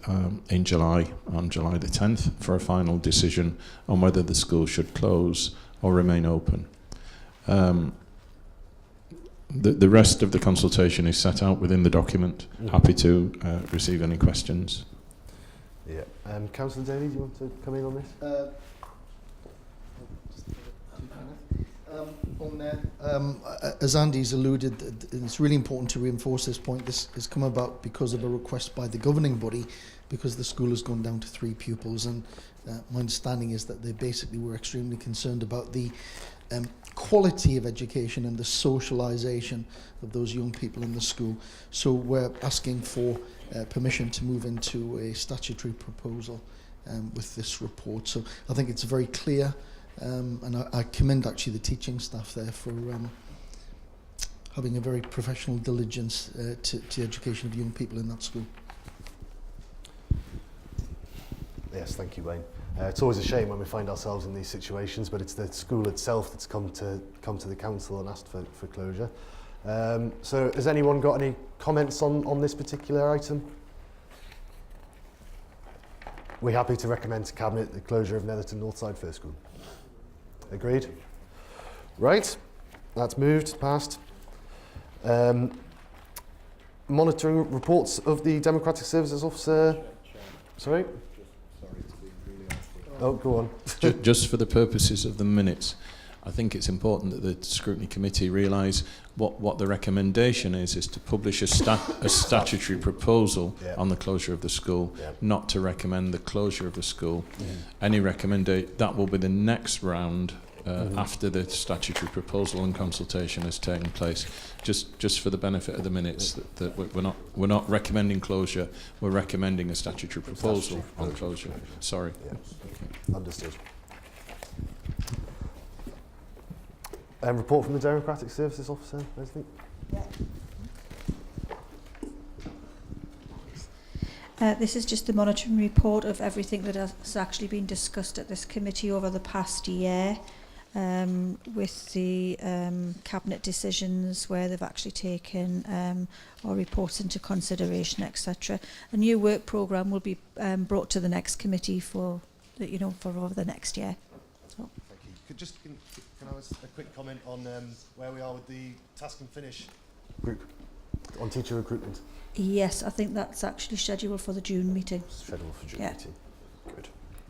F: in July, on July the 10th, for a final decision on whether the school should close or remain open. The rest of the consultation is set out within the document. Happy to receive any questions.
A: Yeah. Councillor Daley, do you want to come in on this?
E: On there, as Andy's alluded, it's really important to reinforce this point. This has come about because of a request by the governing body, because the school has gone down to 3 pupils, and my understanding is that they basically were extremely concerned about the quality of education and the socialisation of those young people in the school. So we're asking for permission to move into a statutory proposal with this report. So I think it's very clear. And I commend actually the teaching staff there for having a very professional diligence to the education of young people in that school.
A: Yes, thank you, Wayne. It's always a shame when we find ourselves in these situations, but it's the school itself that's come to the council and asked for closure. So has anyone got any comments on this particular item? We're happy to recommend to Cabinet the closure of Netherton Northside First School. Agreed? Right, that's moved, passed. Monitoring reports of the Democratic Services Officer. Sorry? Oh, go on.
F: Just for the purposes of the minutes, I think it's important that the Scrutiny Committee realise what the recommendation is to publish a statutory proposal on the closure of the school, not to recommend the closure of the school. Any recommendation, that will be the next round after the statutory proposal and consultation has taken place. Just for the benefit of the minutes, that we're not recommending closure, we're recommending a statutory proposal on closure. Sorry.
A: Yeah. Okay. Understood. Report from the Democratic Services Officer, anything?
D: This is just the monitoring report of everything that has actually been discussed at this committee over the past year, with the cabinet decisions where they've actually taken our reports into consideration, etc. A new work programme will be brought to the next committee for over the next year. So.
A: Thank you. Can I have a quick comment on where we are with the task and finish group on teacher recruitment?
D: Yes, I think that's actually scheduled for the June meeting.
A: Scheduled for June meeting.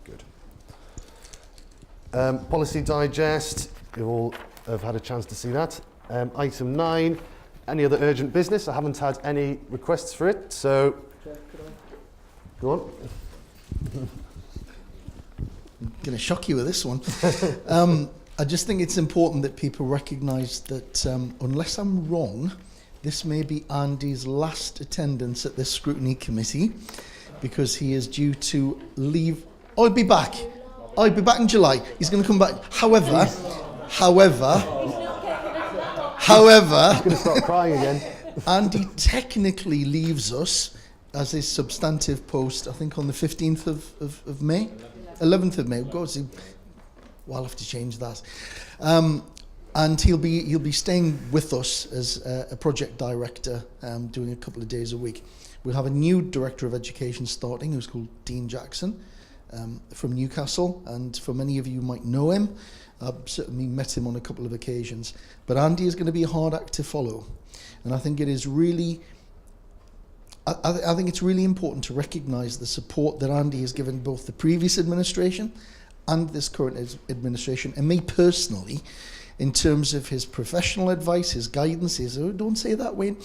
A: Good. Policy digest. You've all have had a chance to see that. Item 9, any other urgent business? I haven't had any requests for it, so go on.
E: I'm going to shock you with this one. I just think it's important that people recognise that, unless I'm wrong, this may be Andy's last attendance at this scrutiny committee, because he is due to leave. Oh, he'll be back. Oh, he'll be back in July. He's going to come back. However,
A: I'm going to start crying again.
E: Andy technically leaves us as his substantive post, I think, on the 15th of May. 11th of May. Well, I'll have to change that. And he'll be staying with us as a project director, doing a couple of days a week. We'll have a new director of education starting, who's called Dean Jackson, from Newcastle, and for many of you might know him. I've certainly met him on a couple of occasions. But Andy is going to be a hard act to follow, and I think it is really. I think it's really important to recognise the support that Andy has given both the previous administration and this current administration, and me personally, in terms of his professional advice, his guidance, his, oh, don't say that, Wayne.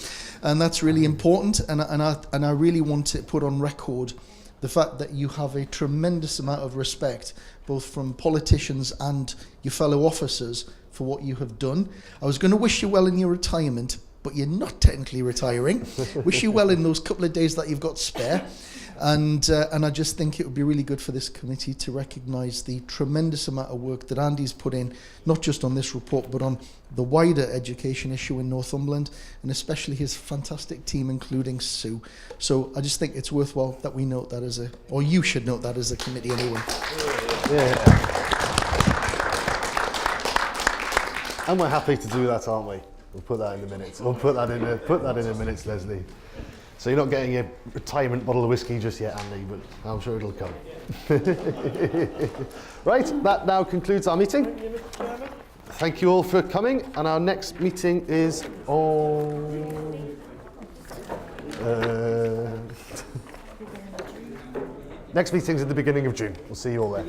E: And that's really important, and I really want to put on record the fact that you have a tremendous amount of respect, both from politicians and your fellow officers, for what you have done. I was going to wish you well in your retirement, but you're not technically retiring. Wish you well in those couple of days that you've got spare. And I just think it would be really good for this committee to recognise the tremendous amount of work that Andy's put in, not just on this report, but on the wider education issue in Northumberland, and especially his fantastic team, including Sue. So I just think it's worthwhile that we note that or you should note that as a committee anyway.
A: Yeah. And we're happy to do that, aren't we? We'll put that in the minutes. We'll put that in the minutes, Leslie. So you're not getting a retirement bottle of whiskey just yet, Andy, but I'm sure it'll come. Right, that now concludes our meeting. Thank you all for coming, and our next meeting is on... next meeting's at the beginning of June. We'll see you all there.